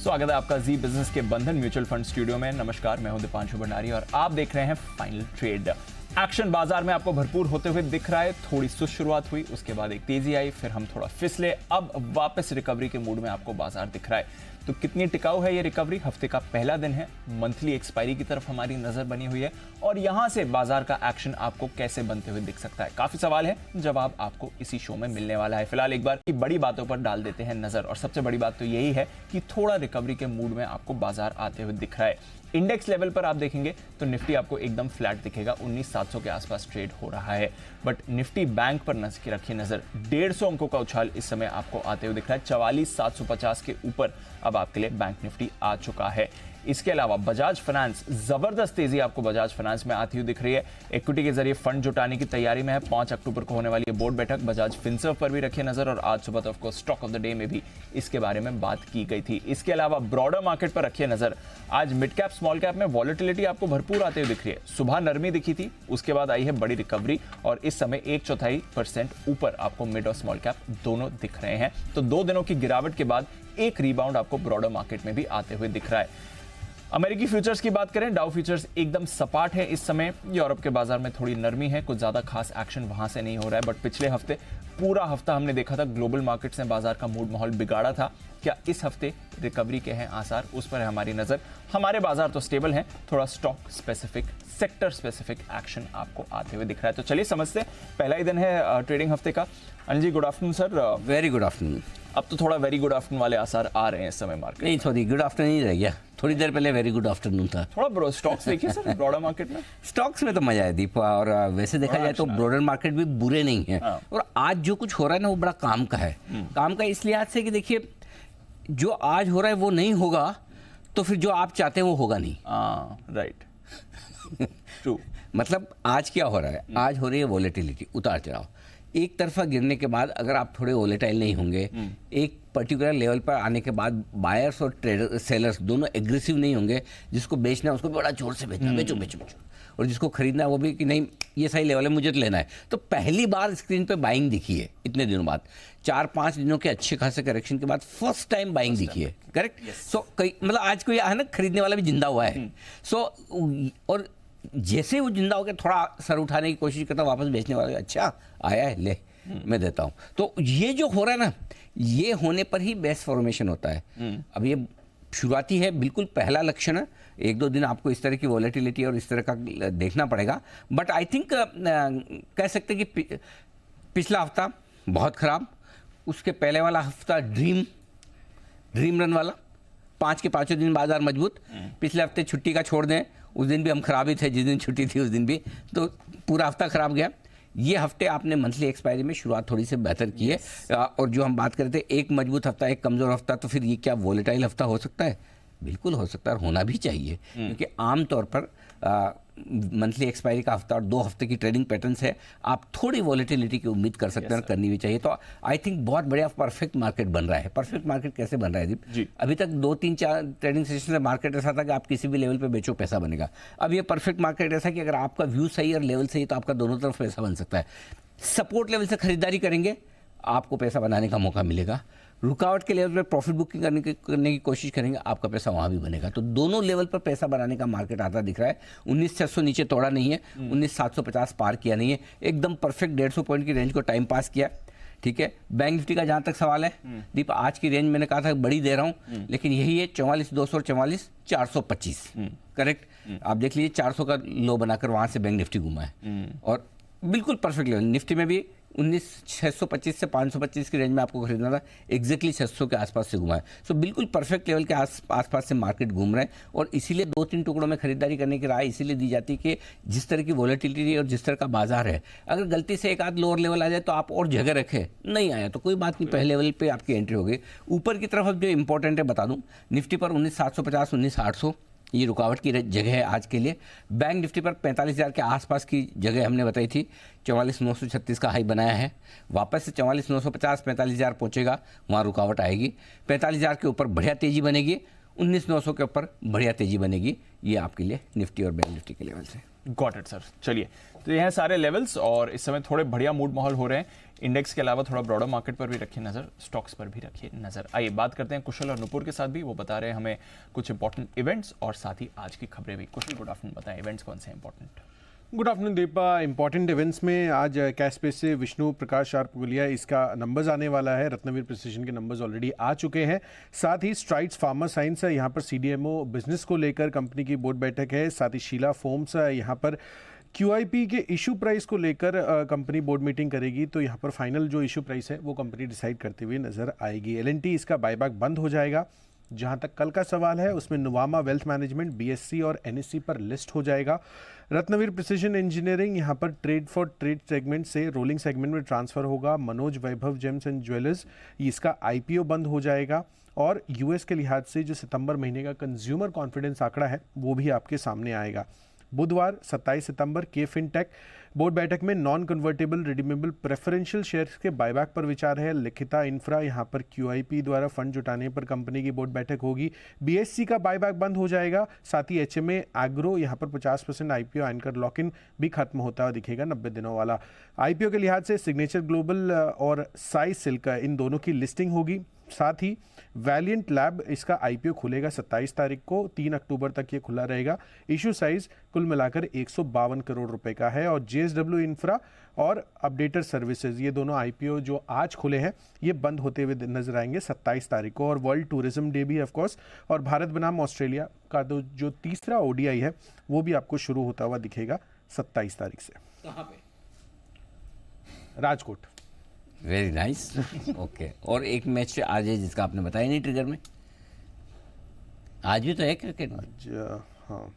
स्वागत है आपका जी बिजनेस के बंधन म्यूचुअल फंड स्टूडियो में। नमस्कार, मैं हूं दीपांशु भंडारी और आप देख रहे हैं फाइनल ट्रेड। एक्शन बाजार में आपको भरपूर होते हुए दिख रहा है। थोड़ी सुस्त शुरुआत हुई, उसके बाद एक तेजी आई, फिर हम थोड़ा फिसले, अब वापस रिकवरी के मूड में आपको बाजार दिख रहा है। तो कितनी टिकाऊ है ये रिकवरी? हफ्ते का पहला दिन है, मंथली एक्सपायरी की तरफ हमारी नजर बनी हुई है और यहां से बाजार का एक्शन आपको कैसे बनते हुए दिख सकता है, काफी सवाल है, जवाब आपको इसी शो में मिलने वाला है। फिलहाल एक बार की बड़ी बातों पर डाल देते हैं नजर और सबसे बड़ी बात तो यही है कि थोड़ा रिकवरी के मूड में आपको बाजार आते हुए दिख रहा है। इंडेक्स लेवल पर आप देखेंगे तो निफ्टी आपको एकदम फ्लैट दिखेगा, 19,700 के आसपास ट्रेड हो रहा है। बट निफ्टी बैंक पर रखिए नजर, 150 अंकों का उछाल इस समय आपको आते हुए दिख रहा है। 44,750 के ऊपर अब आपके लिए बैंक निफ्टी आ चुका है। इसके अलावा बजाज फाइनेंस, जबरदस्त तेजी आपको बजाज फाइनेंस में आती हुई दिख रही है। इक्विटी के जरिए फंड जुटाने की तैयारी में है। 5 अक्टूबर को होने वाली है बोर्ड बैठक। बजाज फिनसर्व पर भी रखिए नजर और आज सुबह of course stock of the day में भी इसके बारे में बात की गई थी। इसके अलावा ब्रॉडर मार्केट पर रखिए नजर। आज मिड कैप स्मॉल कैप में वॉलेटिलिटी आपको भरपूर आते हुए दिख रही है। सुबह नरमी दिखी थी, उसके बाद आई है बड़ी रिकवरी और इस समय 1/4% ऊपर आपको मिड और स्मॉल कैप दोनों दिख रहे हैं। तो 2 दिनों की गिरावट के बाद एक रिबाउंड आपको ब्रॉडर मार्केट में भी आते हुए दिख रहा है। अमेरिकी फ्यूचर्स की बात करें, डाउ फ्यूचर्स एकदम सपाट है इस समय। यूरोप के बाजार में थोड़ी नरमी है, कुछ ज्यादा खास एक्शन वहां से नहीं हो रहा है। बट पिछले हफ्ते पूरा हफ्ता हमने देखा था ग्लोबल मार्केट्स ने बाजार का मूड माहौल बिगाड़ा था। क्या इस हफ्ते रिकवरी के हैं आसार? उस पर है हमारी नजर। हमारे बाजार तो स्टेबल हैं, थोड़ा stock specific, sector specific action आपको आते हुए दिख रहा है। तो चलिए समझते, पहला ही दिन है ट्रेडिंग हफ्ते का। Anil ji, good afternoon sir. Very good afternoon. अब तो थोड़ा वेरी गुड आफ्टरनून वाले आसार आ रहे हैं इस समय मार्केट। नहीं, सॉरी, गुड आफ्टरनून ही रह गया। थोड़ी देर पहले वेरी गुड आफ्टरनून था। थोड़ा स्टॉक्स देखिए सर ब्रॉडर मार्केट में। स्टॉक्स में तो मजा है दीपा, और वैसे देखा जाए तो ब्रॉडर मार्केट भी बुरे नहीं है। और आज जो कुछ हो रहा है ना वो बड़ा काम का है। काम का इस लिहाज से कि देखिए, जो आज हो रहा है वो नहीं होगा तो फिर जो आप चाहते हैं वो होगा नहीं। Right, true. मतलब आज क्या हो रहा है? आज हो रही है वॉलेटिलिटी, उतार चढ़ाव। एक तरफा गिरने के बाद अगर आप थोड़े वोलेटाइल नहीं होंगे, एक पर्टिकुलर लेवल पर आने के बाद बायर्स और ट्रेडर सेलर्स दोनों एग्रेसिव नहीं होंगे, जिसको बेचना है उसको बड़ा जोर से बेचना, बेचो बेचो बेचो, और जिसको खरीदना है वो भी कि नहीं ये सही लेवल है मुझे तो लेना है। तो पहली बार स्क्रीन पे बाइंग दिखी है इतने दिनों बाद, 4-5 दिनों के अच्छे खासे करेक्शन के बाद फर्स्ट टाइम बाइंग दिखी है। करेक्ट। सो कई मतलब आज कोई है ना, खरीदने वाला भी जिंदा हुआ है। सो और जैसे वो जिंदा होकर थोड़ा सर उठाने की कोशिश करता, वापस बेचने वाला अच्छा आया है, ले मैं देता हूँ। तो ये जो हो रहा है ना, ये होने पर ही बेस्ट फॉर्मेशन होता है। अब ये शुरुआती है, बिल्कुल पहला लक्षण है। 1-2 दिन आपको इस तरह की वॉलेटिलिटी और इस तरह का देखना पड़ेगा। बट आई थिंक कह सकते हैं कि पिछला हफ्ता बहुत खराब, उसके पहले वाला हफ्ता ड्रीम रन वाला, 5 के 5 दिन बाजार मजबूत। पिछले हफ्ते छुट्टी का छोड़ दें, उस दिन भी हम खराब ही थे, जिस दिन छुट्टी थी उस दिन भी, तो पूरा हफ्ता खराब गया। ये हफ्ते आपने मंथली एक्सपायरी में शुरुआत थोड़ी सी बेहतर की है। और जो हम बात कर रहे थे, एक मजबूत हफ्ता एक कमज़ोर हफ्ता, तो फिर ये क्या वोलेटाइल हफ्ता हो सकता है? बिल्कुल हो सकता है, और होना भी चाहिए। क्योंकि आमतौर पर मंथली एक्सपायरी का हफ्ता और 2 हफ्ते की ट्रेडिंग पैटर्न्स है, आप थोड़ी वॉलेटिलिटी की उम्मीद कर सकते हैं, करनी भी चाहिए। तो आई थिंक बहुत बढ़िया परफेक्ट मार्केट बन रहा है। परफेक्ट मार्केट कैसे बन रहा है दीप? अभी तक 2-3-4 ट्रेडिंग सेशन में मार्केट ऐसा था कि आप किसी भी लेवल पे बेचो पैसा बनेगा। अब ये परफेक्ट मार्केट ऐसा कि अगर आपका व्यू सही और लेवल सही तो आपका दोनों तरफ पैसा बन सकता है। सपोर्ट लेवल से खरीदारी करेंगे, आपको पैसा बनाने का मौका मिलेगा। रुकावट के लेवल पर प्रॉफिट बुकिंग करने की कोशिश करेंगे, आपका पैसा वहाँ भी बनेगा। तो दोनों लेवल पर पैसा बनाने का मार्केट आता दिख रहा है। 19,600 नीचे तोड़ा नहीं है, 19,750 पार किया नहीं है, एकदम परफेक्ट 150 पॉइंट की रेंज को टाइम पास किया। ठीक है। बैंक निफ्टी का जहाँ तक सवाल है दीप, आज की रेंज मैंने कहा था बड़ी दे रहा हूँ, लेकिन यही है 44,200 और 44,425। करेक्ट। आप देख लीजिए 400 का लो बनाकर वहाँ से बैंक निफ्टी घुमा है और बिल्कुल परफेक्ट लेवल। निफ्टी में भी 19,625 से 525 की रेंज में आपको खरीदना था, एग्जैक्टली 600 के आसपास से घुमा है। सो बिल्कुल परफेक्ट लेवल के आसपास से मार्केट घूम रहा है। और इसीलिए 2-3 टुकड़ों में खरीदारी करने की राय इसीलिए दी जाती है कि जिस तरह की वॉलेटिलिटी और जिस तरह का बाजार है, अगर गलती से एक आध लोअर लेवल आ जाए तो आप और जगह रखें, नहीं आया तो कोई बात नहीं, पहले लेवल पर आपकी एंट्री हो गई। ऊपर की तरफ अब जो इंपॉर्टेंट है बता दूँ, निफ्टी पर 19,750 19,800 ये रुकावट की जगह है आज के लिए। बैंक निफ्टी पर 45,000 के आसपास की जगह हमने बताई थी, 44,936 का हाई बनाया है। वापस से 44,950 45,000 पहुंचेगा, वहाँ रुकावट आएगी। 45,000 के ऊपर बढ़िया तेजी बनेगी, 19,900 के ऊपर बढ़िया तेजी बनेगी। ये आपके लिए निफ्टी और बैंक निफ्टी के लेवल से। Got it sir. चलिए, तो ये हैं सारे लेवल्स और इस समय थोड़े बढ़िया मूड माहौल हो रहे हैं। इंडेक्स के अलावा थोड़ा ब्रॉडर मार्केट पर भी रखिए नज़र, स्टॉक्स पर भी रखिए नज़र। आइए बात करते हैं कुशल और नुपुर के साथ भी, वो बता रहे हैं हमें कुछ इंपॉर्टेंट इवेंट्स और साथ ही आज की खबरें भी। कुशल, गुड आफ्टरनून, बताएं इवेंट्स कौन से हैं important? Good afternoon Deepa. Important events में आज कैश स्पेस से विष्णु प्रकाश शार्पुलिया इसका नंबर्स आने वाला है। रत्नवीर प्रिसिजन के नंबर्स ऑलरेडी आ चुके हैं। साथ ही स्ट्राइड्स फार्मा साइंस है, यहाँ पर सीडीएमओ बिजनेस को लेकर कंपनी की बोर्ड बैठक है। साथ ही शीला फोम्स है, यहाँ पर QIP के इशू प्राइस को लेकर कंपनी बोर्ड मीटिंग करेगी, तो यहाँ पर फाइनल जो इशू प्राइस है वो कंपनी डिसाइड करते हुए नजर आएगी। L&T इसका बायबैक बंद हो जाएगा। जहां तक कल का सवाल है उसमें नुवामा वेल्थ मैनेजमेंट BSE और NSE पर लिस्ट हो जाएगा। रत्नवीर प्रिसिजन इंजीनियरिंग यहाँ पर ट्रेड फॉर ट्रेड सेगमेंट से रोलिंग सेगमेंट में ट्रांसफर होगा। मनोज वैभव जेम्स एंड ज्वेलर्स, इसका IPO बंद हो जाएगा। और US के लिहाज से जो सितंबर महीने का कंज्यूमर कॉन्फिडेंस आंकड़ा है वो भी आपके सामने आएगा। बुधवार 27 सितंबर के फिनटेक बोर्ड बैठक में non convertible redeemable preferential shares के बायबैक पर विचार है। लिखिता इंफ्रा, यहाँ पर QIP द्वारा फंड जुटाने पर कंपनी की बोर्ड बैठक होगी। BSC का बायबैक बंद हो जाएगा। साथ ही HMA एग्रो, यहाँ पर 50% IPO एंकर लॉक इन भी खत्म होता हुआ दिखेगा 90 दिनों वाला। IPO के लिहाज से सिग्नेचर ग्लोबल और साई सिल्क इन दोनों की लिस्टिंग होगी। साथ ही वैलिएंट लैब, इसका IPO खुलेगा 27 तारीख को, 3 अक्टूबर तक ये खुला रहेगा। इशू साइज कुल मिलाकर 152 करोड़ रुपए का है। और JSW इंफ्रा और अपडेटर सर्विसेज, ये दोनों IPO जो आज खुले हैं ये बंद होते हुए नजर आएंगे 27 तारीख को। और वर्ल्ड टूरिज्म डे भी ऑफकोर्स, और भारत बनाम ऑस्ट्रेलिया का तो जो तीसरा ODI है वो भी आपको शुरू होता हुआ दिखेगा 27 तारीख से। कहाँ पे? राजकोट। Very nice. ओके, और एक मैच आज है जिसका आपने बताया नहीं ट्रिगर में, आज भी तो है क्रिकेट में। हाँ,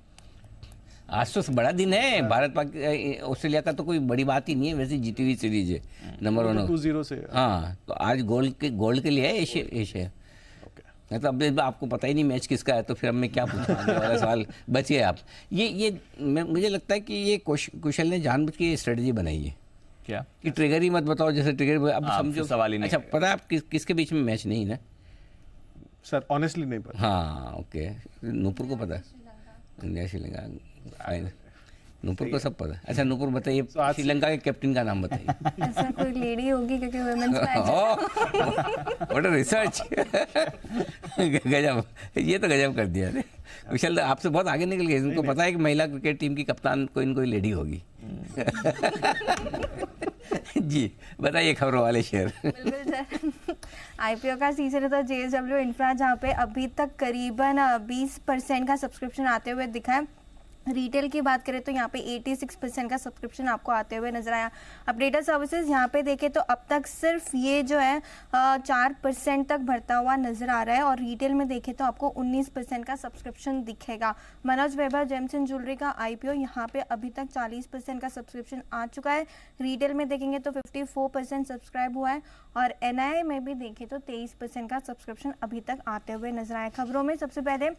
आज तो बड़ा दिन है। भारत पाक ऑस्ट्रेलिया का तो कोई बड़ी बात ही नहीं है, वैसे जीती हुई सीरीज है नंबर 1 2-0 से। हाँ, तो आज गोल्ड के लिए है एशिया। मतलब अब आपको पता ही नहीं मैच किसका है, तो फिर अब मैं क्या पूछूं, आगे वाला सवाल बचिए आप। मुझे लगता है कि ये कुशल ने जानबूझ के स्ट्रेटजी बनाई है क्या कि ट्रिगर ही मत बताओ, जैसे ट्रिगर अब समझो सवाल ही नहीं। अच्छा, पता है आप किसके बीच में मैच नहीं ना? सर ऑनेस्टली नहीं पता। हाँ, ओके, नूपुर को पता है, इंडिया श्रीलंका, नूपुर को सब पता है। अच्छा नूपुर बताइए, श्रीलंका के कैप्टन का नाम बताइए। ऐसा कोई लेडी होगी क्योंकि वुमेन्स मैच है। What research. गजब, ये तो गजब कर दिया। कुशल आपसे बहुत आगे निकल गए, इनको पता है कि महिला क्रिकेट टीम की कप्तान कोई न कोई लेडी होगी। जी बताइए खबरों वाले शेयर। बिल्कुल सर, IPO का सीजन है तो JSW इंफ्रा जहाँ पे अभी तक करीबन 20% का सब्सक्रिप्शन आते हुए दिखा है। रिटेल की बात करें तो यहाँ पे 86% का सब्सक्रिप्शन आपको आते हुए नजर आया। अपडेटर सर्विसेज यहाँ पे देखें तो अब तक सिर्फ ये जो है 4% तक बढ़ता हुआ नजर आ रहा है। और रिटेल में देखें तो आपको 19% का सब्सक्रिप्शन दिखेगा। मनोज वैभव जेम्स एंड ज्वेलरी का IPO यहाँ पे अभी तक 40% का सब्सक्रिप्शन आ चुका है। रिटेल में देखेंगे तो 54% सब्सक्राइब हुआ है। और NII में भी देखें तो 23% का सब्सक्रिप्शन अभी तक आते हुए नजर आया। खबरों में सबसे पहले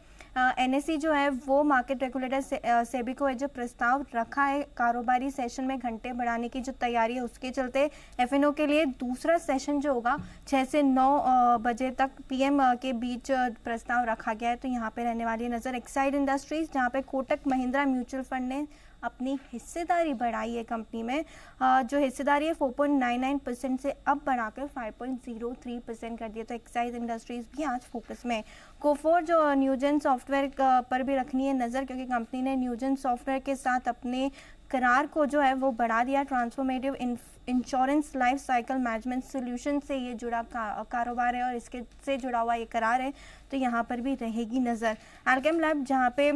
NSE जो है वो मार्केट रेगुलेटर सेबी को जो प्रस्ताव रखा है कारोबारी सेशन में घंटे बढ़ाने की जो तैयारी है उसके चलते FNO के लिए दूसरा सेशन जो होगा 6 से 9 बजे तक PM के बीच प्रस्ताव रखा गया है। तो यहाँ पे रहने वाली नज़र एक्साइड इंडस्ट्रीज, जहाँ पे कोटक महिंद्रा म्यूचुअल फंड ने अपनी हिस्सेदारी बढ़ाई है कंपनी में। जो हिस्सेदारी है 4.99% से अब बढ़ाकर 5.03% कर दिया। तो एक्साइज इंडस्ट्रीज भी आज फोकस में। कोफोर जो न्यूजेन सॉफ्टवेयर पर भी रखनी है नज़र, क्योंकि कंपनी ने न्यूजेन सॉफ्टवेयर के साथ अपने करार को जो है वो बढ़ा दिया। Transformative insurance life cycle management solution से ये जुड़ा कारोबार है और इसके से जुड़ा हुआ ये करार है, तो यहाँ पर भी रहेगी नज़र। एल्केम लैब जहाँ पे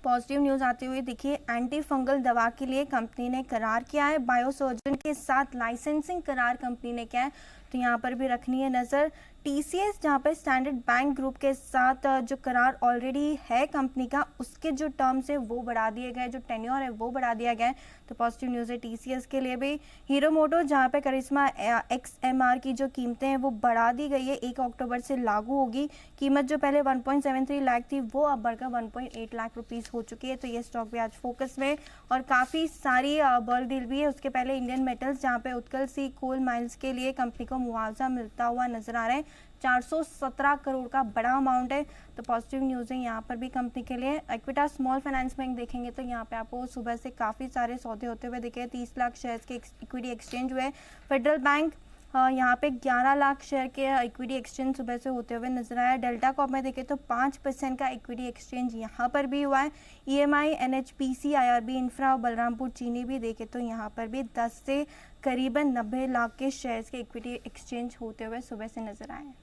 पॉजिटिव न्यूज़ आती हुई देखिए, एंटी फंगल दवा के लिए कंपनी ने करार किया है। बायोसर्जन के साथ लाइसेंसिंग करार कंपनी ने किया है, तो यहाँ पर भी रखनी है नज़र। TCS जहाँ पर स्टैंडर्ड बैंक ग्रुप के साथ जो करार ऑलरेडी है कंपनी का, उसके जो टर्म्स है वो बढ़ा दिए गए, जो टेन्योर है वो बढ़ा दिया गया है, तो पॉजिटिव न्यूज़ है TCS के लिए भी। हीरो मोटो जहाँ पे करिश्मा XMR की जो कीमतें हैं वो बढ़ा दी गई है, 1 अक्टूबर से लागू होगी। कीमत जो पहले 1.73 लाख थी वो अब बढ़कर 1.8 लाख रुपीज़ हो चुकी है, तो ये स्टॉक भी आज फोकस में। और काफ़ी सारी बल्क डील भी है। उसके पहले इंडियन मेटल्स जहाँ पे उत्कल सी कोल माइंस के लिए कंपनी को मुआवजा मिलता हुआ नजर आ रहा है, 417 करोड़ का बड़ा अमाउंट है, तो पॉजिटिव न्यूज़ है यहाँ पर भी कंपनी के लिए। इक्विटा स्मॉल फाइनेंस बैंक देखेंगे तो यहाँ पे आपको सुबह से काफ़ी सारे सौदे होते हुए दिखे, 30 लाख शेयर्स के इक्विटी एक्सचेंज हुए। फेडरल बैंक यहाँ पे 11 लाख शेयर के इक्विटी एक्सचेंज सुबह से होते हुए नजर आया। डेल्टा कॉप में देखें तो 5% का इक्विटी एक्सचेंज यहाँ पर भी हुआ है। EMI, NHPC, IRB इंफ्रा और बलरामपुर चीनी भी देखें तो यहाँ पर भी 10 से करीबन 90 लाख के शेयर्स के इक्विटी एक्सचेंज होते हुए सुबह से नजर आए हैं।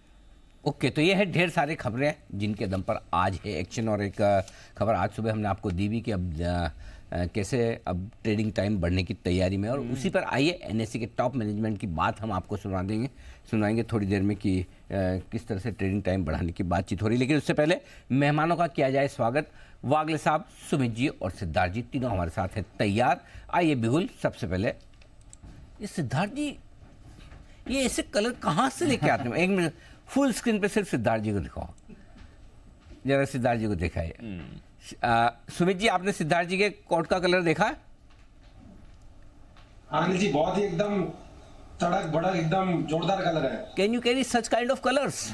ओके, तो ये है ढेर सारे खबरें जिनके दम पर आज है एक्शन। और एक खबर आज सुबह हमने आपको दी भी कि अब कैसे अब ट्रेडिंग टाइम बढ़ने की तैयारी में, और उसी पर आइए NSE के टॉप मैनेजमेंट की बात हम आपको सुनाएंगे थोड़ी देर में कि किस तरह से ट्रेडिंग टाइम बढ़ाने की बातचीत हो रही है। लेकिन उससे पहले मेहमानों का किया जाए स्वागत। वागले साहब, सुमित जी और सिद्धार्थ जी तीनों हमारे साथ हैं तैयार। आइए बिगुल, सबसे पहले ये सिद्धार्थ जी, ये ऐसे कलर कहाँ से लेके आते हैं? एक मिनट, फुल स्क्रीन पे सिर्फ सिद्धार्थ जी को दिखाओ, जरा सिद्धार्थ जी को दिखाइए। सुमित जी, आपने सिद्धार्थ जी के कोट का कलर देखा? अनिल जी, बहुत ही एकदम तड़क भड़क एकदम जोरदार कलर है। Can you carry such kind of colours?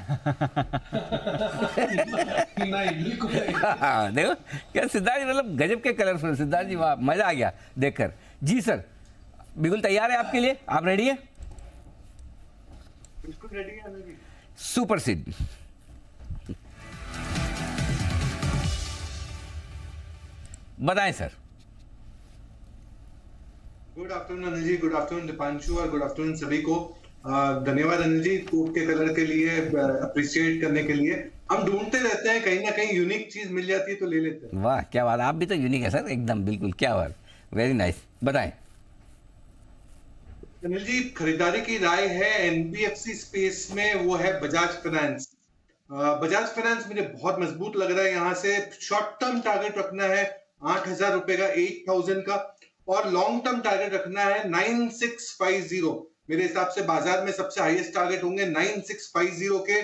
नहीं, बिल्कुल नहीं। देखो क्या सिद्धार्थ जी, मतलब गजब के कलर। सिद्धार्थ जी, वाह, मजा आ गया देखकर। जी सर, बिल्कुल तैयार है आपके लिए, आप रेडी है? बिल्कुल रेडी है अनिल जी। सुपर सिद्ध, बताएं sir. Good afternoon Anil ji, good afternoon Deepanshu और गुड आफ्टरनून सभी को। धन्यवाद अनिल जी कोट के कलर के लिए, अप्रिशिएट करने के लिए। हम ढूंढते रहते हैं, कहीं ना कहीं यूनिक चीज मिल जाती है तो ले लेते हैं। वाह क्या बात, आप भी तो यूनिक है सर एकदम, बिल्कुल, क्या बात, वेरी नाइस। बताएं अनिल जी, खरीदारी की राय है NBFC स्पेस में, वो है बजाज फाइनेंस। बजाज फाइनेंस मुझे बहुत मजबूत लग रहा है। यहाँ से शॉर्ट टर्म टारगेट रखना है 8,000 रुपए का, 8,000 का, और लॉन्ग टर्म टारगेट रखना है 9650। मेरे हिसाब से बाजार में सबसे हाईएस्ट टारगेट होंगे 9650 के।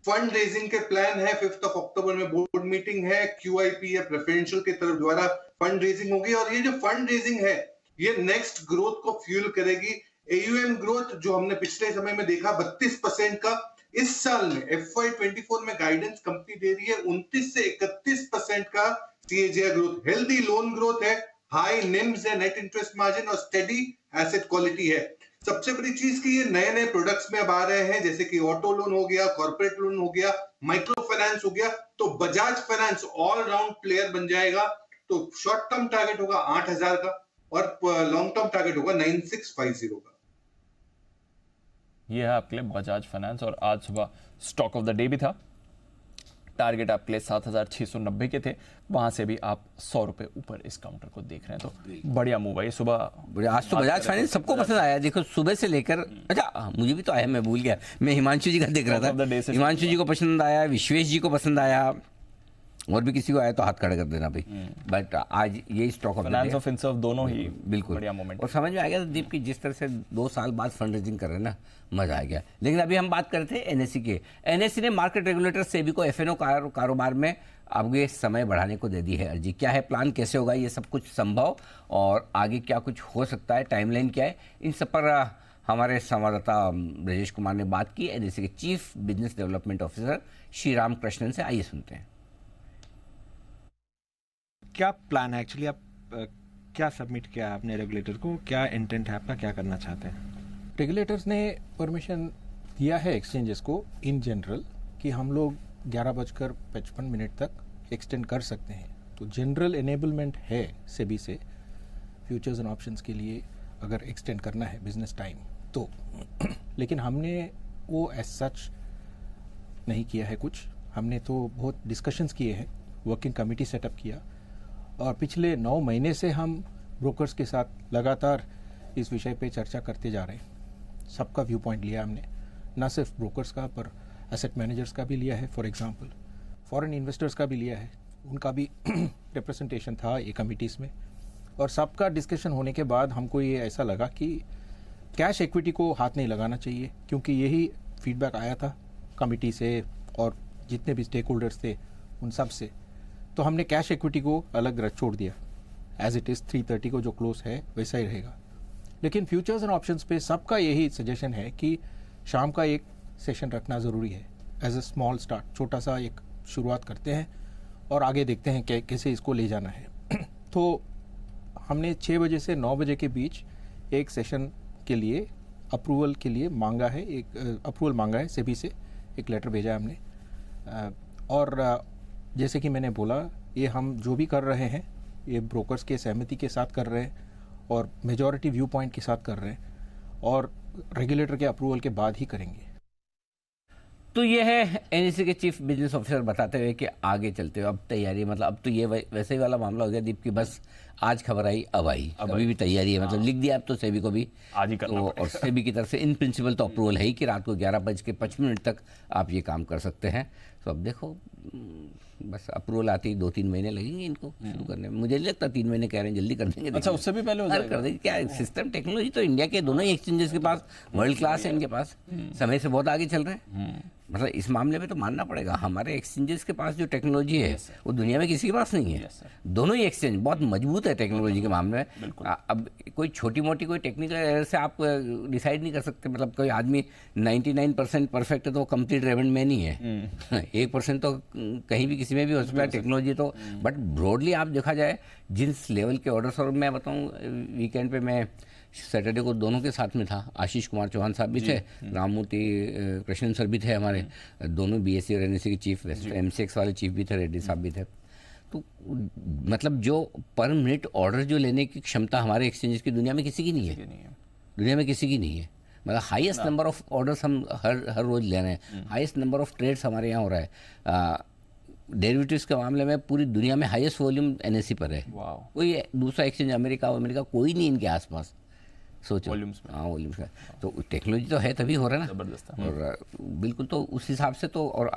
फंड रेजिंग के प्लान है, 5 अक्टूबर में बोर्ड मीटिंग है, QIP या प्रेफरेंशियल के तरफ द्वारा फंड रेजिंग होगी, और ये जो फंड रेजिंग है ये नेक्स्ट ग्रोथ को फ्यूल करेगी। AUM ग्रोथ जो हमने पिछले समय में देखा 32% का, इस साल में FY24 में गाइडेंस कंपनी दे रही है 29 से 31% का CAGR growth. Healthy loan growth है, हाई निम्स है, नेट इंटरेस्ट मार्जिन और स्टेडी एसेट क्वालिटी है। सबसे बड़ी चीज कि ये नए नए प्रोडक्ट्स में अब आ रहे हैं, जैसे कि ऑटो लोन हो गया, कॉर्पोरेट लोन हो गया, माइक्रो फाइनेंस हो गया, तो Bajaj finance all round player बन जाएगा। तो शॉर्ट टर्म टारगेट होगा 8,000 का और लॉन्ग टर्म टारगेट होगा 9650 का। ये है आपके लिए बजाज फाइनेंस, और आज सुबह स्टॉक ऑफ द डे भी था। टारगेट आपके लिए 7,690 के थे, वहां से भी आप 100 रुपए ऊपर इस काउंटर को देख रहे हैं, तो बढ़िया मूव है ये सुबह। आज तो बजाज फाइनेंस सबको पसंद आया, देखो सुबह से लेकर, अच्छा मुझे भी तो आया, मैं भूल गया, मैं हिमांशु जी का देख रहा था, हिमांशु जी को पसंद आया, विश्वेश जी को पसंद आया, और भी किसी को आया तो हाथ खड़ा कर देना भाई। बट आज ये स्टॉक ऑफ फाइनेंस और फिनसर्व दोनों ही बिल्कुल बढ़िया मोमेंट, और समझ में आ गया दीप की जिस तरह से 2 साल बाद फंड रेजिंग कर रहे हैं ना, मजा आ गया। लेकिन अभी हम बात करते हैं NSE के। NSE ने मार्केट रेगुलेटर सेबी को FNO कारोबार में आगे समय बढ़ाने को दे दी है अर्जी। क्या है प्लान, कैसे होगा ये सब कुछ संभव, और आगे क्या कुछ हो सकता है, टाइमलाइन क्या है, इन सब पर हमारे संवाददाता ब्रजेश कुमार ने बात की NSE के chief business development officer Shri Ram Krishnan से। आइए सुनते हैं। क्या प्लान है एक्चुअली, आप क्या सबमिट किया है आपने रेगुलेटर को, क्या इंटेंट है आपका, क्या करना चाहते हैं? रेगुलेटर्स ने परमिशन दिया है एक्सचेंजेस को इन जनरल कि हम लोग 11:55 तक एक्सटेंड कर सकते हैं। तो जनरल एनेबलमेंट है सेबी से फ्यूचर्स एंड ऑप्शंस के लिए अगर एक्सटेंड करना है बिजनेस टाइम तो। लेकिन हमने वो एज सच नहीं किया है कुछ। हमने तो बहुत डिस्कशंस किए हैं, वर्किंग कमेटी सेटअप किया, और पिछले 9 महीने से हम ब्रोकर्स के साथ लगातार इस विषय पे चर्चा करते जा रहे हैं। सबका व्यू पॉइंट लिया हमने, ना सिर्फ ब्रोकर्स का पर एसेट मैनेजर्स का भी लिया है, फॉर एग्जांपल फॉरेन इन्वेस्टर्स का भी लिया है, उनका भी रिप्रेजेंटेशन था ये कमिटीज़ में। और सबका डिस्कशन होने के बाद हमको ये ऐसा लगा कि कैश इक्विटी को हाथ नहीं लगाना चाहिए, क्योंकि यही फीडबैक आया था कमिटी से और जितने भी स्टेक होल्डर्स थे उन सब से। तो हमने कैश इक्विटी को अलग रख छोड़ दिया, एज इट इज़ 330 को जो क्लोज है वैसा ही रहेगा। लेकिन फ्यूचर्स एंड ऑप्शंस पे सबका यही सजेशन है कि शाम का एक सेशन रखना ज़रूरी है। एज अ स्मॉल स्टार्ट, छोटा सा एक शुरुआत करते हैं और आगे देखते हैं कैसे इसको ले जाना है। तो हमने 6 बजे से 9 बजे के बीच एक सेशन के लिए अप्रूवल के लिए मांगा है, एक अप्रूवल मांगा है सेबी से, एक लेटर भेजा है हमने। और जैसे कि मैंने बोला, ये हम जो भी कर रहे हैं ये ब्रोकर्स के सहमति के साथ कर रहे हैं और मेजॉरिटी व्यू पॉइंट के साथ कर रहे हैं और रेगुलेटर के अप्रूवल के बाद ही करेंगे। तो ये है एनईसी के चीफ बिजनेस ऑफिसर बताते हुए कि आगे चलते हुए अब तैयारी, मतलब अब तो ये वैसे ही वाला मामला हो गया दीप की बस आज खबर आई अब आई, अभी भी तैयारी है, मतलब लिख दिया अब तो सेबी को भी आज ही करना तो, और सेबी की तरफ से इन प्रिंसिपल तो अप्रूवल है ही कि रात को 11:55 तक आप ये काम कर सकते हैं। तो अब देखो बस अप्रूवल आते ही 2-3 महीने लगेंगे इनको शुरू करने में। मुझे नहीं लगता 3 महीने कह रहे हैं, जल्दी कर देंगे। अच्छा, उससे भी पहले हो जाएगा? कर देंगे क्या, सिस्टम टेक्नोलॉजी तो इंडिया के दोनों ही एक्सचेंजेस के पास वर्ल्ड क्लास है, इनके पास समय से बहुत आगे चल रहे हैं। मतलब इस मामले में तो मानना पड़ेगा हमारे एक्सचेंजेस के पास जो टेक्नोलॉजी है वो दुनिया में किसी के पास नहीं है। दोनों ही एक्सचेंज बहुत मजबूत है टेक्नोलॉजी के मामले में। अब कोई छोटी मोटी कोई टेक्निकल एरर से आप डिसाइड नहीं कर सकते। मतलब कोई आदमी 99% परफेक्ट है तो कंप्लीट रेवेन्यू में नहीं है, 1% तो कहीं भी किसी में भी हो सकता है टेक्नोलॉजी तो। बट ब्रॉडली आप देखा जाए जिन लेवल के ऑर्डर्स, और मैं बताऊँ वीकेंड पे मैं सैटरडे को दोनों के साथ में था, आशीष कुमार चौहान साहब भी थे, राममूर्ति कृष्णन सर भी थे हमारे, दोनों बीएससी और एनएससी के चीफ, एमसीएक्स वाले चीफ भी थे, रेड्डी साहब भी थे। तो मतलब जो पर मिनट ऑर्डर जो लेने की क्षमता हमारे एक्सचेंजेस की दुनिया में किसी की नहीं है, दुनिया में किसी की नहीं है। मतलब हाईएस्ट नंबर ऑफ ऑर्डर्स हम हर रोज ले रहे हैं, हाईएस्ट नंबर ऑफ ट्रेड्स हमारे यहाँ हो रहा है। डेरिवेटिव्स के मामले में पूरी दुनिया में हाईएस्ट वॉल्यूम एनएससी पर है। कोई दूसरा एक्सचेंज अमेरिका कोई नहीं इनके आसपास, सोचो वॉल्यूम्स में। हाँ, वॉल्यूम्स में तो टेक्नोलॉजी तो है तभी हो रहा है ना, जबरदस्त। और बिल्कुल तो उस हिसाब से तो, और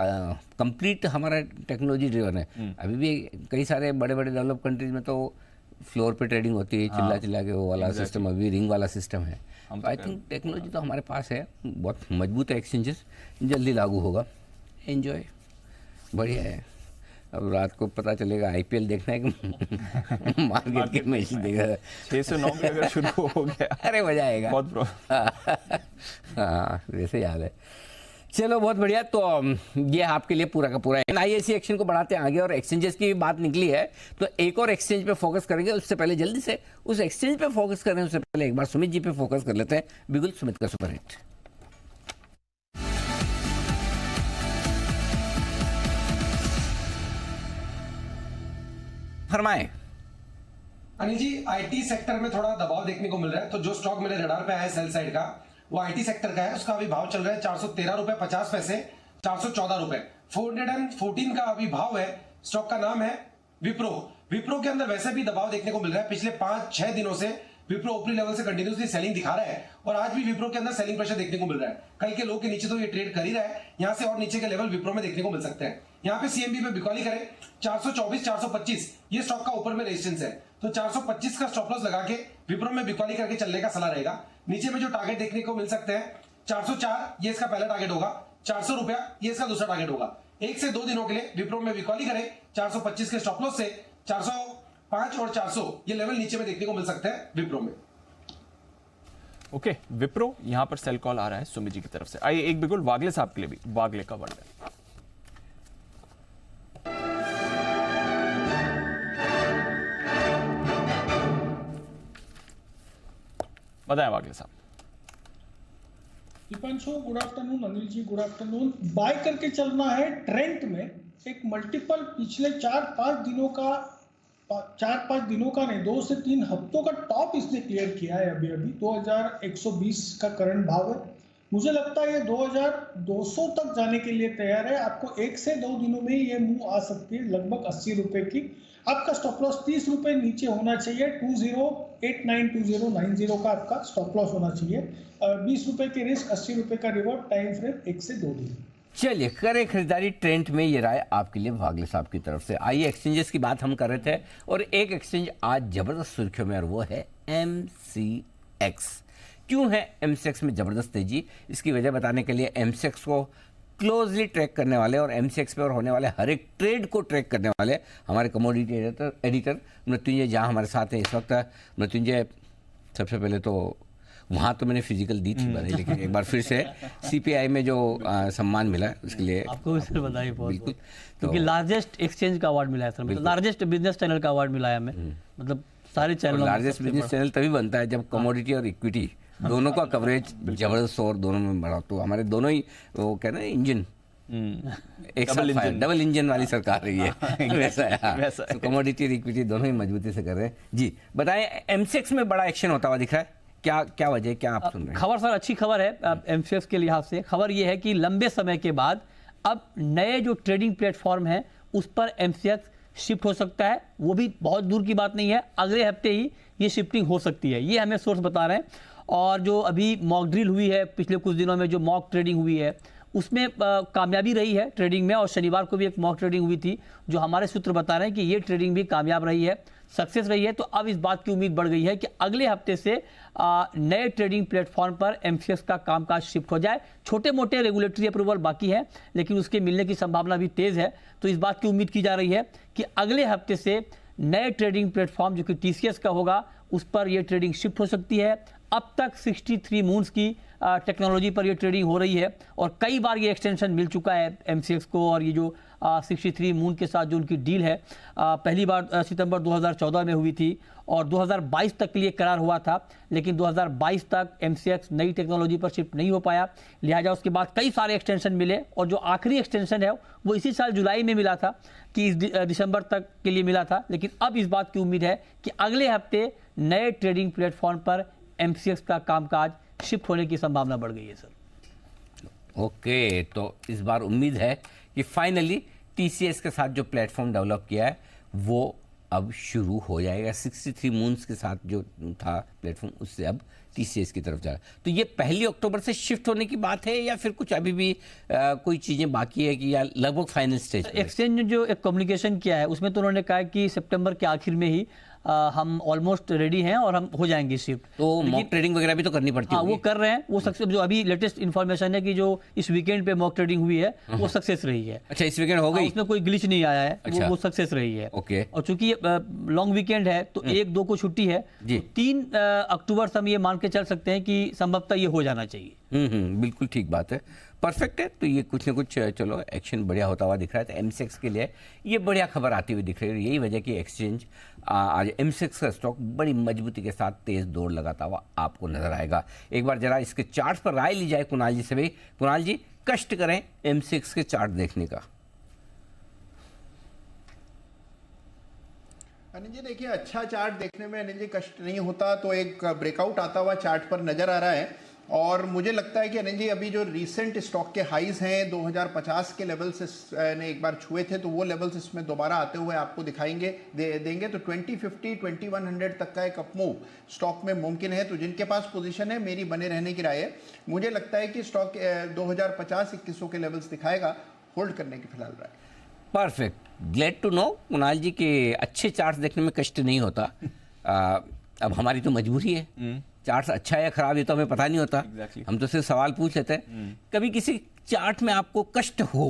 कंप्लीट हमारा टेक्नोलॉजी ड्रिवन है। अभी भी कई सारे बड़े बड़े डेवलप कंट्रीज में तो फ्लोर पे ट्रेडिंग होती है, चिल्ला के वो वाला सिस्टम, अभी रिंग वाला सिस्टम है। आई थिंक टेक्नोलॉजी तो हमारे पास है, बहुत मजबूत है एक्सचेंजेस, जल्दी लागू होगा। एंजॉय, बढ़िया है। अब रात को पता चलेगा आईपीएल देखना है कि मार्केट के मैच देगा। 6 से 9 में अगर शुरू हो गया, अरे मजा आएगा बहुत हाँ, वैसे याद है। चलो बहुत बढ़िया। तो ये आपके लिए पूरा का पूरा एनआईएसी एक्शन को बढ़ाते हैं आगे, और एक्सचेंजेस की बात निकली है तो एक और एक्सचेंज पे फोकस करेंगे। उससे पहले जल्दी से उस एक्सचेंज पे फोकस करें, उससे पहले एक बार सुमित जी पे फोकस कर लेते हैं। बिल्कुल सुमित का सुपरहिट। फरमाएं। अनिल जी, आईटी सेक्टर में थोड़ा दबाव देखने को मिल रहा है। तो जो स्टॉक मेरे रडार पे है सेल साइड का, वो आईटी सेक्टर का है। उसका अभी भाव चल रहा है 413 रुपए 50 पैसे, 414 रुपए, 414 का अभी भाव है। स्टॉक का नाम है विप्रो। विप्रो के अंदर वैसे भी दबाव देखने को मिल रहा है। पिछले 5-6 दिनों से विप्रो ऊपरी लेवल से कंटिन्यूसली सेलिंग दिखा रहा है, और आज भी विप्रो के अंदर सेलिंग प्रेशर देखने को मिल रहा है। कल के लो के नीचे तो ये ट्रेड कर ही रहा है, यहां से और नीचे के लेवल विप्रो में देखने को मिल सकते हैं। यहाँ पे सीएमबी पे बिकॉली करें 424 425, ये स्टॉक का ऊपर में रेजिस्टेंस है, तो 425 का स्टॉप लॉस लगा के विप्रो में बिकॉली करके चलने का सलाह रहेगा। नीचे में जो टारगेट देखने को मिल सकते हैं 404, ये इसका पहला टारगेट होगा। 400 रुपया, ये इसका दूसरा टारगेट होगा। 1 से 2 दिनों के लिए विप्रो में बिकॉली करें 425 के स्टॉप लॉस से 405 और 400 ये लेवल नीचे में देखने को मिल सकते हैं विप्रो में। ओके, विप्रो यहां पर सेल कॉल आ रहा है सुमित जी की तरफ से। आइए एक बिल्कुल वागले साहब के लिए भी, वागले का वर्ड है। बताएं वागले साहब। Deepanshu, good afternoon. Anil ji, good afternoon. Bye करके चलना है ट्रेंड में। एक मल्टीपल पिछले 4-5 दिनों का, 4-5 दिनों का नहीं, 2 से 3 हफ्तों का टॉप इसने क्लियर किया है। अभी 2120 का करंट भाव है। मुझे लगता है ये 2200 तक जाने के लिए तैयार है। आपको 1 से 2 दिनों में ये मूव आ सकती है, लगभग 80 रुपए की। आपका स्टॉप लॉस 30 रुपए नीचे होना चाहिए। 20892090 का आपका स्टॉप लॉस होना चाहिए। 20 रुपए के रिस्क, 80 रुपए का रिवॉर्ड। टाइम फ्रेम 1 से 2 दिन। चलिए करें खरीदारी ट्रेंड में, ये राय आपके लिए वागले साहब की तरफ से। आइए एक्सचेंजेस की बात हम कर रहे थे, और एक एक्सचेंज आज जबरदस्त सुर्खियों में, और वो है एमसीएक्स। क्यों है एमसीएक्स में जबरदस्त तेजी? इसकी वजह बताने के लिए एमसीएक्स को क्लोजली ट्रैक करने वाले और एमसीएक्स पे और होने वाले हर एक ट्रेड को ट्रैक करने वाले हमारे कमोडिटी एडिटर मृत्युंजय जहाँ हमारे साथ हैं इस वक्त। मृत्युंजय, सबसे पहले तो वहाँ तो मैंने फिजिकल दी थी बधाई, लेकिन एक बार फिर से CPI में जो सम्मान मिला उसके लिए आपको भी सर बधाई बहुत बिल्कुल। बहुत। क्योंकि लार्जेस्ट एक्सचेंज का अवार्ड मिला है सर, मतलब लार्जेस्ट बिजनेस चैनल का अवार्ड मिला है हमें, मतलब सारे चैनल। लार्जेस्ट बिजनेस चैनल तभी बनता है जब कमोडिटी और इक्विटी दोनों का कवरेज जबरदस्त और दोनों में बढ़ा। तो हमारे दोनों ही वो कहना है इंजन एक साथ डबल इंजन वाली सरकार रही है वैसा है। कमोडिटी और इक्विटी दोनों ही मजबूती से कर रहे हैं। जी बताएं, MCX में बड़ा एक्शन होता हुआ दिख रहा है, क्या वजह है, क्या आप सुन रहे हैं? खबर सर अच्छी खबर है MCX के लिहाज से। खबर यह है कि लंबे समय के बाद अब नए जो ट्रेडिंग प्लेटफॉर्म है उस पर MCX शिफ्ट हो सकता है। वो भी बहुत दूर की बात नहीं है, अगले हफ्ते ही ये शिफ्टिंग हो सकती है, ये हमें सोर्स बता रहे हैं। और जो अभी मॉक ड्रिल हुई है पिछले कुछ दिनों में, जो मॉक ट्रेडिंग हुई है उसमें कामयाबी रही है ट्रेडिंग में, और शनिवार को भी एक मॉक ट्रेडिंग हुई थी जो हमारे सूत्र बता रहे हैं कि ये ट्रेडिंग भी कामयाब रही है, सक्सेस रही है। तो अब इस बात की उम्मीद बढ़ गई है कि अगले हफ्ते से नए ट्रेडिंग प्लेटफॉर्म पर MCX का कामकाज शिफ्ट हो जाए। छोटे मोटे रेगुलेटरी अप्रूवल बाकी है, लेकिन उसके मिलने की संभावना भी तेज है। तो इस बात की उम्मीद की जा रही है कि अगले हफ्ते से नए ट्रेडिंग प्लेटफॉर्म जो कि TCS का होगा उस पर यह ट्रेडिंग शिफ्ट हो सकती है। अब तक 63 मून्स की टेक्नोलॉजी पर ये ट्रेडिंग हो रही है और कई बार ये एक्सटेंशन मिल चुका है MCX को। और ये जो 63 मून के साथ जो उनकी डील है पहली बार सितंबर 2014 में हुई थी और 2022 तक के लिए करार हुआ था, लेकिन 2022 तक MCX नई टेक्नोलॉजी पर शिफ्ट नहीं हो पाया, लिहाजा उसके बाद कई सारे एक्सटेंशन मिले। और जो आखिरी एक्सटेंशन है वो इसी साल जुलाई में मिला था कि इस दिसंबर तक के लिए मिला था। लेकिन अब इस बात की उम्मीद है कि अगले हफ्ते नए ट्रेडिंग प्लेटफॉर्म पर MCX का कामकाज शिफ्ट होने की संभावना बढ़ गई है सर। ओके, तो इस बार उम्मीद है कि फाइनली TCS के साथ जो प्लेटफॉर्म डेवलप किया है वो अब शुरू हो जाएगा। 63 मून्स के साथ जो था प्लेटफॉर्म उससे अब TCS की तरफ जा रहा है। तो ये 1 अक्टूबर से शिफ्ट होने की बात है या फिर कुछ अभी भी कोई चीज़ें बाकी है कि या लगभग फाइनल स्टेज? एक्सचेंज ने जो एक कम्युनिकेशन किया है उसमें तो उन्होंने कहा कि सितंबर के आखिर में ही हम ऑलमोस्ट रेडी हैं और हम हो जाएंगे शिफ्ट। तो मॉक ट्रेडिंग वगैरह भी तो करनी पड़ती है। वो कर रहे हैं, वो सक्सेस। जो अभी लेटेस्ट इन्फॉर्मेशन है कि जो इस वीकेंड पे मॉक ट्रेडिंग हुई है वो सक्सेस रही है। अच्छा, इस वीकेंड हो गई? उसमें कोई ग्लिच नहीं आया है। अच्छा। वो सक्सेस रही है। ओके। और चूंकि लॉन्ग वीकेंड है तो 1-2 को छुट्टी है, 3 अक्टूबर से हम ये मान के चल सकते हैं कि संभवतः ये हो जाना चाहिए। बिल्कुल ठीक बात है, परफेक्ट है। तो ये कुछ ना कुछ चलो एक्शन बढ़िया होता हुआ दिख रहा है। तो MCX के लिए ये बढ़िया खबर आती हुई दिख रही है। यही वजह कि एक्सचेंज आज MCX का स्टॉक बड़ी मजबूती के साथ तेज दौड़ लगाता हुआ आपको नजर आएगा। एक बार जरा इसके चार्ट पर राय ली जाए कुणाल जी से भी। कुणाल जी, कष्ट करें MCX के चार्ट देखने का। अनिल जी देखिए, अच्छा चार्ट देखने में अनिल जी कष्ट नहीं होता। तो एक ब्रेकआउट आता हुआ चार्ट पर नजर आ रहा है और मुझे लगता है कि अनिल जी अभी जो रीसेंट स्टॉक के हाईज हैं 2050 के लेवल्स ने एक बार छुए थे, तो वो लेवल्स इसमें दोबारा आते हुए आपको दिखाएंगे देंगे। तो 2050 2100 तक का एक अपमूव स्टॉक में मुमकिन है। तो जिनके पास पोजीशन है, मेरी बने रहने की राय है। मुझे लगता है कि स्टॉक 2050 2100 के लेवल्स दिखाएगा, होल्ड करने की फिलहाल राय। Perfect, glad to know Kunal ji के अच्छे चार्ट देखने में कष्ट नहीं होता। अब हमारी तो मजबूरी है, चार्ट अच्छा है या खराब ये तो हमें पता नहीं होता। हम तो सिर्फ सवाल पूछ लेते हैं। कभी किसी चार्ट में आपको कष्ट हो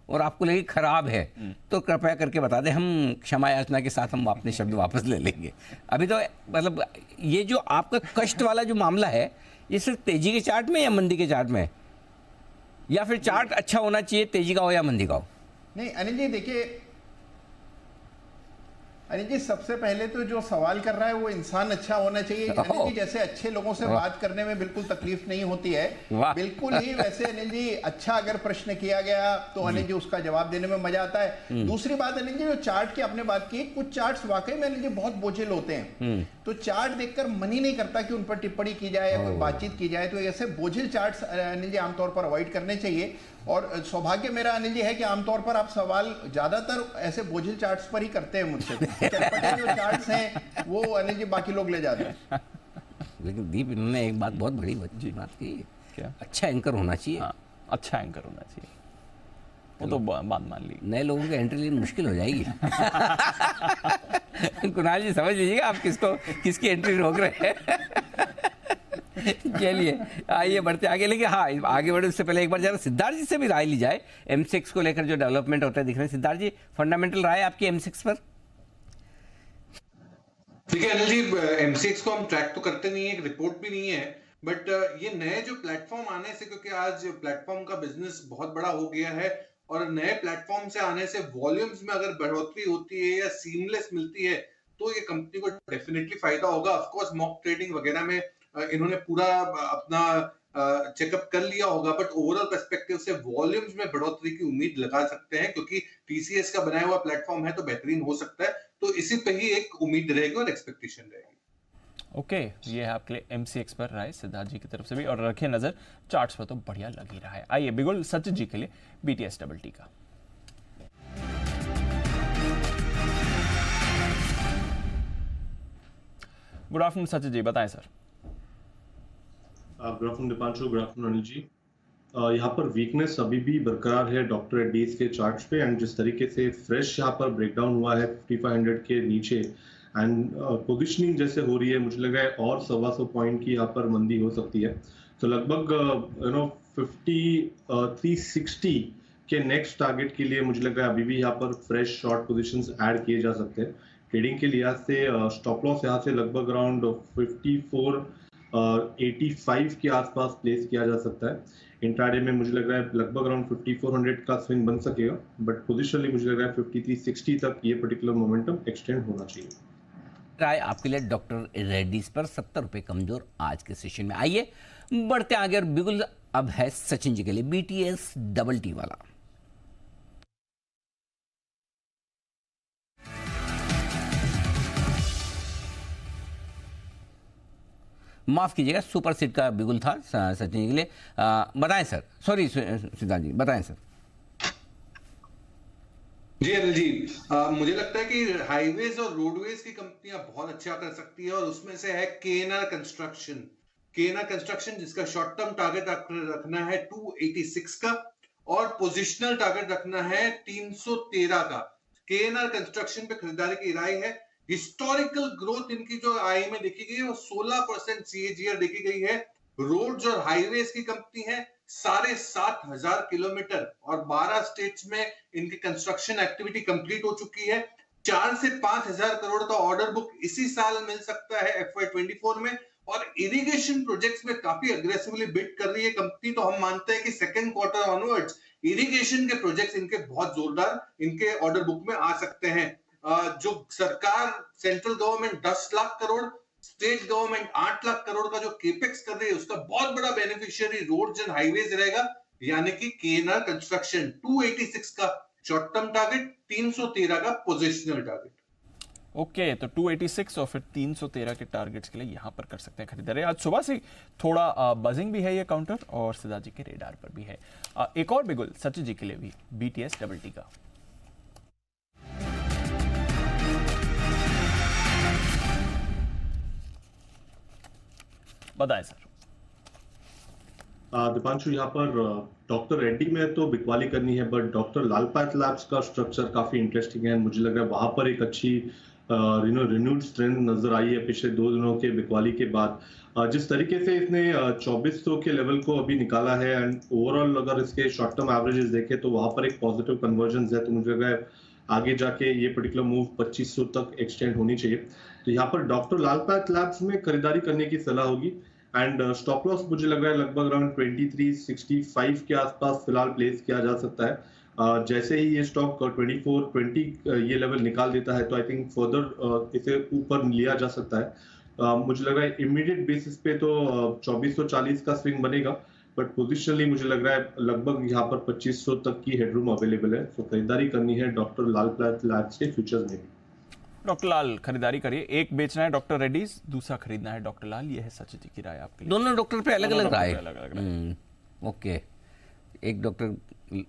और आपको लगे खराब है तो कृपया करके बता दें, हम क्षमा याचना के साथ हम अपने शब्द वापस ले लेंगे। अभी तो मतलब ये जो आपका कष्ट वाला जो मामला है ये सिर्फ तेजी के चार्ट में या मंदी के चार्ट में, या फिर चार्ट अच्छा होना चाहिए तेजी का हो या मंदी का हो? नहीं अनिल जी देखिए, अनिल जी सबसे पहले तो जो सवाल कर रहा है वो इंसान अच्छा होना चाहिए। अनिल जी जैसे अच्छे लोगों से बात करने में बिल्कुल तकलीफ नहीं होती है, बिल्कुल ही वैसे अनिल जी अच्छा अगर प्रश्न किया गया तो अनिल जी उसका जवाब देने में मजा आता है। दूसरी बात अनिल जी, जो चार्ट की आपने बात की, कुछ चार्ट्स वाकई में अनिल जी बहुत बोझिल होते हैं, तो चार्ट देखकर मन ही नहीं करता कि उन पर टिप्पणी की जाए या कोई बातचीत की जाए। तो ऐसे बोझिल चार्ट्स अनिल जी आमतौर पर अवॉइड करने चाहिए। और सौभाग्य मेरा अनिल जी है कि आमतौर पर आप सवाल ज्यादातर ऐसे बोझिल चार्ट्स पर ही करते हैं मुझसे। चटपटे जो चार्ट्स हैं वो अनिल जी बाकी लोग ले जाते हैं। लेकिन दीप, इन्होंने एक बात बहुत बड़ी बात की, क्या अच्छा एंकर होना चाहिए। अच्छा एंकर होना चाहिए, वो तो बात मान ली। नए लोगों की एंट्री लेनी मुश्किल हो जाएगी। कुणाल जी समझ लीजिएगा आप किसकी एंट्री रोक रहे हैं। चलिए आइए बढ़ते आगे। लेकिन हाँ, आगे बढ़े उससे पहले एक बार जरा सिद्धार्थ जी से भी राय ली जाए MCX को लेकर जो डेवलपमेंट होता है दिख रहे हैं। सिद्धार्थ जी, फंडामेंटल राय आपकी MCX पर? देखिए अनिल जी, MCX को हम ट्रैक तो करते नहीं है, एक रिपोर्ट भी नहीं है, बट ये नए जो प्लेटफॉर्म आने से, क्योंकि आज प्लेटफॉर्म का बिजनेस बहुत बड़ा हो गया है और नए प्लेटफॉर्म से आने से वॉल्यूम्स में अगर बढ़ोतरी होती है या सीमलेस मिलती है तो ये कंपनी को डेफिनेटली फायदा होगा। ऑफ कोर्स मॉक ट्रेडिंग वगैरह में इन्होंने पूरा अपना चेकअप कर लिया होगा, बट ओवरऑल पर्सपेक्टिव से वॉल्यूम्स में बढ़ोतरी की उम्मीद लगा सकते हैं, क्योंकि टीसीएस का बनाया हुआ प्लेटफॉर्म है तो बेहतरीन हो सकता है। तो इसी पे ही एक उम्मीद रहेगी और एक्सपेक्टेशन रहेगी। ओके, ये है आपके लिए एमसीएक्स पर राय सिद्धार्थ जी की तरफ से भी, और रखे नजर चार्ट्स पर तो बढ़िया लग ही रहा है। आइए बिगुल सचिन जी के लिए बीटीएस डबल टी का। गुड आफ्टरनून सचिन जी, बताएं sir. Good afternoon Deepanshu, good afternoon Anil ji. यहाँ पर वीकनेस अभी भी बरकरार है डॉक्टर रेड्डीज के चार्ट्स पे, एंड जिस तरीके से फ्रेश यहाँ पर ब्रेकडाउन हुआ है 5500 के नीचे एंड पोजिशनिंग जैसे हो रही है, मुझे लग रहा है और 125 पॉइंट की यहाँ पर मंदी हो सकती है। तो लगभग 360 के नेक्स्ट टारगेट के लिए मुझे लग रहा है अभी भी यहाँ पर फ्रेश शॉर्ट पोजीशंस ऐड किए जा सकते हैं। ट्रेडिंग के लिहाज से स्टॉप लॉस यहाँ से लगभग अराउंड 5485 के आसपास प्लेस किया जा सकता है। इंट्राडे में मुझे लग रहा है लगभग अराउंड 5400 का स्विंग बन सकेगा, बट पोजिशनली मुझे लग रहा है 5360 तक ये पर्टिकुलर मोमेंटम एक्सटेंड होना चाहिए। राय आपके लिए डॉक्टर रेड्डीज पर 70 रुपए कमजोर आज के सेशन में। आइए बढ़ते आगे, और बिल्कुल अब है सचिन जी के लिए बीटीएस डबल टी वाला। माफ कीजिएगा, सुपर सीट का बिगुल था सचिन जी के लिए। बताएं सर, सॉरी सिद्धार्थ जी, बताएं सर। जी अनिल जी, मुझे लगता है कि हाईवेज और रोडवेज की कंपनियां बहुत अच्छा कर सकती है, और उसमें से है केएनआर कंस्ट्रक्शन। केएनआर कंस्ट्रक्शन जिसका शॉर्ट टर्म टारगेट रखना है 286 का और पोजिशनल टारगेट रखना है 313 का। केएनआर कंस्ट्रक्शन पे खरीदारी की राय है। हिस्टोरिकल ग्रोथ इनकी जो आई में देखी गई है वो 16% सीएजीआर देखी गई है। रोड्स और हाईवेज की कंपनी है, 7,500 किलोमीटर और 12 स्टेट्स में इनकी कंस्ट्रक्शन एक्टिविटी कंप्लीट हो चुकी है। 4 से 5,000 करोड़ का ऑर्डर बुक इसी साल मिल सकता है FY24 में, और इरिगेशन प्रोजेक्ट्स में काफी अग्रेसिवली बिड कर रही है कंपनी। तो हम मानते हैं कि सेकंड क्वार्टर ऑनवर्ड्स इरिगेशन के प्रोजेक्ट्स इनके बहुत जोरदार इनके ऑर्डर बुक में आ सकते हैं। जो सरकार central government 10 lakh crore, state government 8 lakh crore का जो केपेक्स कर रही है उसका बहुत बड़ा बेनिफिशियरी रोड्स एंड हाईवेज रहेगा, यानी कि केएनआर कंस्ट्रक्शन। 286 का शॉर्ट टर्म टारगेट, 313 का पोजिशनल टारगेट। ओके, तो 286 और फिर 313 के टारगेट्स के लिए यहां पर कर सकते हैं खरीदारी। आज सुबह से थोड़ा बजिंग भी है ये काउंटर, और सिद्धार्थ जी के रेडार पर भी है। एक और बिगुल सचिन जी के लिए भी बीटीएस डबल टी का। बताएं सर। दीपांशु, यहाँ पर डॉक्टर रेड्डी में तो बिकवाली करनी है, बट डॉक्टर लाल पैथलैब्स का स्ट्रक्चर काफी इंटरेस्टिंग है। मुझे लग रहा है वहां पर एक अच्छी रिन्यूड स्ट्रेंथ नजर आई है पिछले 2 दिनों के बिकवाली के बाद। जिस तरीके से इसने 2400 के लेवल को अभी निकाला है, एंड ओवरऑल अगर इसके शॉर्ट टर्म एवरेजेस देखें तो वहां पर एक पॉजिटिव कन्वर्जेंस है। तो मुझे लग रहा है आगे जाके ये पर्टिकुलर मूव 2500 तक एक्सटेंड होनी चाहिए। तो यहाँ पर डॉक्टर लाल पैथलैब्स में खरीदारी करने की सलाह होगी, एंड स्टॉप लॉस मुझे लग रहा है लगभग अराउंड 2365 के आसपास फिलहाल प्लेस किया जा सकता है। जैसे ही ये स्टॉक 2420 ये लेवल निकाल देता है तो आई थिंक फर्दर इसे ऊपर लिया जा सकता है। मुझे लग रहा है इमीडिएट बेसिस पे तो 2440 का स्विंग बनेगा, बट पोजिशनली मुझे लग रहा है लगभग यहाँ पर 2500 तक की हेडरूम अवेलेबल है। तो खरीदारी करनी है डॉक्टर लाल पैथलैब्स के फ्यूचर्स में भी। डॉक्टर लाल खरीदारी करिए, एक बेचना है डॉक्टर रेड्डीज, दूसरा खरीदना है डॉक्टर लाल। ये है सचिन जी की राय आपके लिए। दोनों डॉक्टर पे अलग अलग राय। ओके, एक डॉक्टर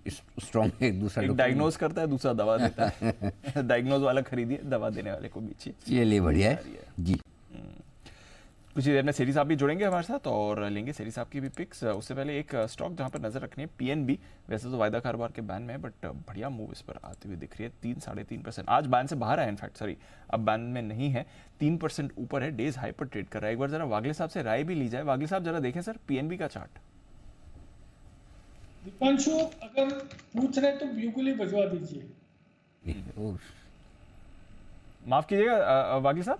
स्ट्रॉन्ग है, एक दूसरा डायग्नोज करता है, दूसरा दवा देता है। डायग्नोज वाला खरीदिए, दवा देने वाले को बेचिए। ये लिए बढ़िया है जी। कुछ ही देर में सेरी साहब भी जुड़ेंगे हमारे साथ और लेंगे सेरी साहब की भी पिक्स। उससे पहले एक स्टॉक जहां पर नजर रखनी है, पीएनबी। वैसे तो वायदा कारोबार के बैन में है, बट बढ़िया मूव इस पर आती हुई दिख रही है। 3-3.5% आज बैन से बाहर है, इनफैक्ट सॉरी अब बैन में नहीं है, 3% ऊपर है, डेज हाई पर ट्रेड कर रहा है। एक बार जरा वागले साहब से राय भी ली जाए। वागले साहब जरा देखें सर पीएनबी का चार्ट। दीपांशु अगर पूछ रहे तो बिल्कुल ही बजवा दीजिए। माफ कीजिएगा वागले साहब।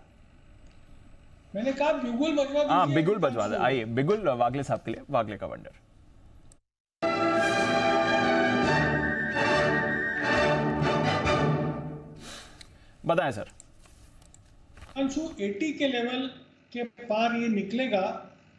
मैंने कहा बिगुल बजवा दीजिए। हाँ, बिगुल बजवा दे। आइए बिगुल वागले साहब के लिए, वागले का वंडर। बताएं सर। अंशु 80 के लेवल के पार ये निकलेगा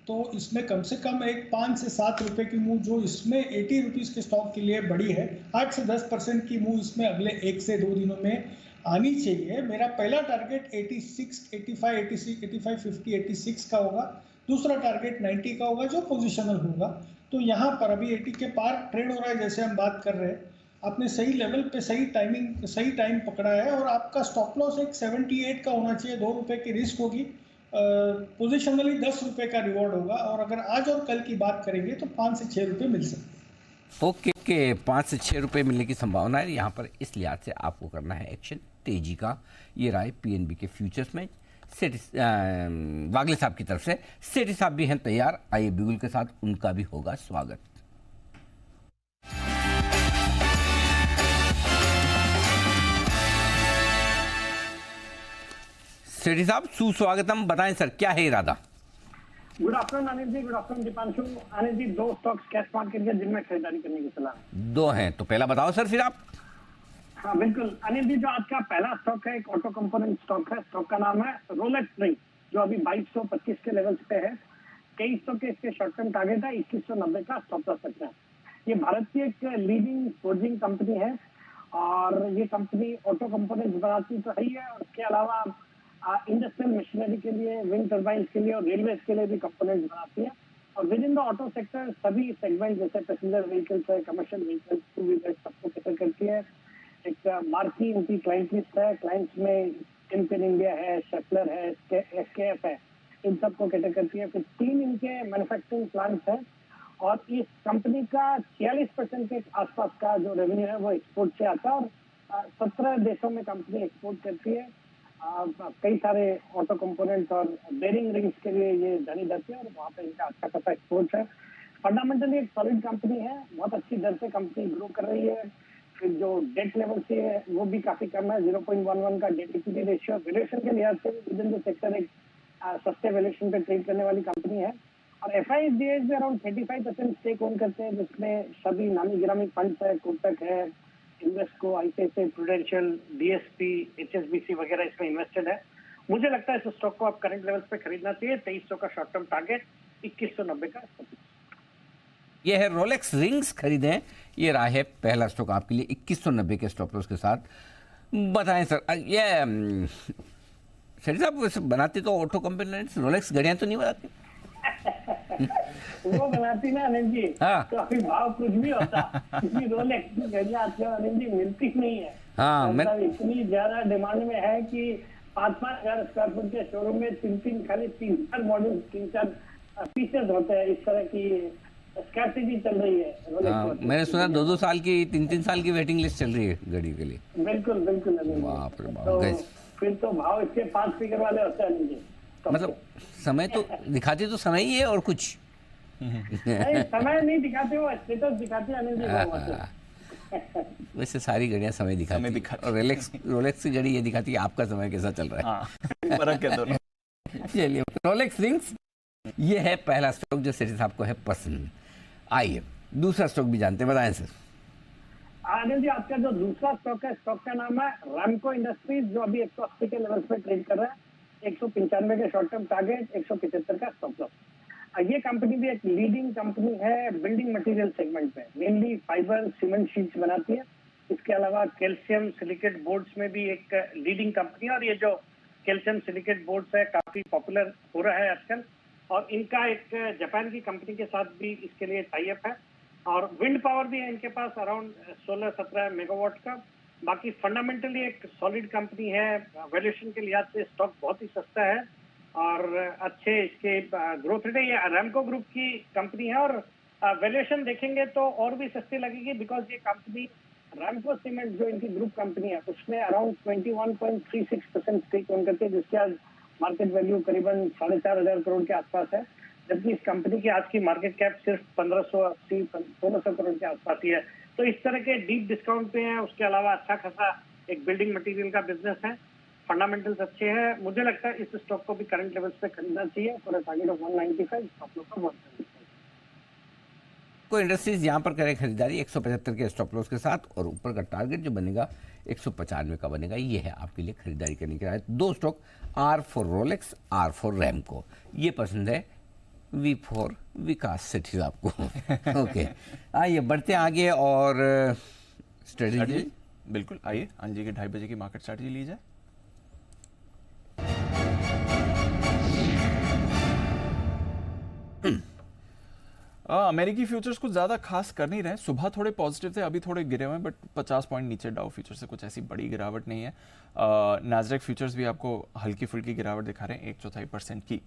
तो इसमें कम से कम एक 5 से 7 रुपए की मूव जो इसमें 80 रुपीज के स्टॉक के लिए बड़ी है, 8 से 10% की मूव इसमें अगले 1 से 2 दिनों में आनी चाहिए। मेरा पहला टारगेट 86, 85, 86, 85, 50, 86 का होगा। दूसरा टारगेट 90 का होगा जो पोजिशनल होगा। तो यहाँ पर अभी 80 के पार ट्रेड हो रहा है जैसे हम बात कर रहे हैं। आपने सही लेवल पे सही टाइम पकड़ा है और आपका स्टॉप लॉस एक 78 का होना चाहिए। 2 रुपए की रिस्क होगी, पोजिशनली 10 रुपए का रिवॉर्ड होगा। और अगर आज और कल की बात करेंगे तो 5 से 6 रुपए मिल सकते हैं। ओके, 5 से 6 रुपए मिलने की संभावना है यहाँ पर। इस लिहाज से आपको करना है एक्शन तेजी का। ये राय पीएनबी के फ्यूचर्स में वागले साहब की तरफ से। सेठी साहब भी हैं तैयार, आइए बिगुल के साथ उनका भी होगा स्वागत। सेठी साहब सुस्वागतम, बताएं सर क्या है इरादा? Good afternoon Anil ji, good afternoon Deepanshu. Anil ji, 2 stocks cash market के जिनमें खरीदारी करने की सलाह। 2 हैं तो पहला बताओ सर फिर आप। हाँ बिल्कुल अनिल जी, जो आज का पहला स्टॉक है एक ऑटो कंपोनेंट स्टॉक है। स्टॉक का नाम है रोलेक्स रिंग, जो अभी 2225 के लेवल पे है। 2300 के इसके शॉर्ट टर्म टारगेट है, 2190 का स्टॉप लॉस रखना है। ये भारत की एक लीडिंग फोर्जिंग कंपनी है और ये कंपनी ऑटो कंपोनेंट बनाती तो है ही है, और इसके अलावा इंडस्ट्रियल मशीनरी के लिए, विंड टर्बाइन के लिए और रेलवे के लिए भी कंपोनेंट बनाती है। और with in the auto sector सभी सेगमेंट जैसे पैसेंजर व्हीकल्स है, कमर्शियल व्हीकल्स, 2 व्हीलर सबको कैटर करती है। एक मार्की इनकी क्लाइंट लिस्ट है। क्लाइंट्स में टिम्पिन इंडिया है, शेफलर है, एसकेएफ है, इन सबको कैटर करती है। फिर 3 इनके मैन्युफैक्चरिंग प्लांट्स हैं और इस कंपनी का 46% के आसपास का जो रेवेन्यू है वो एक्सपोर्ट से आता है और 17 देशों में कंपनी एक्सपोर्ट करती है। कई सारे ऑटो कंपोनेंट और बेरिंग रिंग्स के लिए ये जानी जाती है और वहाँ पे इनका अच्छा खासा एक्सपोर्ट है। फंडामेंटली एक सॉलिड कंपनी है, बहुत अच्छी दर से कंपनी ग्रो कर रही है। फिर जो डेट लेवल से है वो भी काफी कम है, 0.11 का डेट इक्विटी रेशियो। वैल्यूएशन के लिहाज से विद इन द सेक्टर एक सस्ते वैल्यूएशन पे ट्रेड करने वाली कंपनी है। और एफआईडीएस भी अराउंड 35% स्टेक ओन करते हैं, जिसमें सभी नामी गिरामी फंड्स है, कोटक है, इन्वेस्टको, आईसीआईसीआई प्रूडेंशियल, डीएसपी, एचएसबीसी वगैरह इसमें इन्वेस्टेड है। मुझे लगता है इस स्टॉक को आप करंट लेवल्स पे खरीदना चाहिए। 2300 का शॉर्ट टर्म टारगेट, 2190 का। ये है रोलेक्स रिंग्स, खरीदें। ये रहा है पहला स्टॉक आपके लिए 2190 के स्टॉप लॉस के साथ। बताएं सर, ये सर साहब बनाते तो ऑटो कंपोनेंट्स, रोलेक्स घड़ियां तो नहीं बनाती? वो बनाती ना अनिल जी, हाँ। तो अभी भाव कुछ भी होता, क्योंकि रोलेक्स की घड़ियां आजकल अनिल जी मिलती नहीं है। हाँ, मतलब इतनी ज्यादा डिमांड में है कि 5-5 हजार स्क्वायर फुट के शोरूम में 3-4 मॉडल, 3-4 पीसेस होते हैं। इस तरह की स्कैर्सिटी चल रही है। हाँ, मैंने सुना 2-2 साल की, 3-3 साल की वेटिंग लिस्ट चल रही है घड़ी के लिए। बिल्कुल बिल्कुल अनिल जी। तो फिर तो भाव इसके 5 फिगर वाले होते हैं अनिल जी। मतलब समय तो दिखाते तो समय ही है और कुछ नहीं, समय नहीं दिखाते, वो स्टेटस दिखाते हैं अनिल जी। वैसे सारी घड़ियां समय दिखाती हैं और रोलेक्स की घड़ी ये दिखाती है आपका समय कैसा चल रहा है। फर्क है दोनों। चलिए, रोलेक्स रिंग्स ये है पहला स्टॉक जो सेठी साहब को है पसंद। आइए दूसरा स्टॉक भी जानते हैं, बताएं सर। अनिल जी, आपका जो दूसरा स्टॉक है, स्टॉक का नाम है रामको इंडस्ट्रीज, जो अभी 180 के लेवल पे ट्रेड कर रहा है। 195 के शॉर्ट टर्म टारगेट, 175 का स्टॉप लॉस। ये कंपनी भी एक लीडिंग कंपनी है बिल्डिंग मटेरियल सेगमेंट में। मेनली फाइबर सीमेंट शीट्स बनाती है। इसके अलावा कैल्शियम सिलिकेट बोर्ड्स में भी एक लीडिंग कंपनी है और ये जो कैल्शियम सिलिकेट बोर्ड्स है काफी पॉपुलर हो रहा है आजकल। और इनका एक जापान की कंपनी के साथ भी इसके लिए टाई अप है और विंड पावर भी है इनके पास अराउंड 16-17 मेगावाट का। बाकी फंडामेंटली एक सॉलिड कंपनी है। वैल्यूएशन के लिहाज से स्टॉक बहुत ही सस्ता है और अच्छे इसके ग्रोथ रेट है। ये अरामको ग्रुप की कंपनी है और वैल्यूएशन देखेंगे तो और भी सस्ती लगेगी, बिकॉज ये कंपनी रामको सीमेंट जो इनकी ग्रुप कंपनी है उसमें अराउंड 21.36% स्टेक ओन करती है, जिसकी आज मार्केट वैल्यू करीबन 4,500 करोड़ के आसपास है। जबकि इस कंपनी की आज की मार्केट कैप सिर्फ 1580-1600 करोड़ के आसपास ही है। तो इस तरह के डीप डिस्काउंट पे है। उसके अलावा अच्छा खासा एक बिल्डिंग मटेरियल का बिजनेस है। फंडामेंटल्स अच्छे हैं। मुझे लगता है इस स्टॉक को भी करंट लेवल्स पे खरीदना चाहिए for a target of 195, stop loss of 175। कोई इंडस्ट्रीज यहाँ पर करे खरीदारी 175 के स्टॉप लॉस के साथ, और ऊपर का टारगेट जो बनेगा 195 का बनेगा। ये है आपके लिए खरीदारी करने के लिए। दो stock, R for Rolex, R for Ramco, ये पसंद है। वी फॉर विकास सेठी आपको। ओके, आइए बढ़ते हैं आगे और स्ट्रेटेजी। बिल्कुल, आइए अंजी के 2:30 बजे की मार्केट स्ट्रेटेजी ली जाए। अमेरिकी फ्यूचर्स कुछ ज्यादा खास कर नहीं रहे। सुबह थोड़े पॉजिटिव थे, अभी थोड़े गिरे हुए हैं, बट 50 पॉइंट नीचे डाउ फ्यूचर से कुछ ऐसी बड़ी गिरावट नहीं है। नैस्डैक फ्यूचर्स भी आपको हल्की फुल्की गिरावट दिखा रहे हैं 1/4% की।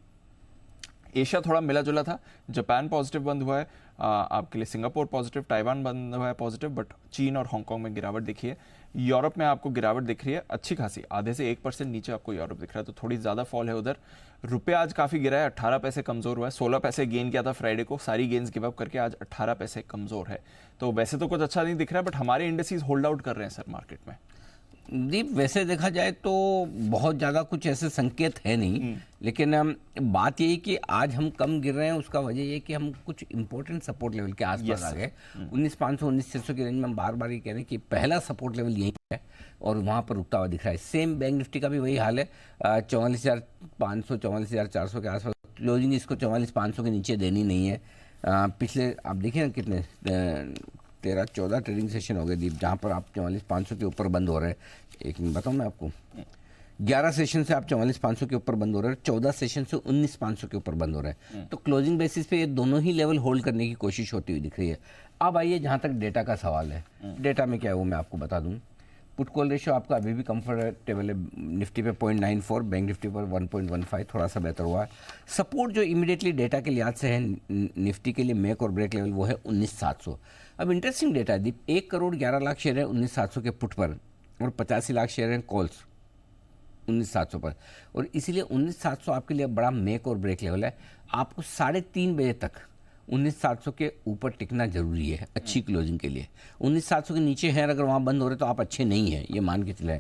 एशिया थोड़ा मिला जुला था, जापान पॉजिटिव बंद हुआ है आपके लिए, सिंगापुर पॉजिटिव, ताइवान बंद हुआ है पॉजिटिव, बट चीन और हांगकांग में गिरावट दिखी है। यूरोप में आपको गिरावट दिख रही है अच्छी खासी, आधे से 1% नीचे आपको यूरोप दिख रहा है, तो थोड़ी ज़्यादा फॉल है उधर। रुपया आज काफ़ी गिरा है, 18 पैसे कमज़ोर हुआ है। 16 पैसे गेन किया था फ्राइडे को, सारी गेन्स गिव अप करके आज 18 पैसे कमज़ोर है। तो वैसे तो कुछ अच्छा नहीं दिख रहा है, बट हमारे इंडेक्सेस होल्ड आउट कर रहे हैं सर मार्केट में। दीप, वैसे देखा जाए तो बहुत ज़्यादा कुछ ऐसे संकेत है नहीं, लेकिन बात यही कि आज हम कम गिर रहे हैं, उसका वजह ये कि हम कुछ इंपॉर्टेंट सपोर्ट लेवल के आसपास आ गए। 19,500 19,600 की रेंज में हम बार बार ये कह रहे हैं कि पहला सपोर्ट लेवल यही है और वहाँ पर रुकता हुआ दिख रहा है। सेम बैंक निफ्टी का भी वही हाल है, 44,500 44,400 के आसपास क्लोजिंग, इसको 44,500 के नीचे देनी नहीं है। पिछले आप देखिए ना कितने 13-14 ट्रेडिंग सेशन हो गए दीप, जहाँ पर आप 44,500 के ऊपर बंद हो रहे हैं। एक मिनट बताऊँ मैं आपको, 11 सेशन से आप 44,500 के ऊपर बंद हो रहे हैं, 14 सेशन से 19,500 के ऊपर बंद हो रहे हैं। तो क्लोजिंग बेसिस पे ये दोनों ही लेवल होल्ड करने की कोशिश होती हुई दिख रही है। अब आइए जहाँ तक डेटा का सवाल है, डेटा में क्या है वो मैं आपको बता दूँ। पुट कॉल रेशियो आपका अभी भी कंफर्टेबल है, निफ्टी पे 0.94, बैंक निफ्टी पर 1.15, थोड़ा सा बेहतर हुआ है। सपोर्ट जो इमीडिएटली डेटा के लिहाज से है निफ्टी के लिए मेक और ब्रेक लेवल, वो है 19,700। अब इंटरेस्टिंग डेटा है दीप, 1 करोड़ 11 लाख शेयर है 19,700 के पुट पर, और 85 लाख शेयर हैं कॉल्स 19,700 पर, और इसीलिए 19,700 आपके लिए बड़ा मेक और ब्रेक लेवल है। आपको 3:30 बजे तक 19,700 के ऊपर टिकना जरूरी है अच्छी क्लोजिंग के लिए। 19,700 के नीचे हैं अगर वहाँ बंद हो रहे तो आप अच्छे नहीं हैं, ये मान के चले।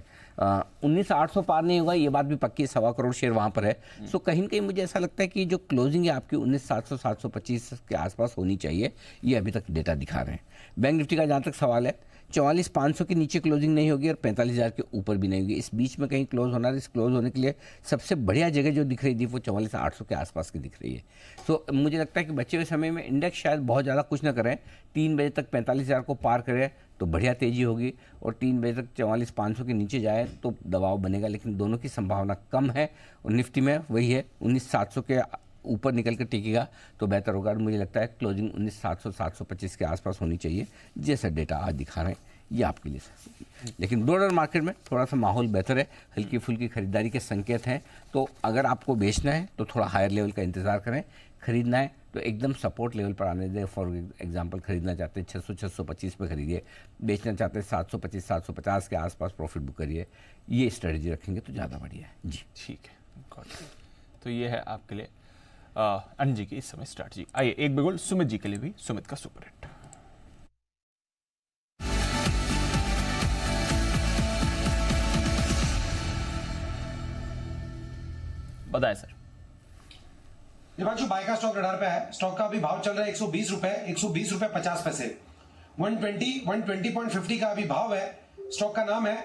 19,800 पार नहीं होगा, ये बात भी पक्की, 1.25 करोड़ शेयर वहाँ पर है। सो कहीं ना कहीं मुझे ऐसा लगता है कि जो क्लोजिंग है आपकी 19,700 725 के आसपास होनी चाहिए, ये अभी तक डेटा दिखा रहे हैं। बैंक निफ्टी का जहाँ तक सवाल है, 44,500 के नीचे क्लोजिंग नहीं होगी और 45,000 के ऊपर भी नहीं होगी, इस बीच में कहीं क्लोज होना है। इस क्लोज होने के लिए सबसे बढ़िया जगह जो दिख रही थी वो 44,800 के आसपास की दिख रही है। सो मुझे लगता है कि बचे हुए समय में इंडेक्स शायद बहुत ज़्यादा कुछ ना करें, 3 बजे तक 45,000 को पार करें तो बढ़िया तेज़ी होगी, और 3 बजे तक 44,500 के नीचे जाए तो दबाव बनेगा, लेकिन दोनों की संभावना कम है। और निफ्टी में वही है, 19,700 के ऊपर निकल कर टिकेगा तो बेहतर होगा। मुझे लगता है क्लोजिंग 19,700 725 के आसपास होनी चाहिए, जैसा डेटा आज दिखा रहे हैं ये आपके लिए। लेकिन ब्रॉडर मार्केट में थोड़ा सा माहौल बेहतर है, हल्की फुल्की खरीदारी के संकेत हैं। तो अगर आपको बेचना है तो थोड़ा हायर लेवल का इंतजार करें, खरीदना है तो एकदम सपोर्ट लेवल पर आने दें। फॉर एग्जांपल खरीदना चाहते हैं 600 625 पे खरीदिए, बेचना चाहते हैं 725 750 के आसपास प्रॉफिट बुक करिए। ये स्ट्रेटजी रखेंगे तो ज़्यादा बढ़िया है जी। ठीक है, तो ये है आपके लिए अनिल जी की इस समय स्ट्रेटजी। आइए एक बिगुल सुमित जी के लिए भी, सुमित का सुपर हिट। बताएं सर। दिवांशु, बाय का स्टॉक रडार पे है। स्टॉक का अभी भाव चल रहा है 120 रुपए, 120 रुपए 50 पैसे। 120.50 का अभी भाव है। स्टॉक का नाम है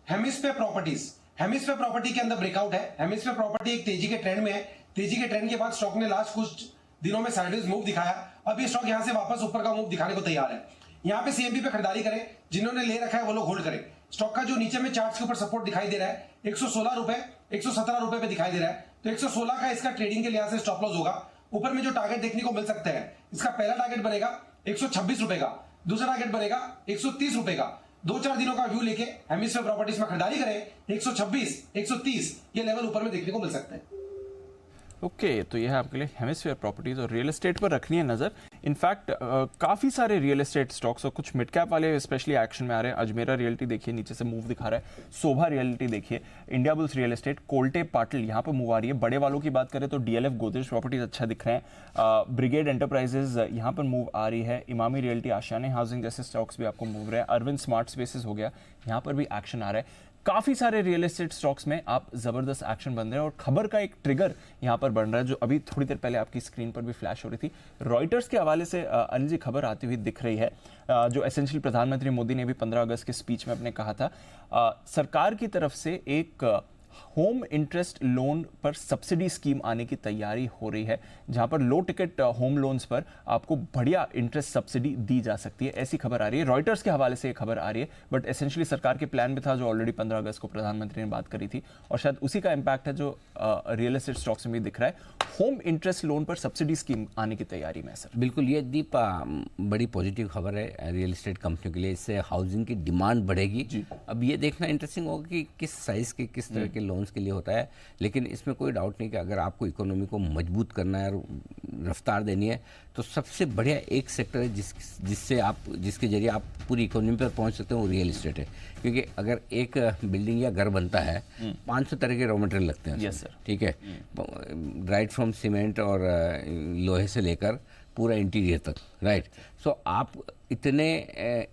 हेमिस्फेयर प्रॉपर्टीज। हेमिस्फेयर प्रॉपर्टी के अंदर ब्रेकआउट है। हेमिस्फेयर प्रॉपर्टी एक तेजी के ट्रेंड में है। तेजी के ट्रेंड के बाद स्टॉक ने लास्ट कुछ दिनों में साइडवेज मूव दिखाया। अब ये स्टॉक यहां से वापस ऊपर का मूव दिखाने को तैयार है। यहां पे सीएमपी पे खरीदारी करें, जिन्होंने ले रखा है वो लोग होल्ड करें। स्टॉक का जो नीचे में चार्ट्स के ऊपर सपोर्ट दिखाई दे रहा है 116 रुपए 117 रुपए पे दिखाई दे रहा है, तो 116 का इसका ट्रेडिंग के लिहाज से स्टॉप लॉस होगा। ऊपर में जो टारगेट देखने को मिल सकते हैं, इसका पहला टारगेट बनेगा 126 रुपए का, दूसरा टारगेट बनेगा 130 रुपए का। 2-4 दिनों का व्यू लेके हेमिस्फेयर प्रॉपर्टीज में खरीदारी करें। 126 130 ये लेवल ऊपर में देखने को मिल सकते हैं। ओके, तो यह है आपके लिए हेमिस्फेयर प्रॉपर्टीज और रियल एस्टेट पर रखनी है नजर। इनफैक्ट काफी सारे रियल एस्टेट स्टॉक्स और कुछ मिड कैप वाले स्पेशली एक्शन में आ रहे हैं। अजमेरा रियल्टी देखिए नीचे से मूव दिखा रहा है, शोभा रियल्टी देखिए, India bulls real estate, Kolte Patil यहाँ पर मूव आ रही है। बड़े वालों की बात करें तो डीएलएफ गोदरेज प्रॉपर्टीज अच्छा दिख रहे हैं। ब्रिगेड एंटरप्राइजेज यहाँ पर मूव आ रही है। इमामी रियल्टी, आशियाने हाउसिंग जैसे स्टॉक्स भी आपको मूव रहे हैं। अरविंद स्मार्ट स्पेसेस हो गया, यहाँ पर भी एक्शन आ रहा है। काफी सारे रियल एस्टेट स्टॉक्स में आप जबरदस्त एक्शन बन रहे हैं और खबर का एक ट्रिगर यहां पर बन रहा है जो अभी थोड़ी देर पहले आपकी स्क्रीन पर भी फ्लैश हो रही थी। रॉयटर्स के हवाले से अनिल जी खबर आती हुई दिख रही है, जो एसेंशियली प्रधानमंत्री मोदी ने भी 15 अगस्त के स्पीच में अपने कहा था, सरकार की तरफ से एक होम इंटरेस्ट लोन पर सब्सिडी स्कीम आने की तैयारी हो रही है, जहां पर लो टिकट होम लोन्स पर आपको बढ़िया इंटरेस्ट सब्सिडी दी जा सकती है, ऐसी खबर आ रही है। रॉयटर्स के हवाले से ये खबर आ रही है, बट एसेंशियली सरकार के प्लान में था जो ऑलरेडी 15 अगस्त को प्रधानमंत्री ने बात करी थी, और शायद उसी का इंपैक्ट है जो रियल एस्टेट स्टॉक्स में भी दिख रहा है। होम इंटरेस्ट लोन पर सब्सिडी स्कीम आने की तैयारी में सर। बिल्कुल, ये दीप बड़ी पॉजिटिव खबर है रियल एस्टेट कंपनियों के लिए, इससे हाउसिंग की डिमांड बढ़ेगी। अब ये देखना इंटरेस्टिंग होगा कि किस साइज के किस तरह के लोन्स के लिए होता है, लेकिन इसमें कोई डाउट नहीं कि अगर आपको इकोनॉमी को मजबूत करना है और रफ्तार देनी है तो सबसे बढ़िया एक सेक्टर है जिसके जरिए आप पूरी इकोनॉमी पर पहुंच सकते हो, वो रियल एस्टेट है। क्योंकि अगर एक बिल्डिंग या घर बनता है 500 तरह के रॉ मटेरियल लगते हैं। Yes sir. ठीक है, राइट फ्रॉम सीमेंट और लोहे से लेकर पूरा इंटीरियर तक, राइट। सो आप इतने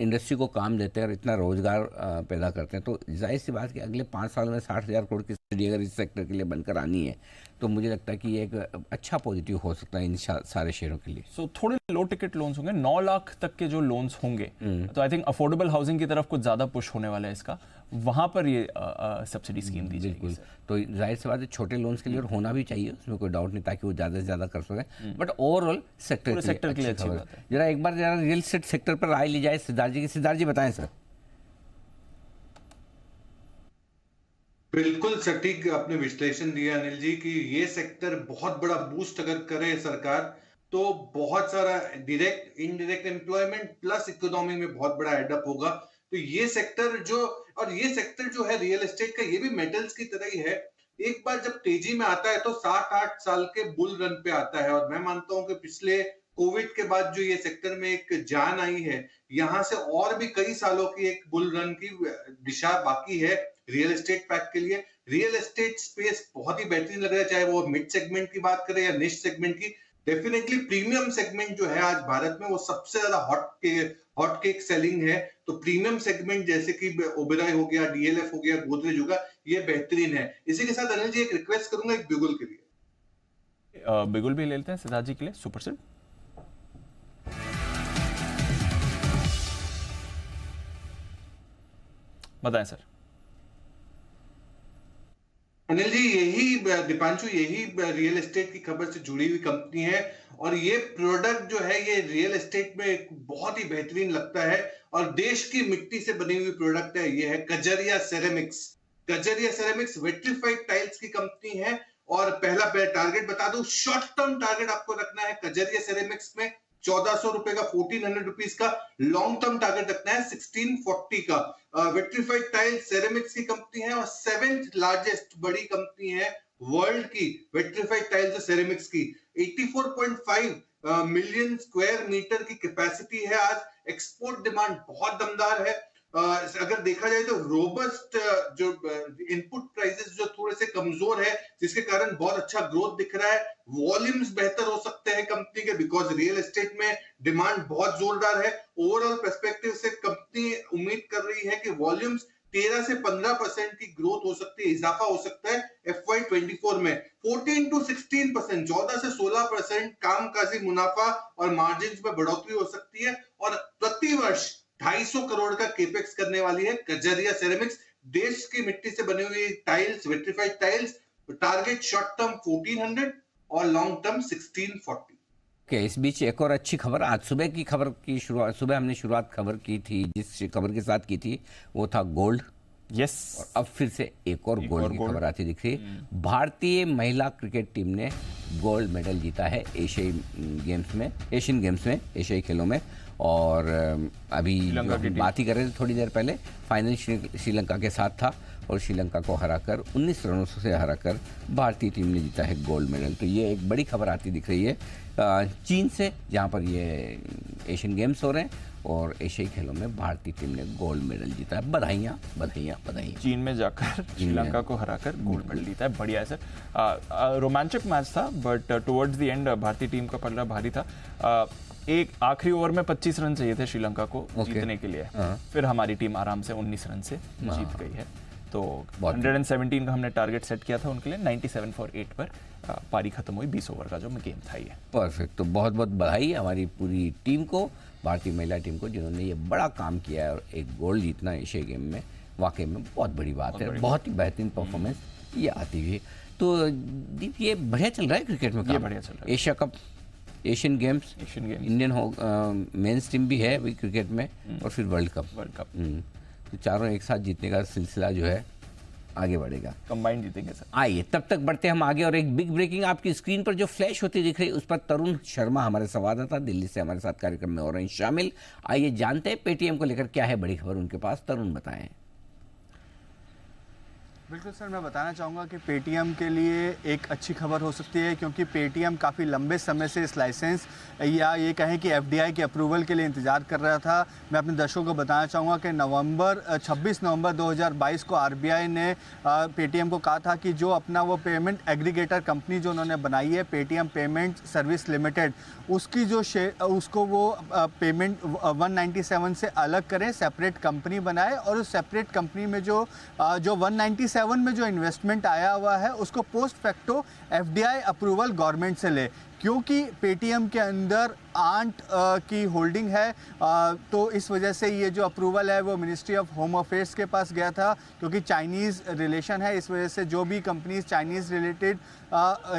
इंडस्ट्री को काम देते हैं और इतना रोजगार पैदा करते हैं, तो जाहिर सी बात कि अगले 5 साल में 60,000 करोड़ की सब्सिडी अगर इस सेक्टर के लिए बनकर आनी है तो मुझे लगता है कि ये एक अच्छा पॉजिटिव हो सकता है इन सारे शेयरों के लिए। सो थोड़े लो टिकट लोन्स होंगे, 9 लाख तक के जो लोन्स होंगे, तो आई थिंक अफोर्डेबल हाउसिंग की तरफ कुछ ज्यादा पुश होने वाला है इसका, वहां पर ये सब्सिडी स्कीम दी जाएगी। बिल्कुल, तो जाहिर सी बात है छोटे लोन्स के लिए होना भी चाहिए, उसमें कोई डाउट नहीं, ताकि वो ज्यादा से ज्यादा कर सके, बट ओवरऑल सेक्टर के लिए अच्छी बात है। जरा एक बार जरा रियल एस्टेट सेक्टर पर राय ली जाए सिद्धार्थ जी की। सिद्धार्थ जी बताएं सर। बिल्कुल सटीक आपने विश्लेषण दिया अनिल जी कि ये सेक्टर बहुत बड़ा बूस्ट अगर करे सरकार तो बहुत सारा direct indirect employment plus economy में बहुत बड़ा एडअप होगा। तो ये सेक्टर जो है रियल एस्टेट का, ये भी मेटल्स की तरह ही है, एक बार जब तेजी में आता है तो 7-8 साल के बुल रन पे आता है। और मैं मानता हूं कि पिछले कोविड के बाद जो ये सेक्टर में एक जान आई है, यहां से और भी कई सालों की एक बुल रन की दिशा बाकी है रियल एस्टेट पैक के लिए। रियल एस्टेट स्पेस बहुत ही बेहतरीन लग रहा है, चाहे वो मिड सेगमेंट की बात करें या निश सेगमेंट की। डेफिनेटली प्रीमियम सेगमेंट जो है आज भारत में वो सबसे ज्यादा हॉट केक सेलिंग है। तो प्रीमियम सेगमेंट जैसे कि ओबेरॉय हो गया, डीएलएफ हो गया, गोदरेज होगा, ये बेहतरीन है। इसी के साथ अनिल जी एक रिक्वेस्ट करूंगा एक बिगुल के लिए। बिगुल भी ले लेते हैं सिद्धार्थ जी के लिए, सुपर सेट। बताएं सर। अनिल जी यही दीपांशु यही रियल एस्टेट की खबर से जुड़ी हुई कंपनी है और ये प्रोडक्ट जो है ये रियल एस्टेट में बहुत ही बेहतरीन लगता है और देश की मिट्टी से बनी हुई प्रोडक्ट है। ये है Kajaria ceramics. Kajaria ceramics vitrified tiles की कंपनी है और पहला टारगेट बता दूं, शॉर्ट टर्म टारगेट आपको रखना है कजरिया सेरेमिक्स में 1400 रुपए का, 1400 रुपीज का। लॉन्ग टर्म टारगेट रखना है 1640 का। विट्रिफाइड टाइल सेरेमिक्स की कंपनी है और 7th लार्जेस्ट बड़ी कंपनी है वर्ल्ड की विट्रिफाइड टाइल्स सेरेमिक्स की। 84.5 मिलियन स्क्वायर मीटर की कैपेसिटी है। आज एक्सपोर्ट डिमांड बहुत दमदार है। अगर देखा जाए तो रोबस्ट जो इनपुट प्राइसेस जो थोड़े से कमजोर है, जिसके कारण बहुत अच्छा ग्रोथ दिख रहा है। वॉल्यूम्स बेहतर हो सकते हैं कंपनी के, बिकॉज रियल एस्टेट में डिमांड बहुत जोरदार है। ओवरऑल पर्सपेक्टिव से कंपनी उम्मीद कर रही है कि वॉल्यूम्स 13 से 15% की ग्रोथ हो सकती है, इजाफा हो सकता है FY24 में। 14 to 16%, 14 से 16% कामकाजी मुनाफा और मार्जिन में बढ़ोतरी हो सकती है और प्रतिवर्ष 250 करोड़ का केपेक्स करने वाली है कजरिया सेरेमिक्स। देश की मिट्टी से बनी हुई tiles, vitrified tiles, target short term 1400 और लॉन्ग टर्म 1640। Okay, इस बीच एक और अच्छी खबर, आज सुबह की खबर की शुरुआत, सुबह हमने शुरुआत खबर की थी, जिस खबर के साथ की थी वो था गोल्ड। यस, और अब फिर से एक और गोल्ड की खबर आती दिख रही। भारतीय महिला क्रिकेट टीम ने गोल्ड मेडल जीता है एशियन गेम्स में, एशियाई खेलों में। और अभी बात ही कर रहे थे थोड़ी देर पहले, फाइनल श्रीलंका के साथ था और श्रीलंका को हराकर 19 रनों से हराकर भारतीय टीम ने जीता है गोल्ड मेडल। तो ये एक बड़ी खबर आती दिख रही है चीन से, जहाँ पर ये एशियन गेम्स हो रहे हैं और एशियाई खेलों में भारतीय टीम ने गोल्ड मेडल जीता है। बधाइयाँ बधाइयाँ बधाइयाँ। चीन में जाकर श्रीलंका को हराकर गोल्ड मेडल जीता है, बढ़िया है सर। रोमांचक मैच था बट टुवर्ड्स द एंड भारतीय टीम का पल्ला भारी था। एक आखिरी ओवर में 25 रन चाहिए थे श्रीलंका को जीतने के लिए, फिर हमारी टीम आराम से 19 रन से जीत गई है। तो 117 का हमने टारगेट सेट किया था उनके लिए, 97 फॉर 8 पर पारी खत्म हुई, 20 ओवर का जो गेम था ये। परफेक्ट। तो बहुत बहुत बधाई हमारी पूरी टीम को, भारतीय महिला टीम को, जिन्होंने ये बड़ा काम किया है और एक गोल्ड जीतना एशिया गेम में वाकई में बहुत बड़ी बात है। बहुत ही बेहतरीन परफॉर्मेंस ये आती हुई। तो दीप, ये बढ़िया चल रहा है क्रिकेट में, ये बढ़िया चल रहा है। Asia cup, Asian games, Indian men's team भी है अभी क्रिकेट में, और फिर वर्ल्ड कप। तो चारों एक साथ जीतने का सिलसिला जो है आगे बढ़ेगा, कंबाइंड जीतेंगे सर। आइए तब तक बढ़ते हम आगे, और एक बिग ब्रेकिंग आपकी स्क्रीन पर जो फ्लैश होती दिख रही है उस पर तरुण शर्मा हमारे संवाददाता दिल्ली से हमारे साथ कार्यक्रम में हो रहे हैं शामिल। आइए जानते हैं पेटीएम को लेकर क्या है बड़ी खबर उनके पास। तरुण बताएं। बिल्कुल सर, मैं बताना चाहूँगा कि पेटीएम के लिए एक अच्छी खबर हो सकती है, क्योंकि पेटीएम काफ़ी लंबे समय से इस लाइसेंस या ये कहें कि एफडीआई के अप्रूवल के लिए इंतज़ार कर रहा था। मैं अपने दर्शकों को बताना चाहूँगा कि 26 नवंबर 2022 को आरबीआई ने पेटीएम को कहा था कि जो अपना वो पेमेंट एग्रीगेटर कंपनी जो उन्होंने बनाई है, पेटीएम पेमेंट सर्विस लिमिटेड, उसकी जो उसको वो पेमेंट 197 से अलग करें, सेपरेट कंपनी बनाए, और उस सेपरेट कंपनी में जो 197 में जो इन्वेस्टमेंट आया हुआ है उसको post facto FDI approval government से ले, क्योंकि पेटीएम के अंदर आंट की होल्डिंग है। तो इस वजह से ये जो अप्रूवल है वो मिनिस्ट्री ऑफ होम अफेयर्स के पास गया था, क्योंकि चाइनीज़ रिलेशन है। इस वजह से जो भी कंपनीज चाइनीज़ रिलेटेड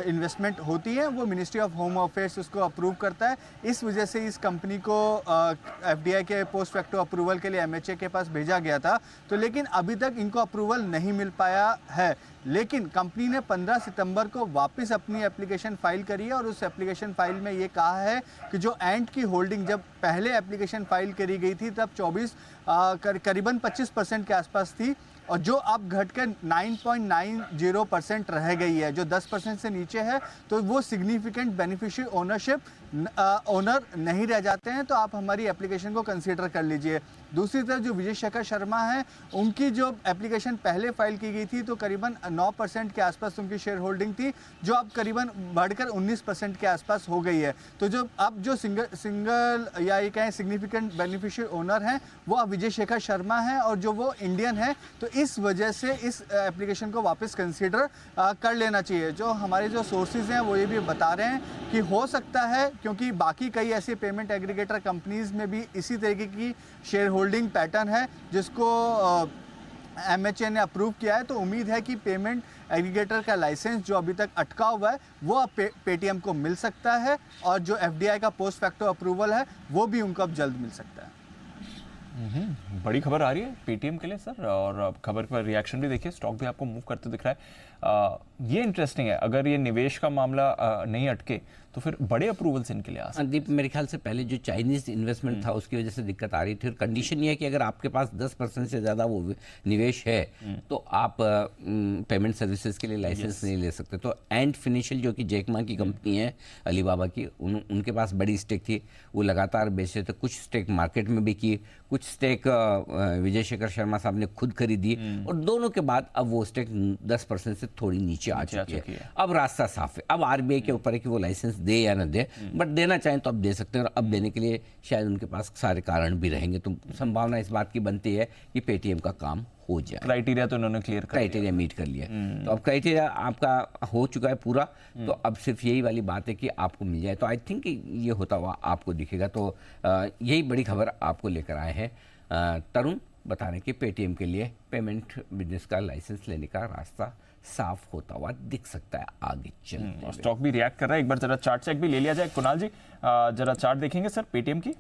इन्वेस्टमेंट होती है वो मिनिस्ट्री ऑफ होम अफेयर्स उसको अप्रूव करता है। इस वजह से इस कंपनी को एफडीआई के पोस्ट फैक्टो अप्रूवल के लिए एमएचए के पास भेजा गया था। तो लेकिन अभी तक इनको अप्रूवल नहीं मिल पाया है, लेकिन कंपनी ने 15 सितंबर को वापस अपनी एप्लीकेशन फाइल करी है, और उस एप्लीकेशन फाइल में ये कहा है कि जो एंट की होल्डिंग जब पहले एप्लीकेशन फाइल करी गई थी तब करीबन 25% के आसपास थी, और जो अब घटकर 9.90% रह गई है, जो 10% से नीचे है। तो वो सिग्निफिकेंट बेनिफिशियरी ओनरशिप ओनर नहीं रह जाते हैं, तो आप हमारी एप्लीकेशन को कंसीडर कर लीजिए। दूसरी तरफ जो विजय शेखर शर्मा हैं, उनकी जो एप्लीकेशन पहले फाइल की गई थी तो करीबन 9% के आसपास उनकी शेयर होल्डिंग थी, जो अब करीबन बढ़कर 19% के आसपास हो गई है। तो जो अब जो सिंगल या ये कहें सिग्निफिकेंट बेनिफिशियरी ओनर हैं वो अब विजय शेखर शर्मा हैं, और जो वो इंडियन है। तो इस वजह से इस एप्लीकेशन को वापस कंसीडर कर लेना चाहिए। जो हमारे जो सोर्सेज हैं वो ये भी बता रहे हैं कि हो सकता है, क्योंकि बाकी कई ऐसे पेमेंट एग्रीगेटर कंपनीज में भी इसी तरीके की शेयर होल्डिंग पैटर्न है जिसको एमएचए ने अप्रूव किया है। तो उम्मीद है कि पेमेंट एग्रीगेटर का लाइसेंस जो अभी तक अटका हुआ है वो अब पेटीएम को मिल सकता है, और जो एफडीआई का पोस्ट फैक्टो अप्रूवल है वो भी उनको अब जल्द मिल सकता है। बड़ी खबर आ रही है पेटीएम के लिए सर, और खबर पर रिएक्शन भी देखिए, स्टॉक भी आपको मूव करते दिख रहा है। ये इंटरेस्टिंग है, अगर ये निवेश का मामला नहीं अटके तो फिर बड़े अप्रूवल्स इनके लिए आ सकते हैं। दीप, मेरे ख्याल से पहले जो चाइनीज इन्वेस्टमेंट था उसकी वजह से दिक्कत आ रही थी, और कंडीशन ये है कि अगर आपके पास 10% से ज़्यादा वो निवेश है तो आप पेमेंट सर्विसेज के लिए लाइसेंस नहीं ले सकते। तो एंड फिनिशियल जो कि जैकमा की कंपनी है अलीबाबा की, उनके पास बड़ी स्टेक थी, वो लगातार बेच रहे थे। कुछ स्टेक मार्केट में भी की, कुछ स्टेक विजय शेखर शर्मा साहब ने खुद खरीदी, और दोनों के बाद अब वो स्टेक 10% से थोड़ी नीचे आ चुकी है। अब रास्ता साफ है, अब आरबीआई के ऊपर है कि वो लाइसेंस दे या न दे, बट देना चाहें तो अब दे सकते हैं, और अब देने के लिए शायद उनके पास सारे कारण भी रहेंगे। तो संभावना इस बात की बनती है कि पेटीएम का काम हो जाए। क्राइटेरिया तो उन्होंने क्राइटेरिया मीट कर लिया, तो अब क्राइटेरिया आपका हो चुका है पूरा, तो अब सिर्फ यही वाली बात है कि आपको मिल जाए। तो आई थिंक ये होता हुआ आपको दिखेगा। तो यही बड़ी खबर आपको लेकर आए हैं तरुण, बता रहे कि पेटीएम के लिए पेमेंट बिजनेस का लाइसेंस लेने का रास्ता साफ होता हुआ दिख सकता है आगे चलते। स्टॉक भी रिएक्ट कर रहा है, एक बार जरा चार्ट चेक भी ले लिया जाए। कुणाल जी जरा चार्ट देखेंगे सर पेटीएम की।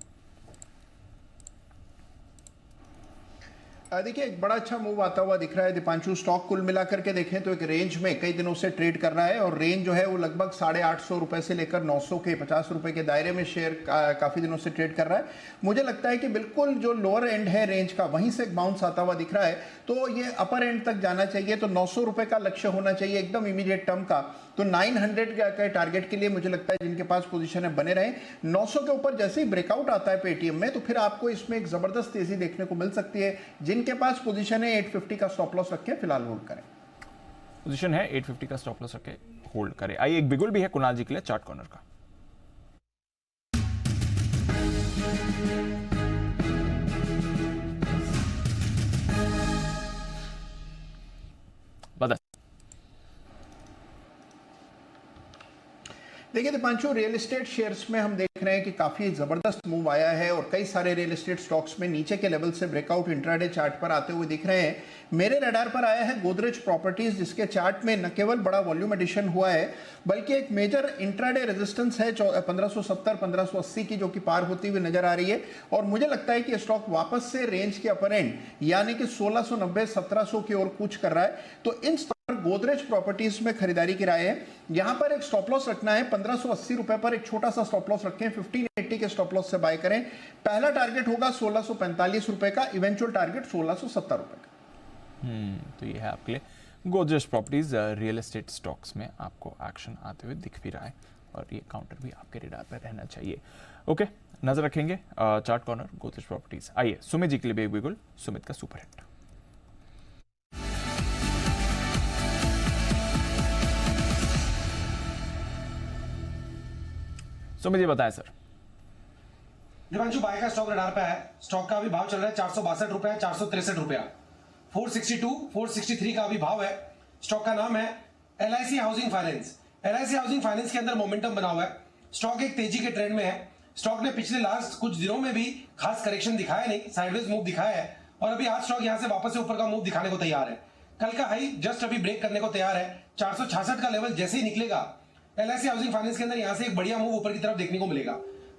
देखिए एक बड़ा अच्छा मूव आता हुआ दिख रहा है दीपांशु। स्टॉक कुल मिलाकर के देखें तो एक रेंज में कई दिनों से ट्रेड कर रहा है, और रेंज जो है वो लगभग 850 रुपए से लेकर 900 के 50 रुपए के दायरे में शेयर काफी दिनों से ट्रेड कर रहा है। मुझे लगता है कि बिल्कुल जो लोअर एंड है रेंज का वहीं से एक बाउंस आता हुआ दिख रहा है, तो ये अपर एंड तक जाना चाहिए। तो 900 रुपए का लक्ष्य होना चाहिए एकदम इमीडिएट टर्म का। तो 900 के टारगेट के लिए मुझे लगता है जिनके पास पोजीशन है बने रहे। 900 के ऊपर जैसे ही ब्रेकआउट आता है पेटीएम में तो फिर आपको इसमें एक जबरदस्त तेजी देखने को मिल सकती है। जिनके पास पोजीशन है 850 का स्टॉप लॉस रखें, फिलहाल होल्ड करें। पोजीशन है 850 का स्टॉप लॉस रखे, होल्ड करें। आइए एक बिगुल भी है कुणाल जी के लिए चार्ट कॉर्नर का। देखिए दीपांशु, रियल एस्टेट शेयर्स में हम देख रहे हैं कि काफी जबरदस्त मूव आया है और कई सारे रियल एस्टेट स्टॉक्स में नीचे के लेवल से ब्रेकआउट इंट्राडे चार्ट पर आते हुए दिख रहे हैं। मेरे रडार पर आया है गोदरेज प्रॉपर्टीज, जिसके चार्ट में न केवल बड़ा वॉल्यूम एडिशन हुआ है बल्कि एक मेजर इंट्राडे रेजिस्टेंस है 1570-1580 की, जो कि पार होती हुई नजर आ रही है। और मुझे लगता है कि स्टॉक वापस से रेंज के अपर एंड यानी कि 1690-1700 की ओर कूच कर रहा है। तो इन गोदरेज प्रॉपर्टीज में खरीदारी की राय है। यहां पर एक स्टॉप लॉस रखना है 1580 रुपए पर, एक छोटा सा स्टॉप लॉस रखें, 1580 के स्टॉप लॉस से बाय करें। पहला टारगेट होगा 1645 रुपए का, इवेंचुअल टारगेट 1670 रुपए का। तो ये है आपके लिए Godrej properties real estate stocks में आपको एक्शन आते हुए दिख भी रहा है और ये काउंटर भी आपके रेडार पर रहना चाहिए। ओके, नजर रखेंगे चार्ट कॉर्नर गोदरेज प्रॉपर्टीज। आइए सुमित जी के लिए बिल्कुल सुमित का सुपर हिट। सुमित जी बताएं सर। दीपांशु, बाय का स्टॉक रडार पे है। स्टॉक का अभी भाव चल रहा है 462 रुपया, 463 रुपया, 462, 463 का अभी भाव है। स्टॉक का नाम है LIC housing finance. LIC housing finance के अंदर मोमेंटम बना हुआ है। स्टॉक एक तेजी के ट्रेंड में है। स्टॉक ने पिछले लास्ट कुछ दिनों में भी खास करेक्शन दिखाया नहीं, साइडवेज मूव दिखाया है और अभी आज स्टॉक यहां से वापस से ऊपर का मूव दिखाने को तैयार है। कल का हाई जस्ट अभी ब्रेक करने को तैयार है। 466 का लेवल जैसे ही निकलेगा LIC हाउसिंग फाइनेंस के अंदर यहां से एक बढ़िया मूव ऊपर की तरफ देखने को मिलेगा।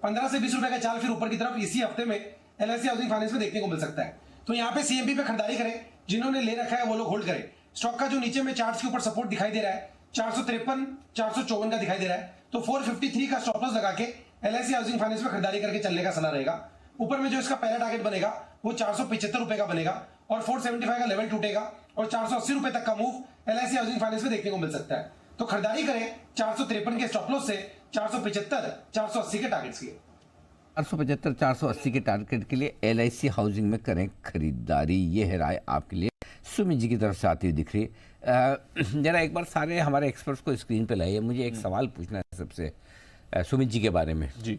15 से 20 रुपए का चाल फिर ऊपर की तरफ इसी हफ्ते में LIC हाउसिंग फाइनेंस में देखने को मिल सकता है। तो यहाँ पे CMP पे खरीदारी करें, जिन्होंने ले रखा है वो लोग होल्ड करें। स्टॉक का जो नीचे में चार्ट्स के ऊपर सपोर्ट दिखाई दे रहा है 453, 454 का दिखाई दे रहा है, तो 453 का स्टॉप लॉस लगा के LIC हाउसिंग फाइनेंस में खरीदारी करके चलने का सलाह रहेगा। ऊपर में जो इसका पहला टारगेट बनेगा वो 475 रुपए का बनेगा और 475 का लेवल टूटेगा और 480 रुपए तक का मूव LIC हाउसिंग फाइनेंस में देखने को मिल सकता है। तो खरीदारी करें 453 के स्टॉप लॉस से 475, 480 के टारगेट्स के। 475, 480 के टारगेट के लिए LIC हाउसिंग में करें खरीदारी। ये है राय आपके लिए सुमित जी की तरफ से आती हुई दिख रही है। जरा एक बार सारे हमारे एक्सपर्ट्स को स्क्रीन पे लाइए। मुझे एक सवाल पूछना है सबसे सुमित जी के बारे में। जी,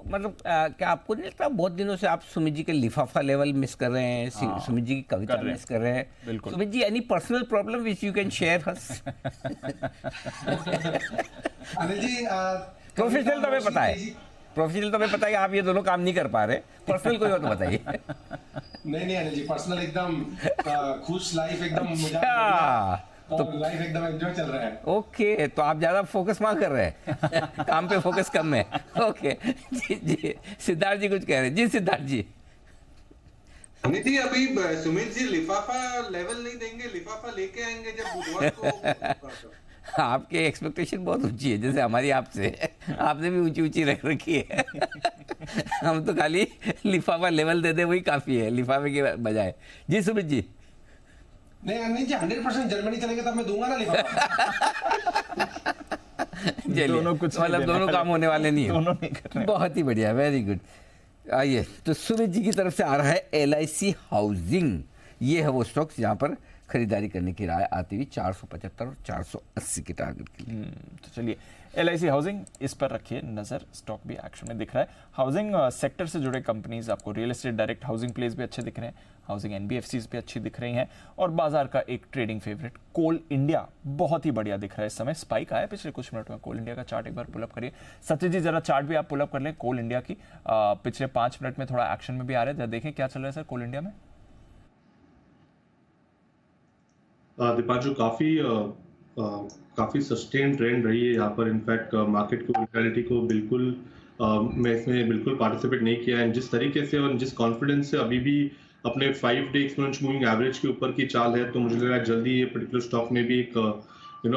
मतलब क्या आपको नहीं लगता बहुत दिनों से आप सुमित जी के लिफाफा लेवल मिस कर रहे हैं, सुमित जी की कविता मिस कर रहे हैं? बिल्कुल। Sumit ji, any personal problem which you can share us? Anil ji, professional तो हमें पता है, प्रोफेशनल तो हमें पता है कि आप ये दोनों काम नहीं कर पा रहे। पर्सनल कोई हो तो बताइए। नहीं अनिल जी, पर्सनल एकदम खुश लाइफ, एकदम तो लाइफ एकदम एंजॉय चल रहा है। ओके, तो आप ज्यादा फोकस वहां कर रहे हैं, काम पे फोकस कम है। ओके जी, सिद्धार्थ जी कुछ कह रहे हैं। जी सिद्धार्थ जी। अनिल जी, अभी सुमित जी लिफाफा लेवल नहीं देंगे, लिफाफा लेके आएंगे जब बुधवार को। आपके एक्सपेक्टेशन बहुत ऊंची है, जैसे हमारी आपसे। आपने भी ऊंची ऊंची रख रखी है। हम तो खाली लिफाफा लेवल दे दे वही काफी है, लिफाफे के बजाय। जी सुमित जी। नहीं अनिल जी, 100% जर्मनी चलेंगे तब मैं दूंगा ना लिफाफा। दोनों कुछ मतलब दोनों काम होने वाले नहीं है। दोनों नहीं कर रहे। बहुत ही बढ़िया, वेरी गुड। आइए, तो सुमित जी की तरफ से आ रहा है LIC हाउसिंग। ये है वो स्टॉक्स जहां पर खरीदारी करने की राय आती हुई 475 और 480 के टारगेट के लिए। तो चलिए LIC हाउसिंग, इस पर रखिए नजर। स्टॉक भी एक्शन में दिख रहा है। हाउसिंग सेक्टर से जुड़े कंपनीज आपको real estate direct housing place भी अच्छे दिख रहे हैं, हाउसिंग NBFCs भी अच्छी दिख रही हैं और बाजार का एक ट्रेडिंग फेवरेट कोल इंडिया बहुत ही बढ़िया दिख रहा है। इस समय स्पाइक आया पिछले कुछ मिनट में। कोल इंडिया का चार्ट एक बार पुलअप करिए। सत्य जी, जरा चार्ट भी आप पुलअप कर लें कोल इंडिया की। पिछले 5 मिनट में थोड़ा एक्शन में भी आ रहे हैं, देखें क्या चल रहा है सर कोल इंडिया में। दीपांशु, काफी सस्टेन ट्रेंड रही है यहाँ पर। इनफैक्ट मार्केट की वोलेटिलिटी को बिल्कुल मैं इसमें बिल्कुल पार्टिसिपेट नहीं किया है। जिस तरीके से और जिस कॉन्फिडेंस से अभी भी अपने 5 डे एक्सपोनेंशियल मूविंग एवरेज के ऊपर की चाल है, तो मुझे लग रहा है जल्दी ये पर्टिकुलर स्टॉक में भी एक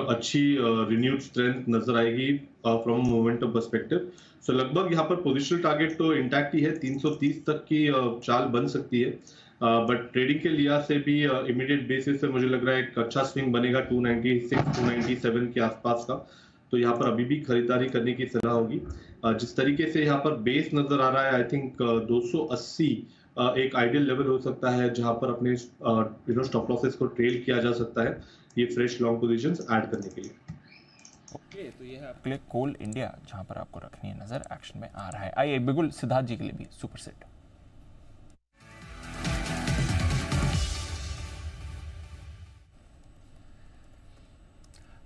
अच्छी रिन्यूड स्ट्रेंथ नजर आएगी फ्रॉम मोमेंटम पर्सपेक्टिव। सो लगभग यहाँ पर पोजिशनल टारगेट तो इंटैक्ट ही है, 330 तक की चाल बन सकती है। बट ट्रेडिंग के लिहाज से भी इमीडिएट बेसिस पे मुझे लग रहा है एक अच्छा स्विंग बनेगा 296, 297 के आसपास का। तो यहाँ पर अभी भी खरीदारी करने की सलाह होगी। जिस तरीके से यहाँ पर बेस नजर आ रहा है, आई थिंक 280 एक आइडियल लेवल हो सकता है जहां पर अपने स्टॉप लॉसेस को ट्रेल किया जा सकता है ये फ्रेश लॉन्ग पोजीशंस ऐड करने के लिए। ओके, तो ये है आपके लिए कोल इंडिया जहां पर आपको रखनी है नजर, एक्शन में आ रहा है। आइए बिल्कुल सिद्धार्थ जी के लिए भी सुपर सेट।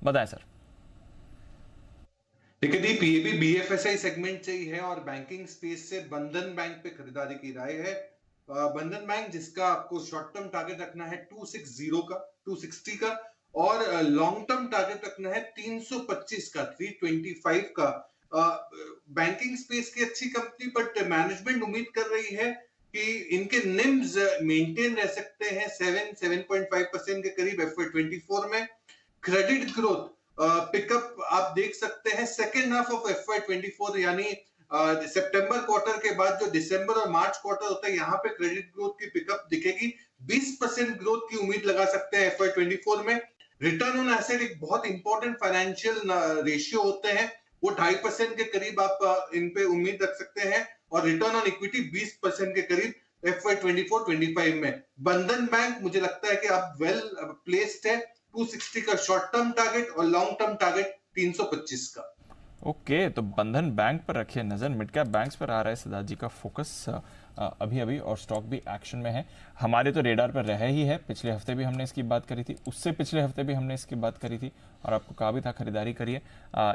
बताएं सर। देखिए दीप, ये भी BFSI सेगमेंट से ही है और बैंकिंग स्पेस से बंधन बैंक पे खरीदारी की राय है। बंधन बैंक जिसका आपको शॉर्ट टर्म टारगेट रखना है 260 का और लॉन्ग टर्म टारगेट रखना है 325 का, 325 का। बैंकिंग स्पेस की अच्छी कंपनी, बट मैनेजमेंट उम्मीद कर रही है कि इनके निम्स मेंटेन रह सकते हैं 7.5% के करीब FY24 में। क्रेडिट ग्रोथ पिकअप आप देख सकते हैं सेकेंड हाफ ऑफ FY24, यानी सितंबर क्वार्टर के बाद जो दिसंबर और मार्च क्वार्टर होता है, यहाँ पे क्रेडिट ग्रोथ की पिकअप दिखेगी। 20% ग्रोथ की उम्मीद लगा सकते हैं FY24 में। रिटर्न ऑन एसेट एक बहुत इंपॉर्टेंट फाइनेंशियल रेशियो होते हैं, वो 2.5% के करीब आप इन पे उम्मीद रख सकते हैं और रिटर्न ऑन इक्विटी 20% के करीब FY24-25 में। बंधन बैंक मुझे लगता है कि आप वेल प्लेस्ड है, 260 का शॉर्ट टर्म टारगेट और लॉन्ग टर्म टारगेट 325 का। ओके, तो बंधन बैंक पर रखिए नजर। मिड कैप बैंक्स पर आ रहा है सिद्धार्थ जी का फोकस अभी और स्टॉक भी एक्शन में है। हमारे तो रेडार पर रहा ही है, पिछले हफ्ते भी हमने इसकी बात करी थी, उससे पिछले हफ्ते भी हमने इसकी बात करी थी और आपको कहा भी था खरीदारी करिए।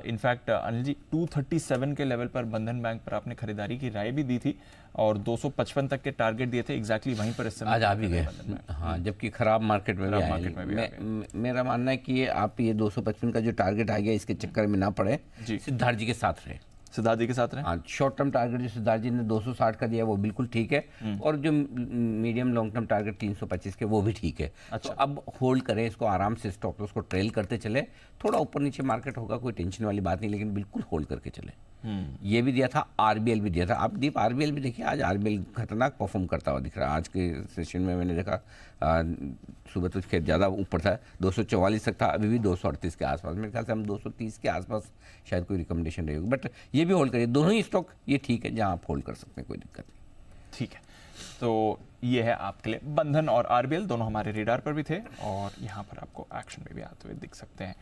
इनफैक्ट अनिल जी 237 के लेवल पर बंधन बैंक पर आपने खरीदारी की राय भी दी थी और 255 तक के टारगेट दिए थे, एग्जैक्टली वहीं पर इस समय आज आ भी गए। हाँ, जबकि खराब मार्केट में भी मेरा मानना है कि आप ये 255 का जो टारगेट आ गया इसके चक्कर में ना पड़े, सिद्धार्थ जी के साथ रहे। सिद्धार्थ जी के साथ रहे। हाँ, शॉर्ट टर्म टारगेट जो सिद्धार्थ जी ने 260 का दिया वो बिल्कुल ठीक है और जो मीडियम लॉन्ग टर्म टारगेट 325 के वो भी ठीक है। अच्छा। तो अब होल्ड करें इसको आराम से, स्टॉप लॉस को ट्रेल करते चले। थोड़ा ऊपर नीचे मार्केट होगा, कोई टेंशन वाली बात नहीं, लेकिन बिल्कुल होल्ड करके चले। ये भी दिया था, RBL भी दिया था। आप दीप RBL भी देखिए, आज RBL खतरनाक परफॉर्म करता हुआ दिख रहा है। आज के सेशन में मैंने देखा सुबह तो खैर ज़्यादा ऊपर था, 244 तक था, अभी भी 238 के आसपास। मेरे ख्याल से हम 230 के आसपास शायद कोई रिकमेंडेशन रही होगी, बट ये भी होल्ड करिए। दोनों ही स्टॉक ये ठीक है, जहाँ आप होल्ड कर सकते हैं, कोई दिक्कत नहीं। ठीक है, तो ये है आपके लिए बंधन और RBL, दोनों हमारे रेडार पर भी थे और यहाँ पर आपको एक्शन में भी आते हुए दिख सकते हैं।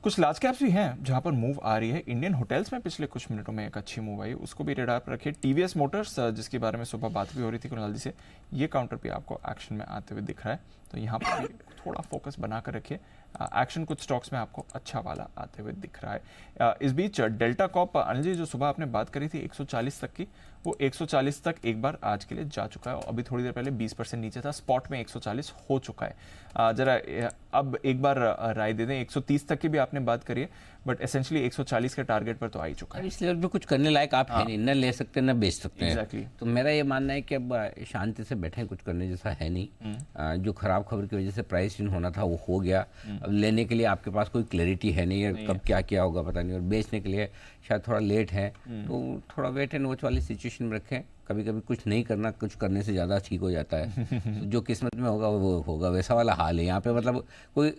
कुछ लार्ज कैप्स भी हैं जहां पर मूव आ रही है। इंडियन होटल्स में पिछले कुछ मिनटों में एक अच्छी मूव आई, उसको भी रेडार पर रखिए। TVS मोटर्स जिसके बारे में सुबह बात भी हो रही थी कुणाल जी से, ये काउंटर भी आपको एक्शन में आते हुए दिख रहा है, तो यहाँ पर भी थोड़ा फोकस बनाकर रखिए। एक्शन कुछ स्टॉक्स में आपको अच्छा वाला आते हुए दिख रहा है। इस बीच डेल्टा कॉप, अनिल जी जो सुबह आपने बात करी थी 140 तक की, वो 140 तक एक बार आज के लिए जा चुका है और अभी थोड़ी देर पहले 20% नीचे था, स्पॉट में 140 हो चुका है। जरा अब एक बार राय दे दें, 130 तक की भी आपने बात करी है, बट एसेंशियली 140 के टारगेट पर तो आ ही चुका है। इस लेवल पे कुछ करने लायक आप है नहीं, न ले सकते न बेच सकते हैं। Exactly. तो मेरा ये मानना है कि अब शांति से बैठे, कुछ करने जैसा है नहीं। जो खराब खबर की वजह से प्राइस इन होना था वो हो गया। अब लेने के लिए आपके पास कोई क्लैरिटी है नहीं है, कब क्या क्या होगा पता नहीं, और बेचने के लिए शायद थोड़ा लेट है, तो थोड़ा वेट एंड वॉच वाली सिचुएशन में रखें। कभी कभी कुछ नहीं करना, कुछ करने से ज़्यादा ठीक हो जाता है। तो जो किस्मत में होगा वो होगा, वैसा वाला हाल है यहाँ पे। मतलब कोई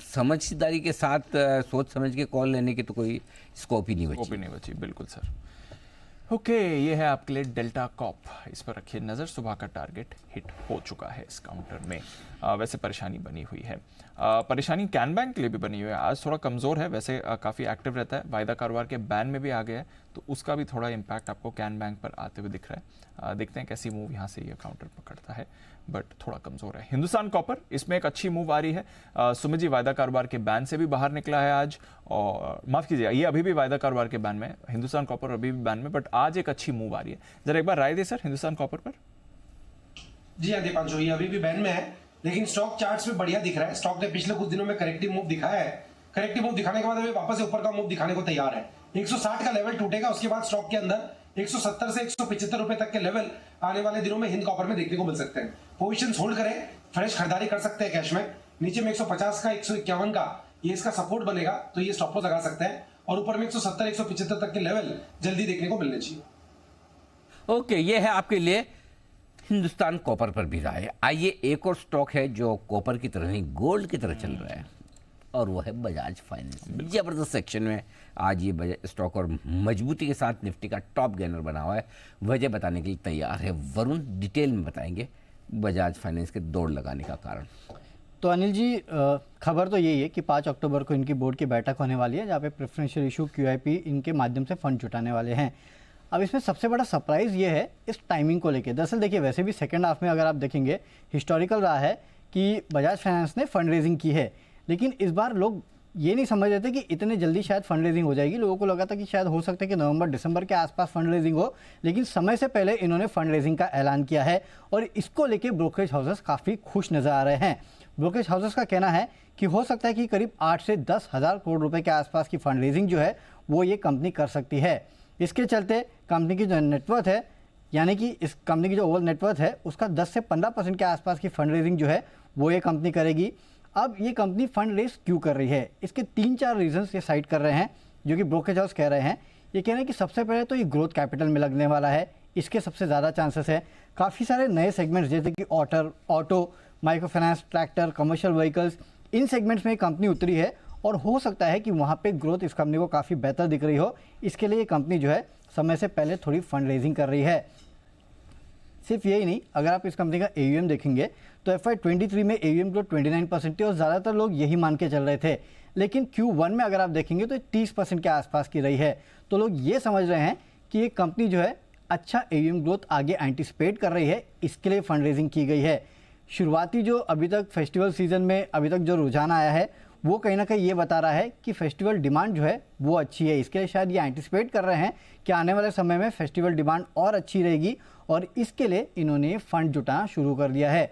समझदारी के साथ सोच समझ के कॉल लेने की तो कोई स्कोप ही नहीं बची। बिल्कुल सर। ओके, ये है आपके लिए डेल्टा कॉप, इस पर रखिए नज़र। सुबह का टारगेट हिट हो चुका है इस काउंटर में। वैसे परेशानी बनी हुई है, परेशानी कैन बैंक के लिए भी बनी हुई है। आज थोड़ा कमज़ोर है, वैसे काफ़ी एक्टिव रहता है, वायदा कारोबार के बैन में भी आ गया है, तो उसका भी थोड़ा इम्पैक्ट आपको कैन बैंक पर आते हुए दिख रहा है। देखते हैं कैसी मूव यहाँ से ये काउंटर पकड़ता है, बट थोड़ा कमज़ोर है। हिंदुस्तान कॉपर, इसमें एक अच्छी मूव आ रही है। सुमित जी वायदा कारोबार के बैन से भी बाहर निकला है आज, और माफ़ कीजिएगा, ये अभी भी वायदा कारोबार के बैन में, हिंदुस्तान कॉपर अभी भी बैन में, बट आज एक अच्छी मूव आ रही है। जरा एक बार राय दे सर हिंदुस्तान कॉपर पर। जी हाँ दीपांशु, ये अभी भी बैन में है, लेकिन स्टॉक चार्ट्स में बढ़िया दिख रहा है। स्टॉक ने पिछले कुछ दिनों में करेक्टिव मूव दिखाया है। करेक्टिव मूव दिखाने के बाद अभी वापस से ऊपर का मूव दिखाने को तैयार है। 160 का लेवल टूटेगा, उसके बाद स्टॉक के अंदर 170 से 175 रुपए तक के लेवल आने वाले दिनों में हिंद कॉपर में देखने को मिल सकते हैं। पोजीशंस होल्ड करें, फ्रेश खरीदारी कर सकते हैं कैश में। नीचे में 150 का, 151 का ये इसका सपोर्ट बनेगा, तो ये स्टॉप लॉस लगा सकते हैं, और ऊपर में 170 175 तक के लेवल जल्दी देखने को मिलने चाहिए। ओके, ये है आपके लिए हिंदुस्तान कॉपर पर भी राय। आइए एक और स्टॉक है जो कॉपर की तरह नहीं गोल्ड की तरह चल रहा है, और वो है बजाज फाइनेंस। जबरदस्त सेक्शन में आज ये स्टॉक और मजबूती के साथ निफ्टी का टॉप गेनर बना हुआ है। वजह बताने के लिए तैयार है वरुण, डिटेल में बताएंगे बजाज फाइनेंस के दौड़ लगाने का कारण। तो अनिल जी, खबर तो यही है कि 5 अक्टूबर को इनकी बोर्ड की बैठक होने वाली है, जहाँ पे प्रेफरेंशियल इशू QIP इनके माध्यम से फंड जुटाने वाले हैं। अब इसमें सबसे बड़ा सरप्राइज़ ये है इस टाइमिंग को लेके। दरअसल देखिए, वैसे भी सेकेंड हाफ में अगर आप देखेंगे हिस्टोरिकल रहा है कि बजाज फाइनेंस ने फंड रेजिंग की है, लेकिन इस बार लोग ये नहीं समझ रहे थे कि इतने जल्दी शायद फंड रेजिंग हो जाएगी। लोगों को लगा था कि शायद हो सकता है कि नवंबर दिसंबर के आसपास फंड रेजिंग हो, लेकिन समय से पहले इन्होंने फंड रेजिंग का ऐलान किया है और इसको लेके ब्रोकरेज हाउसेस काफ़ी खुश नजर आ रहे हैं। ब्रोकरेज हाउसेस का कहना है कि हो सकता है कि करीब 8 से 10 हज़ार करोड़ रुपए के आसपास की फंड रेजिंग जो है वो ये कंपनी कर सकती है। इसके चलते कंपनी की जो नेटवर्थ है, यानी कि इस कंपनी की जो ओवरऑल नेटवर्थ है उसका 10 से 15% के आसपास की फंड रेजिंग जो है वो ये कंपनी करेगी। अब ये कंपनी फंड रेज क्यों कर रही है, इसके 3-4 रीजंस ये साइट कर रहे हैं जो कि ब्रोकरेज हाउस कह रहे हैं। ये कह रहे हैं कि सबसे पहले तो ये ग्रोथ कैपिटल में लगने वाला है, इसके सबसे ज़्यादा चांसेस है। काफ़ी सारे नए सेगमेंट्स जैसे कि auto, micro finance, tractor, commercial vehicles, इन सेगमेंट्स में कंपनी उतरी है और हो सकता है कि वहाँ पे ग्रोथ इस कंपनी को काफ़ी बेहतर दिख रही हो। इसके लिए ये कंपनी जो है समय से पहले थोड़ी फंड रेजिंग कर रही है। सिर्फ यही नहीं, अगर आप इस कंपनी का AUM देखेंगे तो FY23 में AUM ग्रोथ 29% थी और ज़्यादातर लोग यही मान के चल रहे थे, लेकिन Q1 में अगर आप देखेंगे तो 30% के आसपास की रही है। तो लोग ये समझ रहे हैं कि ये कंपनी जो है अच्छा AUM ग्रोथ आगे एंटिसिपेट कर रही है, इसके लिए फंड रेजिंग की गई है। शुरुआती जो अभी तक फेस्टिवल सीजन में अभी तक जो रुझान आया है वो कहीं ना कहीं ये बता रहा है कि फेस्टिवल डिमांड जो है वो अच्छी है। इसके लिए शायद ये एंटिसिपेट कर रहे हैं कि आने वाले समय में फेस्टिवल डिमांड और अच्छी रहेगी और इसके लिए इन्होंने फंड जुटाना शुरू कर दिया है।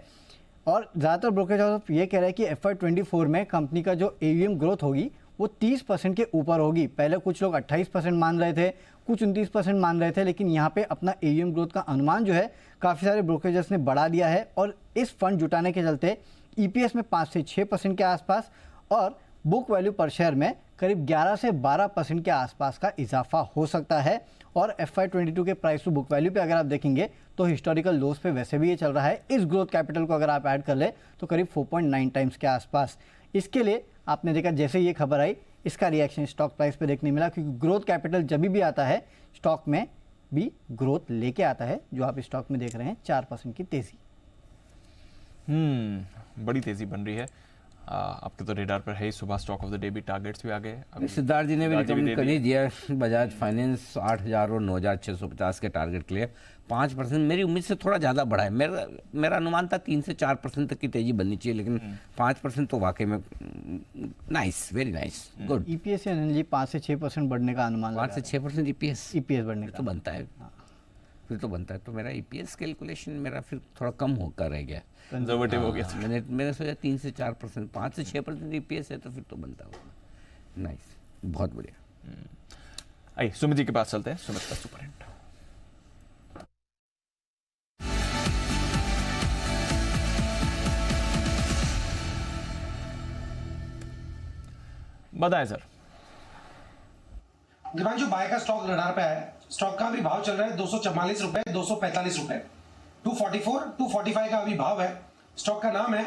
और ज़्यादातर ब्रोकरेज हाउस ये कह रहे हैं कि FY24 में कंपनी का जो AUM ग्रोथ होगी वो 30% के ऊपर होगी। पहले कुछ लोग 28% मान रहे थे, कुछ 29% मान रहे थे, लेकिन यहाँ पे अपना AUM ग्रोथ का अनुमान जो है काफ़ी सारे ब्रोकरेजेस ने बढ़ा दिया है और इस फंड जुटाने के चलते EPS में 5 से 6% के आसपास और बुक वैल्यू पर शेयर में करीब 11 से 12% के आसपास का इजाफा हो सकता है। और FY22 के प्राइस टू बुक वैल्यू पे अगर आप देखेंगे तो हिस्टोरिकल लोस पे वैसे भी ये चल रहा है। इस ग्रोथ कैपिटल को अगर आप ऐड कर ले तो करीब 4.9 टाइम्स के आसपास। इसके लिए आपने देखा जैसे ये खबर आई इसका रिएक्शन स्टॉक प्राइस पे देखने मिला, क्योंकि ग्रोथ कैपिटल जब भी आता है स्टॉक में भी ग्रोथ लेके आता है। जो आप स्टॉक में देख रहे हैं 4% की तेजी। बड़ी तेजी बन रही है। आपके तो रेडार पर है ही, सुबह स्टॉक ऑफ द डे भी टारगेट्स भी आ गए। सिद्धार्थ जी ने भी रिकमेंड कर ही दिया, बजाज फाइनेंस 8,000 और 9,650 के टारगेट के लिए 5%। मेरी उम्मीद से थोड़ा ज़्यादा बढ़ा है। मेरा अनुमान था 3 से 4% तक की तेजी बननी चाहिए, लेकिन 5% तो वाकई में nice, very nice, good. EPS जी 5 से 6% बढ़ने का अनुमान, 5 से 6% EPS बढ़ने तो बनता है, फिर तो बनता है। तो मेरा EPS कैलकुलेशन मेरा फिर थोड़ा कम होकर रह गया, कंजर्वेटिव हो गया। मैंने सोचा 3 से 4%, 5 से 6% EPS है तो फिर तो बनता होगा। नाइस, बहुत बढ़िया। आइए सुमित जी के पास चलते हैं। सुमित का सुपर हिंट। बताएं सर। दिवांशु, बाय का स्टॉक रडार पे है। स्टॉक का अभी भाव चल रहा है 244 रुपए, 245 रुपए, 244, 245 का अभी भाव है। स्टॉक का नाम है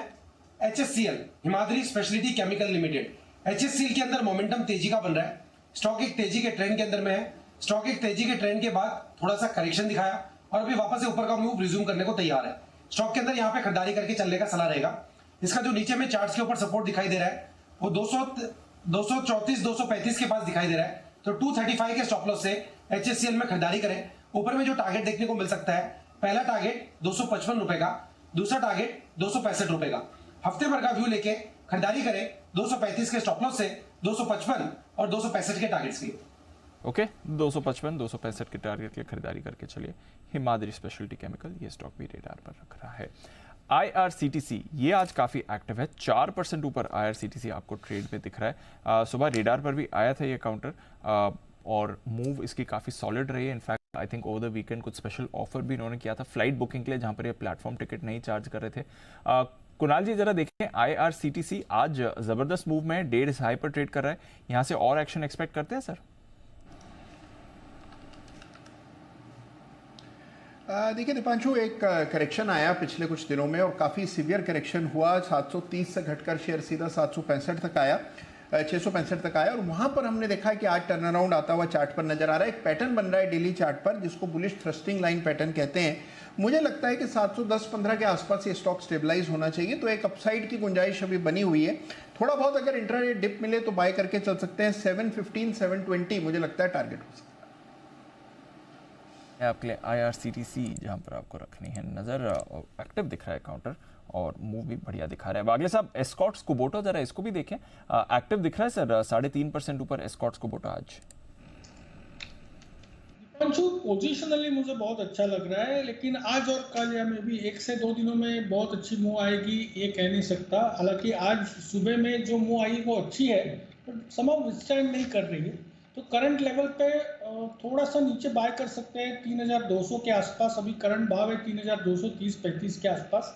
HSCL, Himadri speciality chemical limited. HSCL के अंदर मोमेंटम तेजी का बन रहा है। स्टॉक एक तेजी के ट्रेंड के अंदर में है। स्टॉक एक तेजी के ट्रेंड के बाद थोड़ा सा करेक्शन दिखाया और अभी वापस से ऊपर का मूव रिज्यूम करने को तैयार है। स्टॉक के अंदर यहाँ पे खरीदारी करके चलने का सलाह रहेगा। इसका जो नीचे में चार्ट्स के ऊपर सपोर्ट दिखाई दे रहा है वो 234, 235 के पास दिखाई दे रहा है। तो 235 के स्टॉप लॉस से HSCL में खरीदारी करें। ऊपर में जो टारगेट देखने को मिल सकता है, पहला टारगेट 255 रुपए का, दूसरा टारगेट 265 रुपए का। हफ्ते भर का व्यू लेके खरीदारी करें 235 के स्टॉप लॉस से 255 और 265 के टारगेट्स की। ओके, 255, 265 के टारगेट की खरीदारी करके चलिए। हिमाद्री स्पेशलिटी केमिकल, ये स्टॉक भी रेडार पर रख रहा है। IRCTC ये आज काफी एक्टिव है, 4% ऊपर IRCTC आपको ट्रेड में दिख रहा है। सुबह रेडार पर भी आया था ये काउंटर और मूव इसकी काफी सॉलिड रही है। In fact I think over the weekend कुछ स्पेशल ऑफर भी इन्होंने किया था फ्लाइट बुकिंग के लिए, जहां पर ये प्लेटफॉर्म टिकट नहीं चार्ज कर रहे थे। कुणाल जी जरा देखें, IRCTC आज जबरदस्त मूव में 1.5 हाई पर ट्रेड कर रहा है। यहां से और एक्शन एक्सपेक्ट करते हैं सर? देखिए दीपांशु, एक करेक्शन आया पिछले कुछ दिनों में और काफ़ी सीवियर करेक्शन हुआ। 730 से घटकर शेयर सीधा 765 तक आया, 665 तक आया और वहां पर हमने देखा कि आज टर्न अराउंड आता हुआ चार्ट पर नजर आ रहा है। एक पैटर्न बन रहा है डेली चार्ट पर जिसको बुलिश थ्रस्टिंग लाइन पैटर्न कहते हैं। मुझे लगता है कि 710-15 के आसपास ये स्टॉक स्टेबलाइज होना चाहिए, तो एक अपसाइड की गुंजाइश अभी बनी हुई है। थोड़ा बहुत अगर इंट्राडे डिप मिले तो बाय करके चल सकते हैं। 715, 720 मुझे लगता है टारगेट हो सकता है। आपके लिए IRCTC जहां पर आपको रखनी है नजर। एक्टिव दिख रहा है काउंटर और मूव भी बढ़िया दिखा रहा है। बागले साहब, एस्कॉर्ट्स कुबोटा जरा इसको भी देखें, एक्टिव दिख रहा है सर, 3.5% ऊपर एस्कॉर्ट्स कुबोटा आज। पोजिशनली मुझे बहुत अच्छा लग रहा है, लेकिन आज और कल या मे भी 1 से 2 दिनों में बहुत अच्छी मूव आएगी ये कह नहीं सकता। हालांकि आज सुबह में जो मूव आई वो अच्छी है, संभव विथस्टैंड नहीं कर रही है, तो करंट लेवल पे थोड़ा सा नीचे बाय कर सकते हैं 3200 के आसपास। अभी करंट भाव है 3230-35 के आसपास।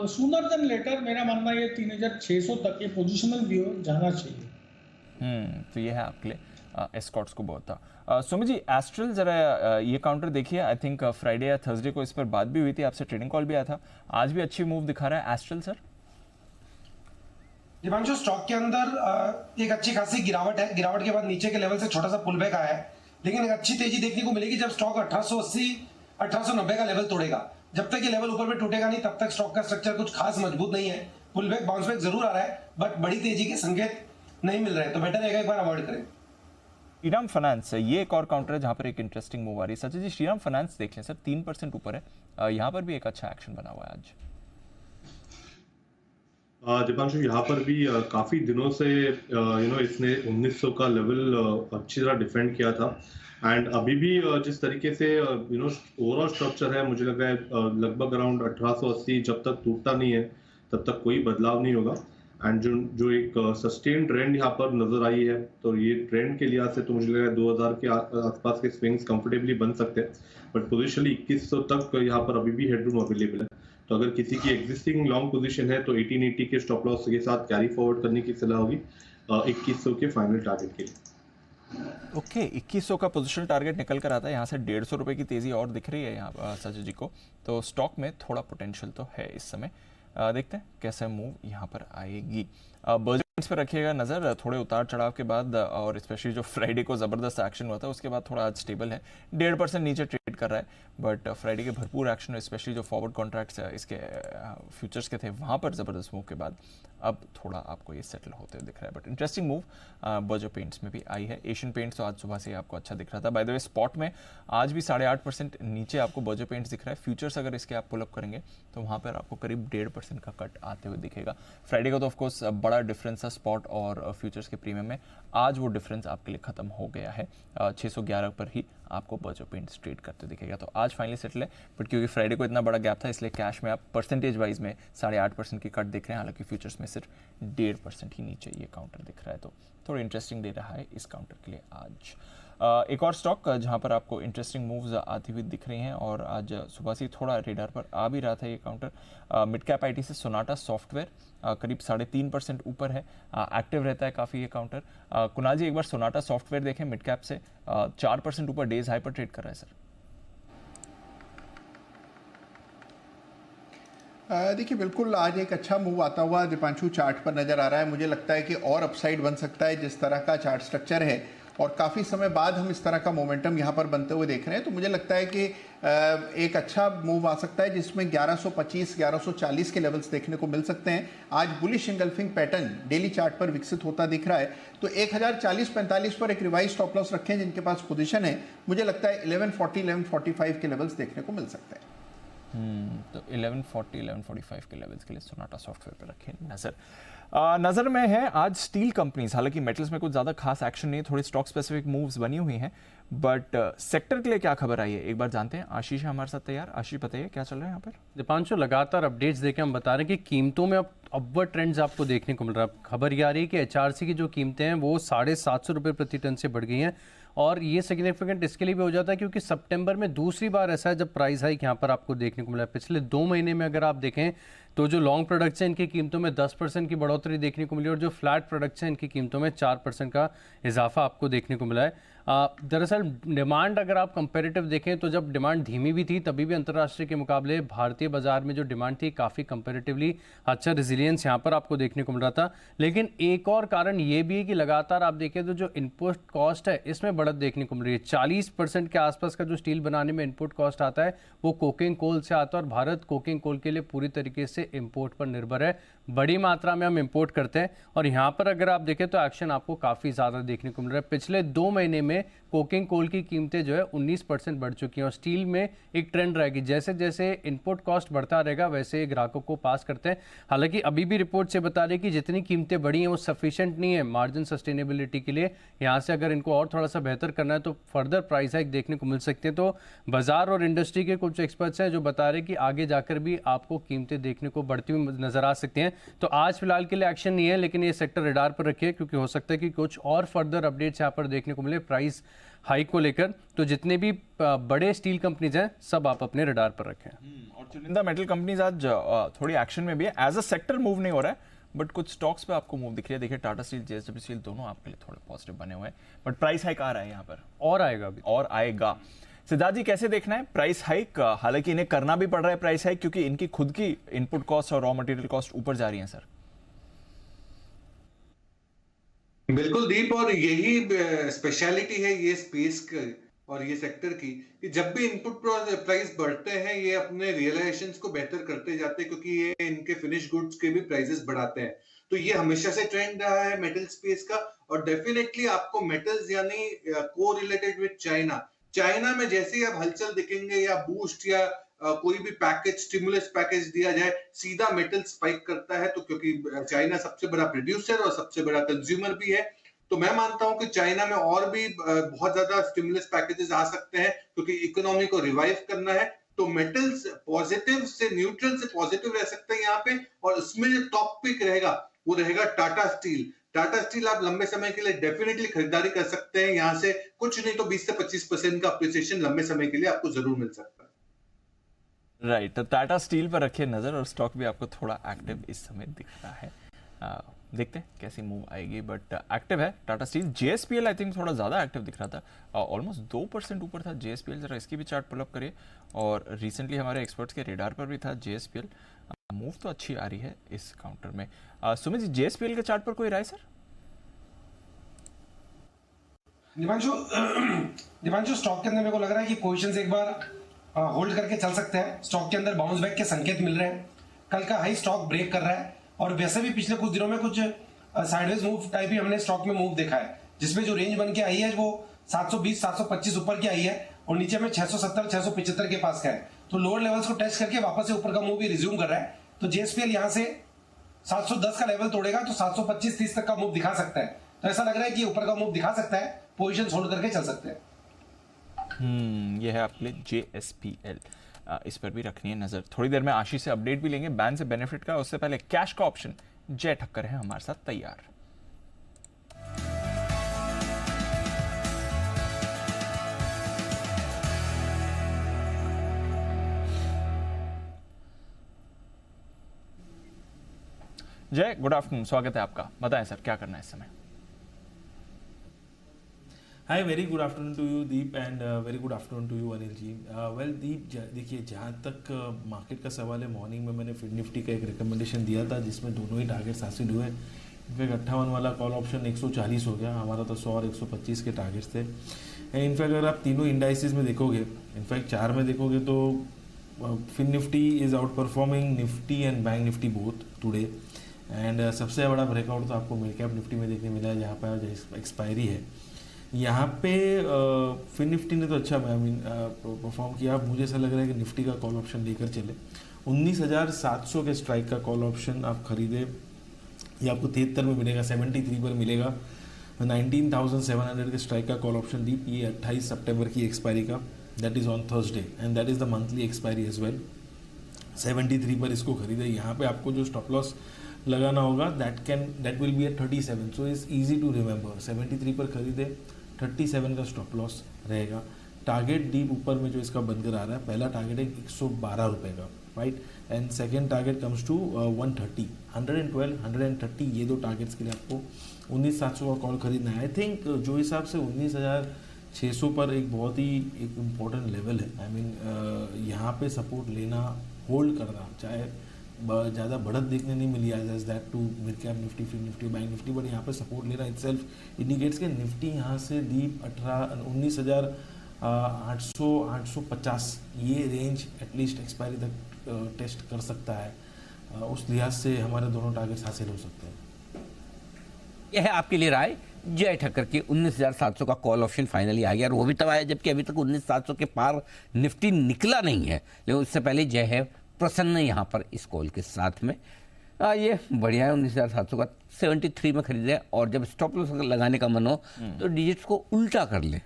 सूनर देन लेटर मेरा मानना है 3600 तक ये पोजिशनल व्यू जाना चाहिए। तो ये है आपके लिए एस्कॉर्ट्स को बहुत था। सुमित जी, एस्ट्रल जरा ये काउंटर देखिए, आई थिंक फ्राइडे या थर्सडे को इस पर बात भी हुई थी, आपसे ट्रेडिंग कॉल भी आया था, आज भी अच्छी मूव दिखा रहा है एस्ट्रल सर। दिवांशु, स्टॉक के अंदर एक अच्छी खासी गिरावट है, गिरावट के बाद नीचे के लेवल से छोटा सा पुल बैक आया है, लेकिन एक अच्छी तेजी देखने को मिलेगी जब स्टॉक 1880-1890 का लेवल तोड़ेगा। जब तक ये लेवल ऊपर में टूटेगा नहीं तब तक स्टॉक का स्ट्रक्चर कुछ खास मजबूत नहीं है। पुल बैक बाउंस बैक जरूर आ रहा है, बट बड़ी तेजी के संकेत नहीं मिल रहे, तो बेटर रहेगा एक बार अवॉइड करें। श्रीराम फाइनेंस ये एक और काउंटर है जहां पर एक इंटरेस्टिंग मूव आ रही है। सचिन जी, श्रीराम फाइनेंस देख लें सर, 3% ऊपर है, यहाँ पर भी एक अच्छा एक्शन बना हुआ है आज। दीपांशु, यहाँ पर भी काफी दिनों से इसने 1900 का लेवल अच्छी तरह डिफेंड किया था, एंड अभी भी जिस तरीके से ओवरऑल स्ट्रक्चर है, मुझे लग रहा है लगभग अराउंड 1880 जब तक टूटता नहीं है तब तक कोई बदलाव नहीं होगा। एंड जो एक सस्टेन ट्रेंड यहाँ पर नजर आई है, तो ये ट्रेंड के लिहाज से तो मुझे लग रहा है 2000 के आसपास के स्विंग्स कंफर्टेबली बन सकते हैं, बट पोजिशनली 2100 तक यहाँ पर अभी भी हेडरूम अवेलेबल है। तो अगर किसी की एग्जिस्टिंग लॉन्ग पोजीशन है तो 1880 के स्टॉप लॉस के साथ कैरी फॉरवर्ड करने की सलाह होगी 2100 के फाइनल टारगेट के लिए। ओके, 2100 का पोजीशनल टारगेट निकल कर आता है, यहाँ से 150 रुपए की तेजी और दिख रही है यहाँ सचिन जी को, तो स्टॉक में थोड़ा पोटेंशियल तो है इस समय। देखते हैं कैसे मूव यहाँ पर आएगी। बजट्स पर रखिएगा नज़र, थोड़े उतार चढ़ाव के बाद, और स्पेशली जो फ्राइडे को ज़बरदस्त एक्शन हुआ था उसके बाद थोड़ा आज स्टेबल है, 1.5% नीचे ट्रेड कर रहा है, बट फ्राइडे के भरपूर एक्शन, स्पेशली जो फॉरवर्ड कॉन्ट्रैक्ट्स इसके फ्यूचर्स के थे वहाँ पर ज़बरदस्त मूव के बाद अब थोड़ा आपको ये सेटल होते हुए दिख रहा है। But interesting move Berger paints में भी आई है। एशियन पेंट्स तो आज सुबह से आपको अच्छा दिख रहा था, बाय द वे स्पॉट में आज भी 8.5% नीचे आपको बर्जर पेंट्स दिख रहा है। फ्यूचर्स अगर इसके आप पुल अप करेंगे तो वहाँ पर आपको करीब 1.5% का कट आते हुए दिखेगा। फ्राइडे का तो ऑफकोर्स बड़ा डिफरेंस था स्पॉट और फ्यूचर्स के प्रीमियम में, आज वो डिफरेंस आपके लिए खत्म हो गया है, 611 पर ही आपको बर्जर पेंट्स ट्रेड करते दिखेगा। तो आज फाइनली सेटल है, बट क्योंकि फ्राइडे को इतना बड़ा गैप था इसलिए कैश में आप परसेंटेज वाइज में 8.5% की कट दिख रहे हैं, हालांकि फ्यूचर्स में सिर्फ 1.5% ही नीचे ये काउंटर दिख रहा है, तो थोड़ा इंटरेस्टिंग डे रहा है इस काउंटर के लिए आज। एक और स्टॉक जहां पर आपको इंटरेस्टिंग मूव्स आती हुई दिख रही हैं और आज सुबह से थोड़ा रेडार पर आ भी रहा था ये काउंटर, मिड कैप आईटी से सोनाटा सॉफ्टवेयर करीब 3.5% ऊपर है, एक्टिव रहता है काफ़ी ये काउंटर। कुणाल जी, एक बार सोनाटा सॉफ्टवेयर देखें, मिड कैप से 4% ऊपर डेज हाई पर ट्रेड कर रहा है सर। देखिए, बिल्कुल आज एक अच्छा मूव आता हुआ दीपांशु चार्ट पर नजर आ रहा है। मुझे लगता है कि और अपसाइड बन सकता है जिस तरह का चार्ट स्ट्रक्चर है, और काफ़ी समय बाद हम इस तरह का मोमेंटम यहाँ पर बनते हुए देख रहे हैं, तो मुझे लगता है कि एक अच्छा मूव आ सकता है जिसमें 1125-1140 के लेवल्स देखने को मिल सकते हैं। आज bullish engulfing pattern daily chart पर विकसित होता दिख रहा है, तो 1040-45 पर एक रिवाइज स्टॉप लॉस रखें जिनके पास पोजीशन है। मुझे लगता है 1140-1145 के लेवल्स देखने को मिल सकते हैं। तो 1140-1145 के लेवल्स के लिए सोनाटा सॉफ्टवेयर पर रखें नजर में है आज स्टील कंपनीज। हालांकि मेटल्स में कुछ ज्यादा खास एक्शन नहीं है, थोड़ी स्टॉक स्पेसिफिक मूव्स बनी हुई हैं, बट सेक्टर के लिए क्या खबर आई है एक बार जानते हैं। आशीष है हमारे साथ तैयार। आशीष बताइए क्या चल रहा है यहाँ पर। दीपांशु, लगातार अपडेट्स देके हम बता रहे हैं कि कीमतों में अब अपवर्ड ट्रेंड्स आपको देखने को मिल रहा है। खबर ये आ रही है कि एचआरसी की जो कीमतें हैं वो 750 रुपये प्रति टन से बढ़ गई हैं, और ये सिग्निफिकेंट इसके लिए भी हो जाता है क्योंकि सितंबर में दूसरी बार ऐसा है जब प्राइस हाइक यहाँ पर आपको देखने को मिला है। पिछले 2 महीने में अगर आप देखें तो जो लॉन्ग प्रोडक्ट्स हैं इनकी कीमतों में 10% की बढ़ोतरी देखने को मिली, और जो फ्लैट प्रोडक्ट्स हैं इनकी कीमतों में 4% का इजाफा आपको देखने को मिला है। दरअसल डिमांड अगर आप कंपैरेटिव देखें तो जब डिमांड धीमी भी थी तभी भी अंतर्राष्ट्रीय के मुकाबले भारतीय बाजार में जो डिमांड थी काफ़ी कंपैरेटिवली अच्छा रिजिलियंस यहाँ पर आपको देखने को मिल रहा था। लेकिन एक और कारण ये भी है कि लगातार आप देखें तो जो इनपुट कॉस्ट है इसमें बढ़त देखने को मिल रही है। 40% के आसपास का जो स्टील बनाने में इनपुट कॉस्ट आता है वो कोकिंग कोल से आता है, और भारत कोकिंग कोल के लिए पूरी तरीके से इम्पोर्ट पर निर्भर है। बड़ी मात्रा में हम इंपोर्ट करते हैं, और यहाँ पर अगर आप देखें तो एक्शन आपको काफ़ी ज़्यादा देखने को मिल रहा है। पिछले 2 महीने में कोकिंग कोल की कीमतें जो है 19% बढ़ चुकी हैं और स्टील में एक ट्रेंड रहेगी, जैसे जैसे इनपुट कॉस्ट बढ़ता रहेगा वैसे ग्राहकों को पास करते हैं। हालांकि अभी भी रिपोर्ट से बता रही है कि जितनी कीमतें बढ़ी हैं वो सफिशिएंट नहीं है मार्जिन सस्टेनेबिलिटी के लिए। यहाँ से अगर इनको और थोड़ा सा बेहतर करना है तो फर्दर प्राइस हाइक देखने को मिल सकते हैं। तो बाजार और इंडस्ट्री के कुछ एक्सपर्ट्स हैं जो बता रहे हैं कि आगे जाकर भी आपको कीमतें देखने को बढ़ती हुई नजर आ सकती हैं। तो आज फिलहाल के लिए एक्शन नहीं है, लेकिन ये सेक्टर रडार पर रखिए क्योंकि हो सकता है कि कुछ और फर्दर अपडेट्स यहाँ पर देखने को मिले प्राइस हाइक को लेकर। तो जितने भी बड़े स्टील कंपनीज हैं सब आप अपने रडार पर रखें। और चुनिंदा मेटल कंपनीज आज थोड़ी एक्शन में भी है। एज अ सेक्टर मूव नहीं हो रहा है, बट कुछ स्टॉक्स पे आपको मूव दिख रही है। देखिए टाटा स्टील, जेएसडब्ल्यू स्टील दोनों आपके लिए थोड़े पॉजिटिव बने हुए हैं, बट प्राइस हाइक आ रहा है यहाँ पर, और आएगा भी, और आएगा। सिद्धार्थ जी, कैसे देखना है प्राइस हाइक? हालांकि इन्हें करना भी पड़ रहा है प्राइस हाइक क्योंकि इनकी खुद की इनपुट कॉस्ट और रॉ मटेरियल कॉस्ट ऊपर जा रही है सर। बिल्कुल दीप, और यही स्पेशलिटी है ये स्पेस और ये सेक्टर की कि जब भी इनपुट प्राइस बढ़ते हैं ये अपने रियलाइजेशंस को बेहतर करते जाते हैं क्योंकि ये इनके फिनिश गुड्स के भी प्राइसेस बढ़ाते हैं। तो ये हमेशा से ट्रेंड रहा है मेटल स्पेस का। और डेफिनेटली आपको मेटल्स यानी को रिलेटेड विद चाइना में जैसे ही आप हलचल दिखेंगे या बूस्ट या कोई भी पैकेज, स्टिमुलस पैकेज दिया जाए, सीधा मेटल स्पाइक करता है। तो क्योंकि चाइना सबसे बड़ा प्रोड्यूसर और सबसे बड़ा कंज्यूमर भी है, तो मैं मानता हूं कि चाइना में और भी बहुत ज्यादा स्टिमुलस पैकेजेस आ सकते हैं क्योंकि इकोनॉमी को रिवाइव करना है। तो मेटल्स पॉजिटिव से न्यूट्रल से पॉजिटिव रह सकते हैं यहाँ पे। और उसमें जो टॉप पिक रहेगा वो रहेगा टाटा स्टील। टाटा स्टील आप लंबे समय के लिए डेफिनेटली खरीदारी कर सकते हैं। यहाँ से कुछ नहीं तो 20 से 25% का अप्रिसिएशन लंबे समय के लिए आपको जरूर मिल सकता है। राइट, तो टाटा स्टील पर रखिए नजर और स्टॉक भी आपको थोड़ा एक्टिव इस समय दिख रहा है। देखते हैं कैसी मूव आएगी, बट एक्टिव है Tata steel. JSPL I think थोड़ा ज्यादा एक्टिव दिख रहा था, ऑलमोस्ट 2% ऊपर था जेएसपीएल। जरा इसकी भी चार्ट पुल अप करिए। और रिसेंटली हमारे एक्सपर्ट्स के रेडार पर भी था जेएसपीएल। मूव तो अच्छी आ रही है इस काउंटर में। सुमित जी, जेएसपीएल के चार्ट पर कोई राय सर? दिवांशु स्टॉक के अंदर मेरे को लग रहा है कि पोजीशंस एक बार होल्ड करके चल सकते हैं। स्टॉक के अंदर बाउंस बैक के संकेत मिल रहे हैं। कल का हाई स्टॉक ब्रेक कर रहा है और वैसे भी पिछले कुछ दिनों में कुछ साइडवेज मूव टाइप ही हमने स्टॉक में मूव देखा है, जिसमें जो रेंज बन के आई है वो 720 725 ऊपर की आई है और नीचे में 670 675 के पास का है। तो लोअर लेवल्स को टेस्ट करके वापस से ऊपर का मूव भी रिज्यूम कर रहा है। तो जेएसपीएल यहां से 710 का लेवल तोड़ेगा तो 725 30 तक का मूव दिखा सकता है। तो ऐसा लग रहा है कि ऊपर का मूव दिखा सकता है, पोजीशन होल्ड करके चल सकते हैं। ये है आपके लिए जेएसपीएल, इस पर भी रखनी है नजर। थोड़ी देर में आशीष से अपडेट भी लेंगे बैन से बेनिफिट का। उससे पहले कैश का ऑप्शन जय ठक्कर है हमारे साथ तैयार। जय, गुड आफ्टरनून, स्वागत है आपका। बताएं सर क्या करना है इस समय? Hi, very good afternoon to you, Deep, and very good afternoon to you, Anil ji. Well, Deep, देखिए जहाँ तक मार्केट का सवाल है, मॉर्निंग में मैंने फिड निफ्टी का एक रिकमेंडेशन दिया था जिसमें दोनों ही टारगेट्स हासिल हुए। इनफैक्ट 58 वाला कॉल ऑप्शन 140 हो गया, हमारा तो 100 और 125 के टारगेट्स थे। एंड इनफैक्ट अगर आप तीनों इंडाइसिस में देखोगे, इनफैक्ट 4 में देखोगे तो फिड Nifty is out performing Nifty and bank Nifty both today. And सबसे बड़ा ब्रेकआउट तो आपको मिड कैप निफ्टी में देखने मिला है जहाँ पर एक्सपायरी है। यहाँ पे फिन निफ्टी ने तो अच्छा परफॉर्म किया। मुझे ऐसा लग रहा है कि निफ्टी का कॉल ऑप्शन लेकर चले। 19,700 के स्ट्राइक का कॉल ऑप्शन आप खरीदे, ये आपको 73 में मिलेगा, 73 पर मिलेगा। 19,700 के स्ट्राइक का कॉल ऑप्शन दी, ये 28 सितंबर की एक्सपायरी का, that is on Thursday and that is the monthly expiry as well. 73 पर इसको खरीदे। यहाँ पे आपको जो स्टॉप लॉस लगाना होगा that will be at 37, so is easy to remember. 73 पर खरीदे, 37 का स्टॉप लॉस रहेगा। टारगेट डीप ऊपर में जो इसका बनकर आ रहा है, पहला टारगेट है 112 रुपये का, right, and second target comes to 130, 112, 130, ये दो टारगेट्स के लिए आपको 19,700 का कॉल खरीदना है। आई थिंक जो हिसाब से 19,600 पर एक बहुत ही एक इम्पॉर्टेंट लेवल है। आई मीन यहाँ पे सपोर्ट लेना, होल्ड करना, चाहे ज़्यादा बढ़त देखने नहीं मिली as that to mid cap Nifty, fin Nifty, bank Nifty, but यहाँ पे सपोर्ट लेना इटसेल्फ इंडिकेट्स के निफ्टी यहाँ से डीप 19,800 850 ये रेंज एटलीस्ट एक्सपायरी तक टेस्ट कर सकता है। उस लिहाज से हमारे दोनों टारगेट्स हासिल हो सकते हैं। यह है आपके लिए राय जय ठक्कर के 19,700 का कॉल ऑप्शन फाइनली आ गया, और वो भी तब आया जबकि अभी तक 19,700 के पार निफ्टी निकला नहीं है। लेकिन उससे पहले जय है प्रसन्न यहाँ पर इस कॉल के साथ में। ये बढ़िया है, 19,700 का 73 में खरीदे, और जब स्टॉप लॉस लगाने का मन हो तो डिजिट्स को उल्टा कर ले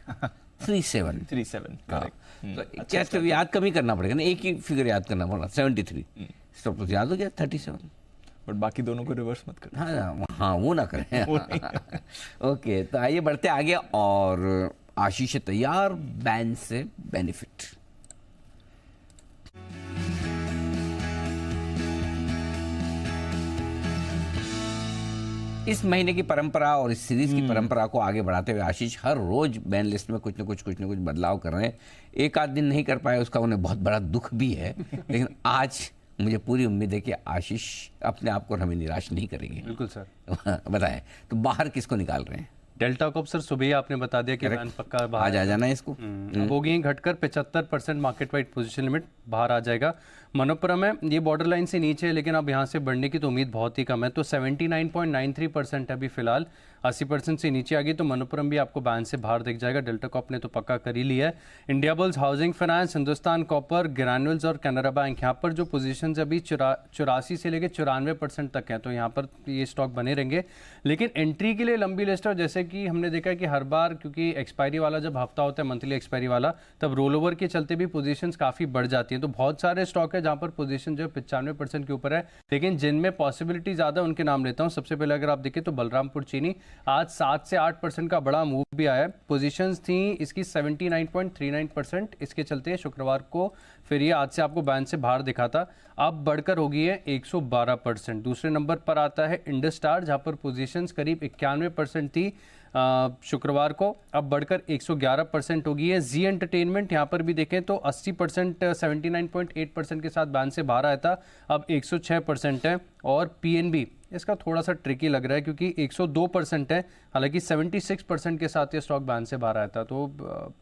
37 करेक्ट। तो कैसे याद कम ही करना पड़ेगा ना, एक ही फिगर याद करना पड़ेगा 73, स्टॉप लॉस याद हो गया 37, बट बाकी दोनों को रिवर्स मत करें। हाँ वो ना करें। ओके, तो आइए बढ़ते आगे, और आशीष तैयार बैन से बेनिफिट। इस महीने की परंपरा और इस सीरीज की परंपरा को आगे बढ़ाते हुए आशीष हर रोज बैन लिस्ट में कुछ न कुछ बदलाव कर रहे हैं। एक आध दिन नहीं कर पाए उसका उन्हें बहुत बड़ा दुख भी है, लेकिन आज मुझे पूरी उम्मीद है कि आशीष अपने आप को हमें निराश नहीं करेंगे। बिल्कुल सर। बताएं तो बाहर किसको निकाल रहे हैं? डेल्टा कॉप सर, सुबह ही आपने बता दिया कि बैन पक्का बाहर आज आ जाना है इसको। अब हो गई घटकर 75% मार्केट वाइड पोजीशन लिमिट बाहर आ जाएगा। मनोपुरम है, ये बॉर्डर लाइन से नीचे है, लेकिन अब यहाँ से बढ़ने की तो उम्मीद बहुत ही कम है, तो 79.93% अभी फिलहाल 80% से नीचे आ गई, तो मनोपुरम भी आपको बैन से बाहर दिख जाएगा। डेल्टा कॉप ने तो पक्का कर ही लिया है। India bulls, housing finance, Hindustan copper, ग्रैन्युल्स और कैनरा बैंक, यहाँ पर जो पोजीशन अभी 84 से लेकर 94% तक है, तो यहाँ पर ये स्टॉक बने रहेंगे। लेकिन एंट्री के लिए लंबी लिस्ट है, जैसे कि हमने देखा है कि हर बार क्योंकि एक्सपायरी वाला जब हफ्ता होता है, मंथली एक्सपायरी वाला, तब रोल ओवर के चलते भी पोजीशंस काफ़ी बढ़ जाती हैं। तो बहुत सारे स्टॉक है जहाँ पर पोजीशन जो 95% के ऊपर है, लेकिन जिनमें पॉसिबिलिटी ज़्यादा उनके नाम लेता हूँ। सबसे पहले अगर आप देखें तो बलरामपुर चीनी आज 7 से 8% का बड़ा मूव भी आया है। पोजीशंस थी इसकी 79.39%, इसके चलते शुक्रवार को फिर ये आज से आपको बैन से बाहर दिखा था, अब बढ़कर हो गई है 112%। दूसरे नंबर पर आता है इंडस स्टार, जहाँ पर पोजीशंस करीब 91% थी शुक्रवार को, अब बढ़कर 111% हो गई है। जी एंटरटेनमेंट यहाँ पर भी देखें तो 80% 79.8% के साथ बैन से बाहर आया था, अब 106% है। और पीएनबी इसका थोड़ा सा ट्रिकी लग रहा है क्योंकि 102% है, हालांकि 76% के साथ ये स्टॉक बैन से बाहर आया था। तो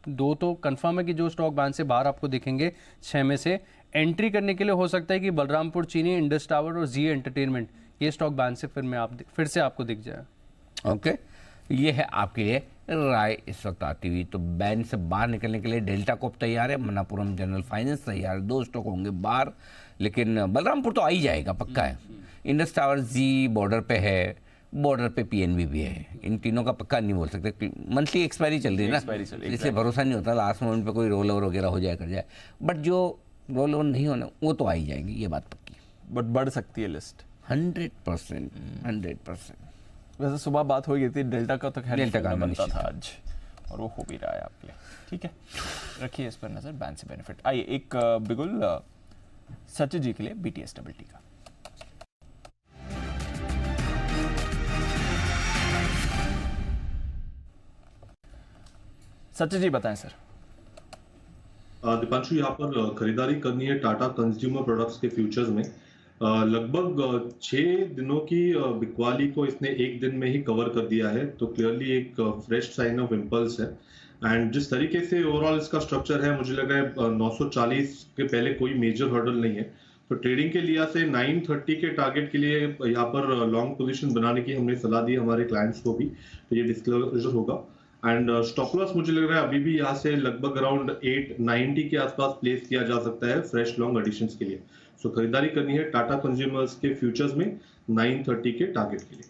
दो तो कंफर्म है कि जो स्टॉक बैन से बाहर आपको दिखेंगे 6 में से। एंट्री करने के लिए हो सकता है कि बलरामपुर चीनी, इंडस टावर और जी एंटरटेनमेंट, ये स्टॉक बैन से फिर से आपको दिख जाए। ओके, ये है आपके लिए राय इस वक्त आती हुई। तो बैन से बाहर निकलने के लिए डेल्टा कॉप तैयार है, मनापुरम जनरल फाइनेंस तैयार है, 2 स्टॉक होंगे बाहर, लेकिन बलरामपुर तो आ ही जाएगा पक्का है। इंडस टावर जी बॉर्डर पे है, बॉर्डर पे पीएनबी भी है, इन तीनों का पक्का नहीं बोल सकते, मंथली एक्सपायरी चल रही है ना, इसलिए भरोसा नहीं होता लास्ट मोमेंट पे कोई रोल ओवर वगैरह हो जाए कर जाए, बट जो रोल ओवर नहीं होना वो तो आ ही जाएंगे, ये बात पक्की। बट बढ़ सकती है लिस्ट 100%। वैसे सुबह बात हो गई थी डेल्टा का, तो खैर डेल्टा का बनता था आज, और वो हो भी रहा है आपके लिए। ठीक है, रखिए इस पर नजर। बैन से बेनिफिट। आइए एक बिगुल सचिन जी के लिए बीटीएस डबल टी का। सचिन जी बताएं सर। दीपांशु, यहाँ पर खरीदारी करनी है टाटा कंज्यूमर प्रोडक्ट्स के फ्यूचर्स में। लगभग 6 दिनों की बिकवाली को इसने एक दिन में ही कवर कर दिया है, तो क्लियरली एक फ्रेश साइन ऑफ इम्पल्स है। एंड जिस तरीके से ओवरऑल इसका स्ट्रक्चर है, मुझे लग रहा है 940 के पहले कोई मेजर हर्डल नहीं है, तो ट्रेडिंग के लिहाज से 930 के टारगेट के लिए यहाँ पर लॉन्ग पोजीशन बनाने की हमने सलाह दी हमारे क्लाइंट्स को भी, तो ये डिस्क्लोजर होगा। एंड स्टॉप लॉस मुझे लग रहा है अभी भी यहाँ से लगभग अराउंड 890 के आसपास प्लेस किया जा सकता है फ्रेश लॉन्ग एडिशंस के लिए। सो खरीदारी करनी है टाटा कंज्यूमर्स के फ्यूचर्स में 930 के टारगेट के लिए।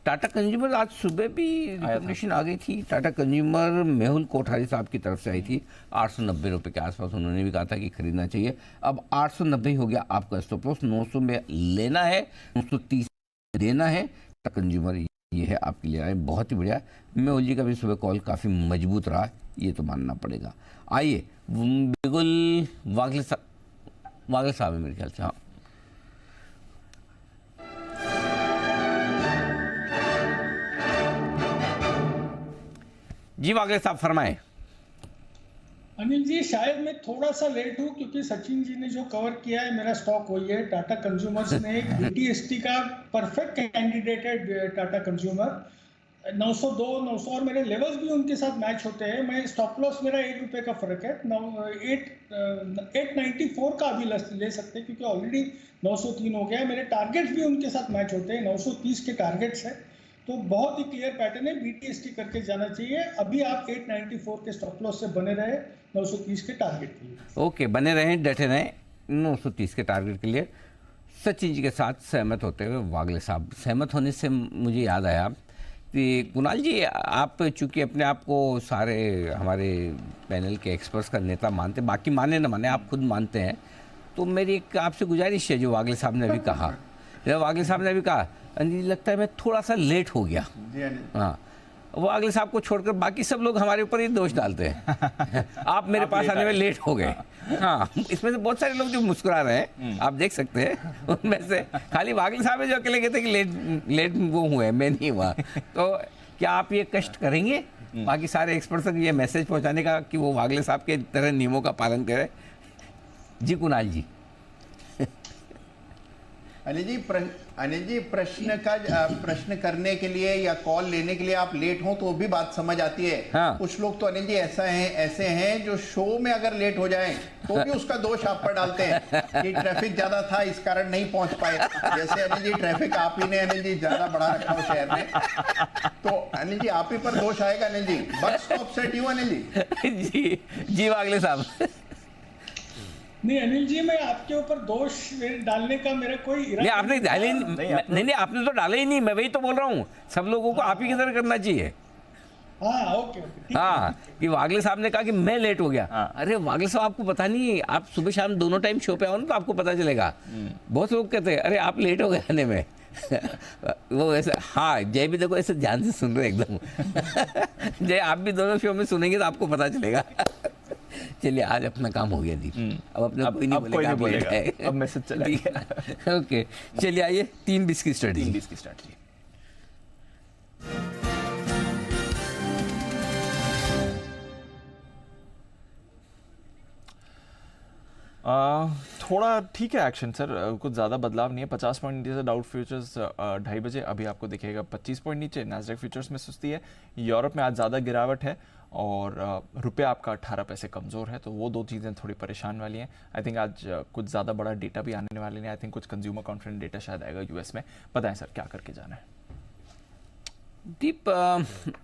टाटा कंज्यूमर आज सुबह भी रिकमेंडेशन आ गई थी। टाटा कंज्यूमर मेहुल कोठारी साहब की तरफ से आई थी 890 रुपये के आसपास, उन्होंने भी कहा था कि खरीदना चाहिए। अब 890 हो गया आपका स्टॉप लॉस, 900 में लेना है, 930 देना है। टाटा कंज्यूमर ये है आपके लिए आए, बहुत ही बढ़िया। मेहुल जी का भी सुबह कॉल काफ़ी मजबूत रहा, ये तो मानना पड़ेगा। आइए बिल्कुल वागले साहब है मेरे ख्याल से। हाँ जी वागले साहब फरमाएं। अनिल जी, शायद मैं थोड़ा सा लेट हूँ क्योंकि सचिन जी ने जो कवर किया है मेरा स्टॉक वही है। टाटा कंज्यूमर्स में एक बीटीएसटी का परफेक्ट कैंडिडेट है टाटा कंज्यूमर। 902, 900 और मेरे लेवल्स भी उनके साथ मैच होते हैं। मैं स्टॉप लॉस मेरा 1 रुपये का फर्क है, 894 का अभी ले सकते हैं क्योंकि ऑलरेडी 903 हो गया है। मेरे टारगेट्स भी उनके साथ मैच होते हैं, 930 के टारगेट्स है। तो बहुत ही क्लियर पैटर्न है, BTST करके जाना चाहिए। अभी आप 894 के स्टॉप लॉस से बने रहे 930 के टारगेट के लिए। ओके, बने रहें, डटे रहें 930 के टारगेट के लिए। सचिन जी के साथ सहमत होते हुए वागले साहब, सहमत होने से मुझे याद आया कि कुणाल जी, आप चूंकि अपने आप को सारे हमारे पैनल के एक्सपर्ट्स का नेता मानते, बाकी माने ना माने आप खुद मानते हैं, तो मेरी एक आपसे गुजारिश है जो वागले साहब ने अभी कहा। जब वागले साहब ने अभी कहा, अनिल लगता है मैं थोड़ा सा लेट हो गया। हाँ, वो वागले साहब को छोड़कर बाकी सब लोग हमारे ऊपर ही दोष डालते हैं। आप मेरे पास आने में लेट हो गए। हाँ, इसमें से बहुत सारे लोग जो मुस्कुरा रहे हैं, आप देख सकते हैं, उनमें से खाली वागले साहब है जो अकेले कहते हैं कि लेट वो हुए, मैं नहीं हुआ। तो क्या आप ये कष्ट करेंगे बाकी सारे एक्सपर्ट्स तक ये मैसेज पहुंचाने का कि वो वागले साहब के तरह नियमों का पालन करें? जी कुणाल जी। अनिल जी प्रश्न करने के लिए या कॉल लेने के लिए आप लेट हो तो भी बात समझ आती है। हाँ। कुछ लोग तो अनिल जी ऐसे हैं जो शो में अगर लेट हो जाएं तो भी उसका दोष आप पर डालते हैं कि ट्रैफिक ज्यादा था इस कारण नहीं पहुंच पाए। जैसे अनिल जी ट्रैफिक आप ही ने अनिल जी ज्यादा बढ़ा रखा हो शहर में, तो अनिल जी आप ही पर दोष आएगा। अनिल जी बस stop set you Anil ji. जी वागले साहब। नहीं अनिल जी, मैं आपके ऊपर दोष डालने का मेरा कोई इरादा नहीं, आपने डाले नहीं, आपने तो डाले ही नहीं, मैं वही तो बोल रहा हूँ, सब लोगों को आप ही की तरह करना चाहिए। हाँ, ओके। हाँ, कि वागले साहब ने कहा कि मैं लेट हो गया। अरे वागले साहब, आपको पता नहीं, आप सुबह शाम दोनों टाइम शो पे आओ ना तो आपको पता चलेगा। बहुत लोग कहते हैं अरे आप लेट हो गए आने में। वो ऐसे, हाँ जय भी देखो ऐसे ध्यान से सुन रहे एकदम। जय आप भी दोनों शो में सुनेंगे तो आपको पता चलेगा। चलिए, आज अपना काम हो गया दीप, अब अपना कोई नहीं बोलेगा, अब मैसेज चला गया। ओके, चलिए आइए 3-20 की स्ट्रेटजी। थोड़ा ठीक है एक्शन सर, कुछ ज़्यादा बदलाव नहीं है। 50 पॉइंट नीचे से डाउट फ्यूचर्स 2:30 बजे अभी आपको दिखेगा 25 पॉइंट नीचे। नैस्डैक फ्यूचर्स में सुस्ती है। यूरोप में आज ज़्यादा गिरावट है और रुपया आपका 18 पैसे कमज़ोर है, तो वो दो चीज़ें थोड़ी परेशान वाली हैं। आई थिंक आज कुछ ज़्यादा बड़ा डेटा भी आने वाले नहीं। आई थिंक कुछ कंज्यूमर कॉन्फिडेंस डेटा शायद आएगा यूएस में। बताएं सर क्या करके जाना है? दीप,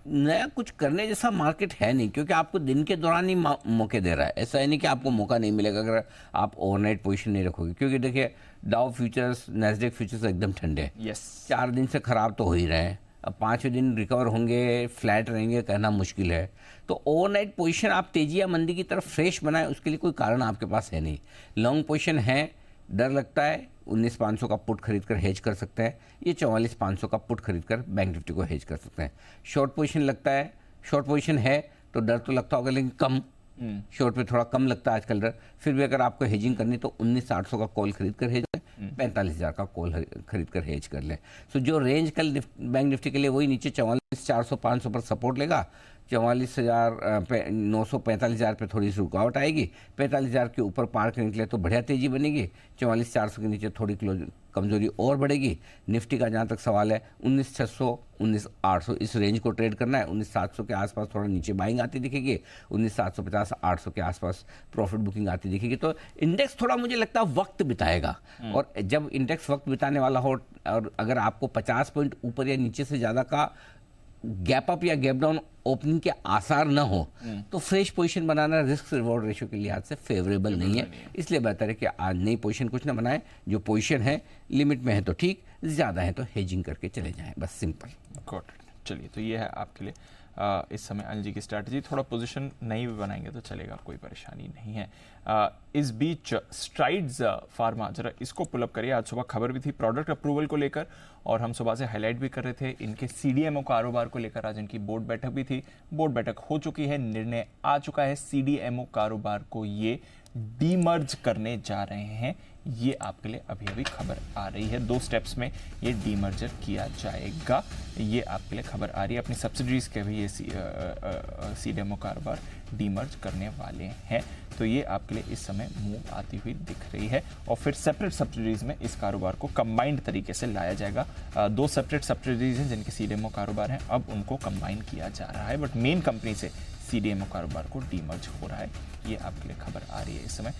नया कुछ करने जैसा मार्केट है नहीं, क्योंकि आपको दिन के दौरान ही मौके दे रहा है। ऐसा है नहीं कि आपको मौका नहीं मिलेगा अगर आप ओवरनाइट पोजीशन नहीं रखोगे, क्योंकि देखिए डाउ फ्यूचर्स, नैस्डैक फ्यूचर्स एकदम ठंडे हैं। यस, 4 दिन से खराब तो हो ही रहे हैं, अब 5वें दिन रिकवर होंगे, फ्लैट रहेंगे, कहना मुश्किल है। तो ओवरनाइट पोजीशन आप तेजी या मंदी की तरफ फ्रेश बनाए, उसके लिए कोई कारण आपके पास है नहीं। लॉन्ग पोजीशन है, डर लगता है 19,500 का पुट खरीद कर हेज कर सकते हैं, ये 44,500 का पुट खरीद कर बैंक निफ्टी को हेज कर सकते हैं। शॉर्ट पोजीशन लगता है, शॉर्ट पोजीशन है तो डर तो लगता होगा, लेकिन कम, शॉर्ट पे थोड़ा कम लगता है आजकल डर। फिर भी अगर आपको हेजिंग करनी तो 19,800 का कॉल खरीद कर हेज करें, 45,000 का कॉल खरीद कर हेज कर लें। सो जो रेंज कल बैंक निफ्टी के लिए वही नीचे 44,400-500 पर सपोर्ट लेगा, 44,945,000 पे थोड़ी सी रुकावट आएगी, 45,000 के ऊपर पार करने के लिए तो बढ़िया तेजी बनेगी, 44,400 के नीचे थोड़ी कमजोरी और बढ़ेगी। निफ्टी का जहाँ तक सवाल है 19,600, 19,800 इस रेंज को ट्रेड करना है। 19,700 के आसपास थोड़ा नीचे बाइंग आती दिखेगी, 19,750, 800 के आसपास प्रॉफिट बुकिंग आती दिखेगी। तो इंडेक्स थोड़ा मुझे लगता है वक्त बिताएगा, और जब इंडेक्स वक्त बिताने वाला हो और अगर आपको 50 पॉइंट ऊपर या नीचे से ज़्यादा का गैप अप या गैप डाउन ओपनिंग के आसार न हो तो फ्रेश पोजीशन बनाना रिस्क रिवॉर्ड रेशियो के लिहाज से फेवरेबल नहीं है। इसलिए बेहतर है कि आज नई पोजीशन कुछ ना बनाएं, जो पोजीशन है लिमिट में है तो ठीक, ज़्यादा है तो हेजिंग करके चले जाएं, बस सिंपल। Got it. चलिए, तो ये है आपके लिए इस समय अनिल जी की स्ट्रैटेजी। थोड़ा पोजीशन नहीं भी बनाएंगे तो चलेगा, कोई परेशानी नहीं है। इस बीच स्ट्राइड्स फार्मा, जरा इसको पुलअप करिए। आज सुबह खबर भी थी प्रोडक्ट अप्रूवल को लेकर, और हम सुबह से हाईलाइट भी कर रहे थे इनके CDMO कारोबार को लेकर। आज इनकी बोर्ड बैठक भी थी, बोर्ड बैठक हो चुकी है, निर्णय आ चुका है। CDMO कारोबार को ये डीमर्ज करने जा रहे हैं। ये आपके लिए अभी अभी खबर आ रही है, 2 स्टेप्स में ये डीमर्जर किया जाएगा। ये आपके लिए खबर आ रही है। अपनी सब्सिडरीज के भी ये CDMO कारोबार डीमर्ज करने वाले हैं, तो ये आपके लिए इस समय मूव आती हुई दिख रही है। और फिर सेपरेट सब्सिडरीज में इस कारोबार को कंबाइंड तरीके से लाया जाएगा। 2 सेपरेट सब्सिडरीज हैं जिनके CDMO कारोबार हैं, अब उनको कंबाइन किया जा रहा है, बट मेन कंपनी से CDMO कारोबार को डीमर्ज हो रहा है। ये आपके लिए खबर आ रही है इस समय।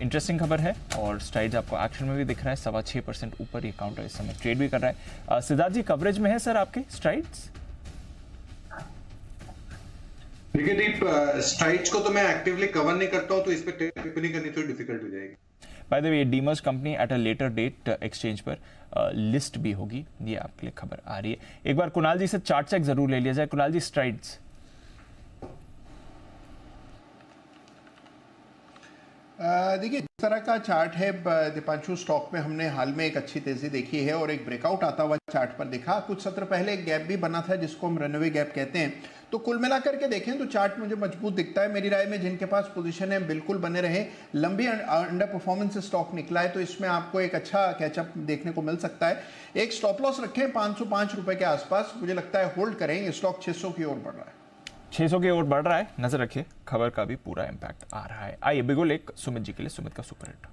इंटरेस्टिंग खबर है और स्ट्राइड्स आपको एक्शन में भी दिख रहा है, 6.25% ऊपर ये काउंटर इस समय ट्रेड भी कर रहा है। सिद्धार्थ जी, कवरेज में है सर आपके स्ट्राइड्स? देखिए दीप, स्ट्राइड्स को तो मैं एक्टिवली कवर नहीं करता हूं, तो इस पे टिप्पणी करनी थोड़ी डिफिकल्ट हो जाएगी। By the way, demerge company at a later date exchange पर लिस्ट भी होगी, ये आपके लिए खबर आ रही है। एक बार कुणाल जी से चार्ट चेक जरूर ले लिया जाए। कुणाल जी, स्ट्राइड्स देखिए जिस तरह का चार्ट है दीपांशु, स्टॉक में हमने हाल में एक अच्छी तेजी देखी है और एक ब्रेकआउट आता हुआ चार्ट पर देखा। कुछ सत्र पहले एक गैप भी बना था जिसको हम रनवे गैप कहते हैं। तो कुल मिलाकर के देखें तो चार्ट मुझे मजबूत दिखता है। मेरी राय में जिनके पास पोजीशन है बिल्कुल बने रहे। लंबी अंडर परफॉर्मेंस से स्टॉक निकला है तो इसमें आपको एक अच्छा कैचअप देखने को मिल सकता है। एक स्टॉप लॉस रखें 505 रुपए के आसपास, मुझे लगता है होल्ड करें। ये स्टॉक 600 की ओर बढ़ रहा है, 600 की ओर बढ़ रहा है, नजर रखिए, खबर का भी पूरा इंपैक्ट आ रहा है। आइए बिगुल एक सुमित जी के लिए, सुमित का सुपरहिट।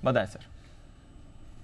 बताएं सर।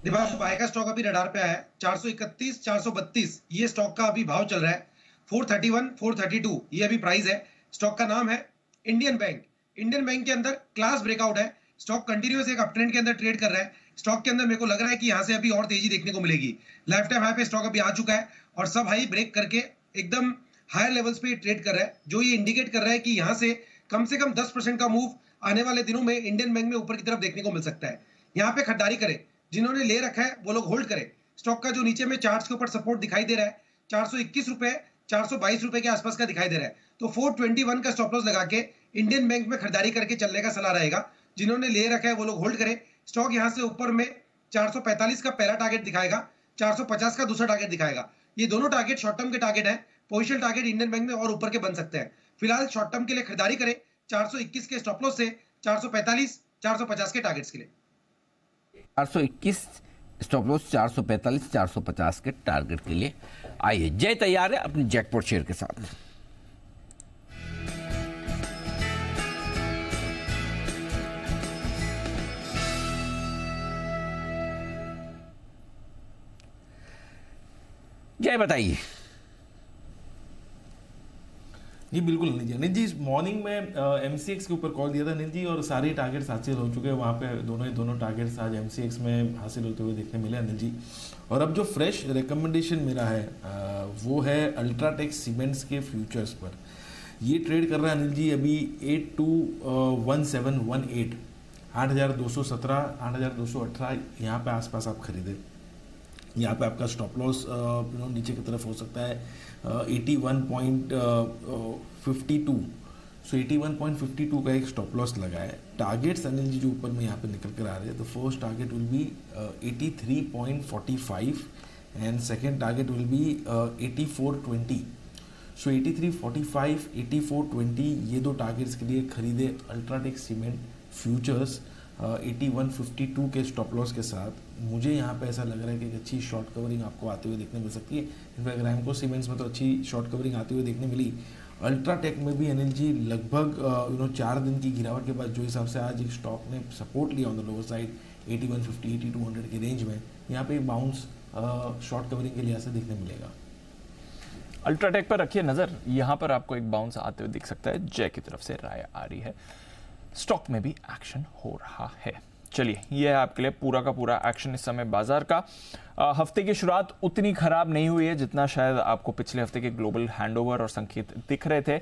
दीपांशु, बाय का स्टॉक अभी रडार पे आया है 431, 432 ये स्टॉक का अभी भाव चल रहा है। 431, 432 ये अभी प्राइस है। स्टॉक का नाम है इंडियन बैंक। इंडियन बैंक के अंदर क्लास ब्रेकआउट है। स्टॉक कंटिन्यूअस एक अपट्रेंड के अंदर ट्रेड कर रहा है। स्टॉक के अंदर मेरे को लग रहा है कि यहाँ से अभी और तेजी देखने को मिलेगी। लाइफ टाइम हाई पे स्टॉक अभी आ चुका है और सब हाई ब्रेक करके एकदम हायर लेवल्स पे ट्रेड कर रहा है, जो ये इंडिकेट कर रहा है कि यहाँ से कम 10% का मूव आने वाले दिनों में इंडियन बैंक में ऊपर की तरफ देखने को मिल सकता है। यहाँ पे खरीदारी करें, जिन्होंने ले रखा है वो लोग होल्ड करें। स्टॉक का जो नीचे में चार्ट्स के ऊपर सपोर्ट दिखाई दे रहा है 421 रुपए, 422 रुपए के आसपास का दिखाई दे रहा है। तो 421 का स्टॉप लॉस लगा के इंडियन बैंक में खरीदारी करके चलने का सलाह रहेगा। जिन्होंने ले रखा है वो लोग होल्ड करें। स्टॉक यहाँ से ऊपर में 445 का पहला टारगेट दिखाएगा, 450 का दूसरा टारगेट दिखाएगा। ये दोनों टारगेट शॉर्ट टर्म के टारगेट हैं। पोजिशनल टारगेट इंडियन बैंक में और ऊपर के बन सकते हैं। फिलहाल शॉर्ट टर्म के लिए खरीदारी करें 421 के स्टॉप लॉस से 445, 450 के टारगेट्स के लिए। 421 स्टॉप लॉस, 445, 450 के टारगेट के लिए। आइए, जय तैयार है अपने जैकपॉट शेयर के साथ। जय बताइए। जी बिल्कुल अनिल जी, मॉर्निंग में MCX के ऊपर कॉल दिया था अनिल जी और सारे टारगेट्स हासिल हो चुके हैं। वहाँ पे दोनों टारगेट्स आज MCX में हासिल होते हुए देखने मिले अनिल जी। और अब जो फ्रेश रिकमेंडेशन मेरा है वो है अल्ट्राटेक सीमेंट्स के फ्यूचर्स पर। ये ट्रेड कर रहा है अनिल जी अभी 821718, 8217, 8218 यहाँ पे आसपास आप खरीदे। यहाँ पे आपका स्टॉप लॉस नीचे की तरफ हो सकता है 81.52। सो 81.52 का एक स्टॉप लॉस लगा है। टारगेट्स अनिल जी जो ऊपर में यहाँ पे निकल कर आ रहे हैं, तो first target will be 83.45 and second target will be 84.20। सो 83.45, 84.20 ये दो टारगेट्स के लिए खरीदे अल्ट्राटेक सीमेंट फ्यूचर्स 81.52 के स्टॉप लॉस के साथ। मुझे यहाँ पे ऐसा लग रहा है कि एक अच्छी शॉर्ट कवरिंग आपको आते हुए देखने मिल सकती है। इनफैक्ट रैमको सीमेंट्स में तो अच्छी शॉर्ट कवरिंग आते हुए देखने मिली। अल्ट्राटेक में भी अनिल जी लगभग 4 दिन की गिरावट के बाद जो हिसाब से आज एक स्टॉक ने सपोर्ट लिया ऑन द लोअर साइड 8150, 8200 के रेंज में, यहाँ पे बाउंस शॉर्ट कवरिंग के लिहाज से देखने मिलेगा। अल्ट्राटेक पर रखिए नजर, यहाँ पर आपको एक बाउंस आते हुए दिख सकता है। जय की तरफ से राय आ रही है। स्टॉक में भी एक्शन हो रहा है। चलिए, यह है आपके लिए पूरा का पूरा एक्शन इस समय बाजार का। हफ्ते की शुरुआत उतनी खराब नहीं हुई है जितना शायद आपको पिछले हफ्ते के ग्लोबल हैंडओवर और संकेत दिख रहे थे।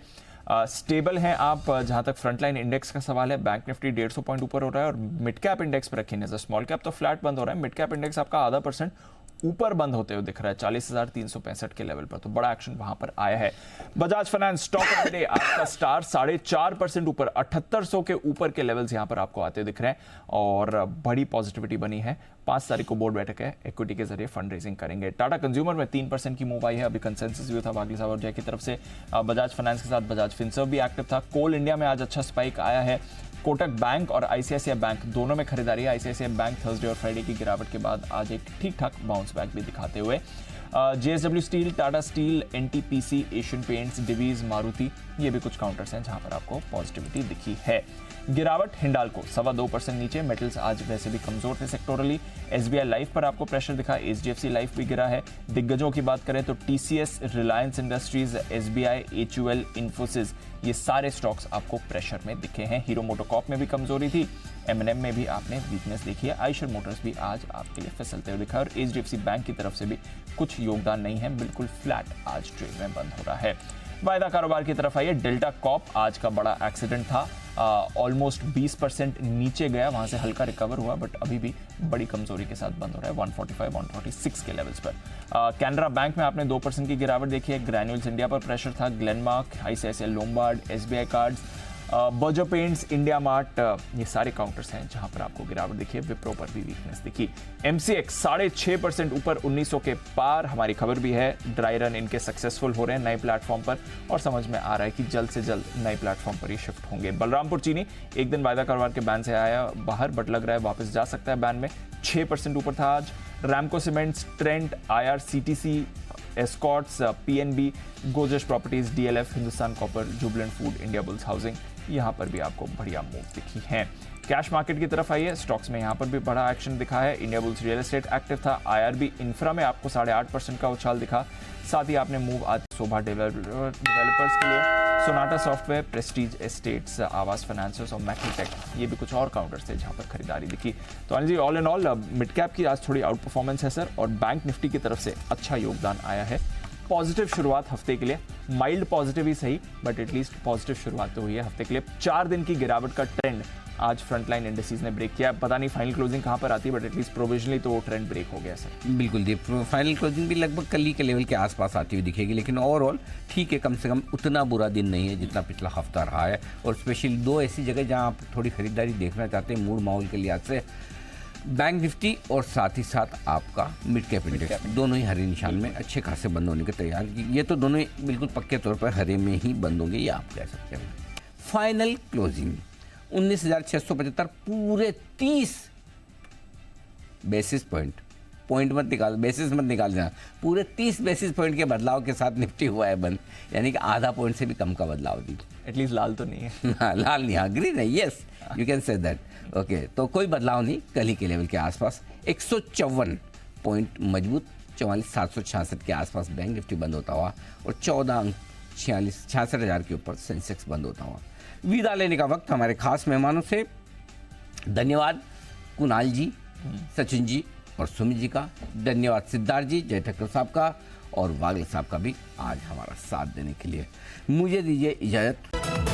स्टेबल हैं आप जहां तक फ्रंटलाइन इंडेक्स का सवाल है। बैंक निफ्टी 150 पॉइंट ऊपर हो रहा है और मिड कैप इंडेक्स पर रखिए नजर। स्मॉल कैप तो फ्लैट बंद हो रहा है, मिड कैप इंडेक्स आपका 0.5% ऊपर बंद होते हुए दिख रहा है 40,365 के लेवल पर। तो बड़ा एक्शन वहां पर आया है। Bajaj finance stock of the day आज का स्टार 4.5% ऊपर 7800 के ऊपर के लेवल्स यहां पर आपको आते दिख रहे हैं और बड़ी पॉजिटिविटी बनी है। 5 तारीख को बोर्ड बैठक है, इक्विटी के जरिए फंड रेजिंग करेंगे। टाटा कंज्यूमर में 3% की मूव आई है। अभी कंसेंसस व्यू था बागी साहब और जय की तरफ से। बजाज फाइनेंस के साथ बजाज फिनसर्व भी एक्टिव था। कोल इंडिया में आज अच्छा स्पाइक आया है। कोटक बैंक और आईसीआईसीआई बैंक दोनों में खरीदारी है। आईसीआईसीआई बैंक थर्सडे और फ्राइडे की गिरावट के बाद आज एक ठीक ठाक बाउंस बैक भी दिखाते हुए JSW steel, Tata steel, NTPC, Asian paints, Divi's, Maruti, ये भी कुछ काउंटर्स हैं जहां पर आपको पॉजिटिविटी दिखी है। गिरावट हिंडाल्को 2.25% नीचे। मेटल्स आज वैसे भी कमजोर थे सेक्टोरली। एसबीआई लाइफ पर आपको प्रेशर दिखा, एचडीएफसी लाइफ भी गिरा है। दिग्गजों की बात करें तो TCS, Reliance industries, SBI, HUL, Infosys, ये सारे स्टॉक्स आपको प्रेशर में दिखे हैं। हीरो मोटोकॉर्प में भी कमजोरी थी, एमएनएम में भी आपने वीकनेस देखी है। आइशर मोटर्स भी आज आपके लिए फिसलते हुए दिखा और एचडीएफसी बैंक की तरफ से भी कुछ योगदान नहीं है, बिल्कुल फ्लैट आज ट्रेड में बंद हो रहा है। वायदा कारोबार की तरफ आइए। डेल्टा कॉप आज का बड़ा एक्सीडेंट था, ऑलमोस्ट 20% नीचे गया, वहां से हल्का रिकवर हुआ बट अभी भी बड़ी कमजोरी के साथ बंद हो रहा है 145-146 के लेवल्स पर। कैनरा बैंक में आपने 2% की गिरावट देखी है। ग्रैन्यूल्स इंडिया पर प्रेशर था। Glenmark, ICICI Lombard, SBI cards, Berger paints, India mart, ये सारे काउंटर्स हैं जहां पर आपको गिरावट दिखी है। विप्रो पर भी वीकनेस दिखी। एमसीएक्स 6.5% ऊपर 1900 के पार। हमारी खबर भी है ड्राई रन इनके सक्सेसफुल हो रहे हैं नए प्लेटफॉर्म पर और समझ में आ रहा है कि जल्द से जल्द नए प्लेटफॉर्म पर ही शिफ्ट होंगे। बलरामपुर चीनी एक दिन वायदा कारोबार के बैन से आया बाहर बट लग रहा है वापस जा सकता है बैन में। 6% ऊपर था आज। Ramco cements, Trent, IRCTC, Escorts, PNB, Godrej properties, DLF, Hindustan copper, Jubilant food, India bulls housing, यहाँ पर भी आपको बढ़िया मूव दिखी है। कैश मार्केट की तरफ आइए। स्टॉक्स में यहाँ पर भी बड़ा एक्शन दिखा है। India bulls real estate active था। आईआरबी इंफ्रा में आपको 8.5% का उछाल दिखा। साथ ही आपने मूव आज शोभा डेवलपर्स के लिए, सोनाटा सॉफ्टवेयर, प्रेस्टीज एस्टेट्स, आवास फाइनेंसर्स और मैक्रोटेक, ये भी कुछ और काउंटर्स थे जहाँ पर खरीदारी दिखी। तो Anil ji, all in all mid cap की आज थोड़ी आउट परफॉर्मेंस है सर, और बैंक निफ्टी की तरफ से अच्छा योगदान आया है। पॉजिटिव शुरुआत हफ्ते के लिए, माइल्ड पॉजिटिव ही सही बट एटलीस्ट पॉजिटिव शुरुआत तो हुई है हफ्ते के लिए। 4 दिन की गिरावट का ट्रेंड आज फ्रंटलाइन इंडेक्सेस ने ब्रेक किया। पता नहीं फाइनल क्लोजिंग कहां पर आती है बट एटलीस्ट प्रोविजनली तो वो ट्रेंड ब्रेक हो गया सर। बिल्कुल जी, फाइनल क्लोजिंग भी लगभग कल ही के लेवल के आसपास आती हुई दिखेगी, लेकिन ओवरऑल ठीक है, कम से कम उतना बुरा दिन नहीं है जितना पिछला हफ्ता रहा है। और स्पेशली 2 ऐसी जगह जहां आप थोड़ी खरीदारी देखना चाहते हैं मूड माहौल के लिहाज से, बैंक निफ्टी और साथ ही साथ आपका मिड कैप इंडेक्स, दोनों ही हरे निशान में अच्छे खासे बंद होने के तैयार। ये तो दोनों ही बिल्कुल पक्के तौर पर हरे में ही बंद होंगे, ये आप कह सकते हैं। फाइनल क्लोजिंग 19,675, पूरे 30 बेसिस पॉइंट मत निकाल, बेसिस मत निकाल देना, पूरे 30 बेसिस पॉइंट के बदलाव के साथ निफ्टी हुआ है बंद, यानी कि आधा पॉइंट से भी कम का बदलाव दी। एटलीस्ट लाल तो नहीं है। लाल नहीं, हाँ ग्रीन है, yes you can say that. Okay, तो कोई बदलाव नहीं, कल ही के लेवल के आसपास 154 पॉइंट मजबूत, 44,766 के आसपास बैंक निफ्टी बंद होता हुआ और 14 अंक 66,000 के ऊपर सेंसेक्स बंद होता हुआ। विदा लेने का वक्त हमारे खास मेहमानों से। धन्यवाद कुणाल जी, सचिन जी और सुमित जी का। धन्यवाद सिद्धार्थ जी, जय ठक्कर साहब का और वागले साहब का भी आज हमारा साथ देने के लिए। मुझे दीजिए इजाज़त।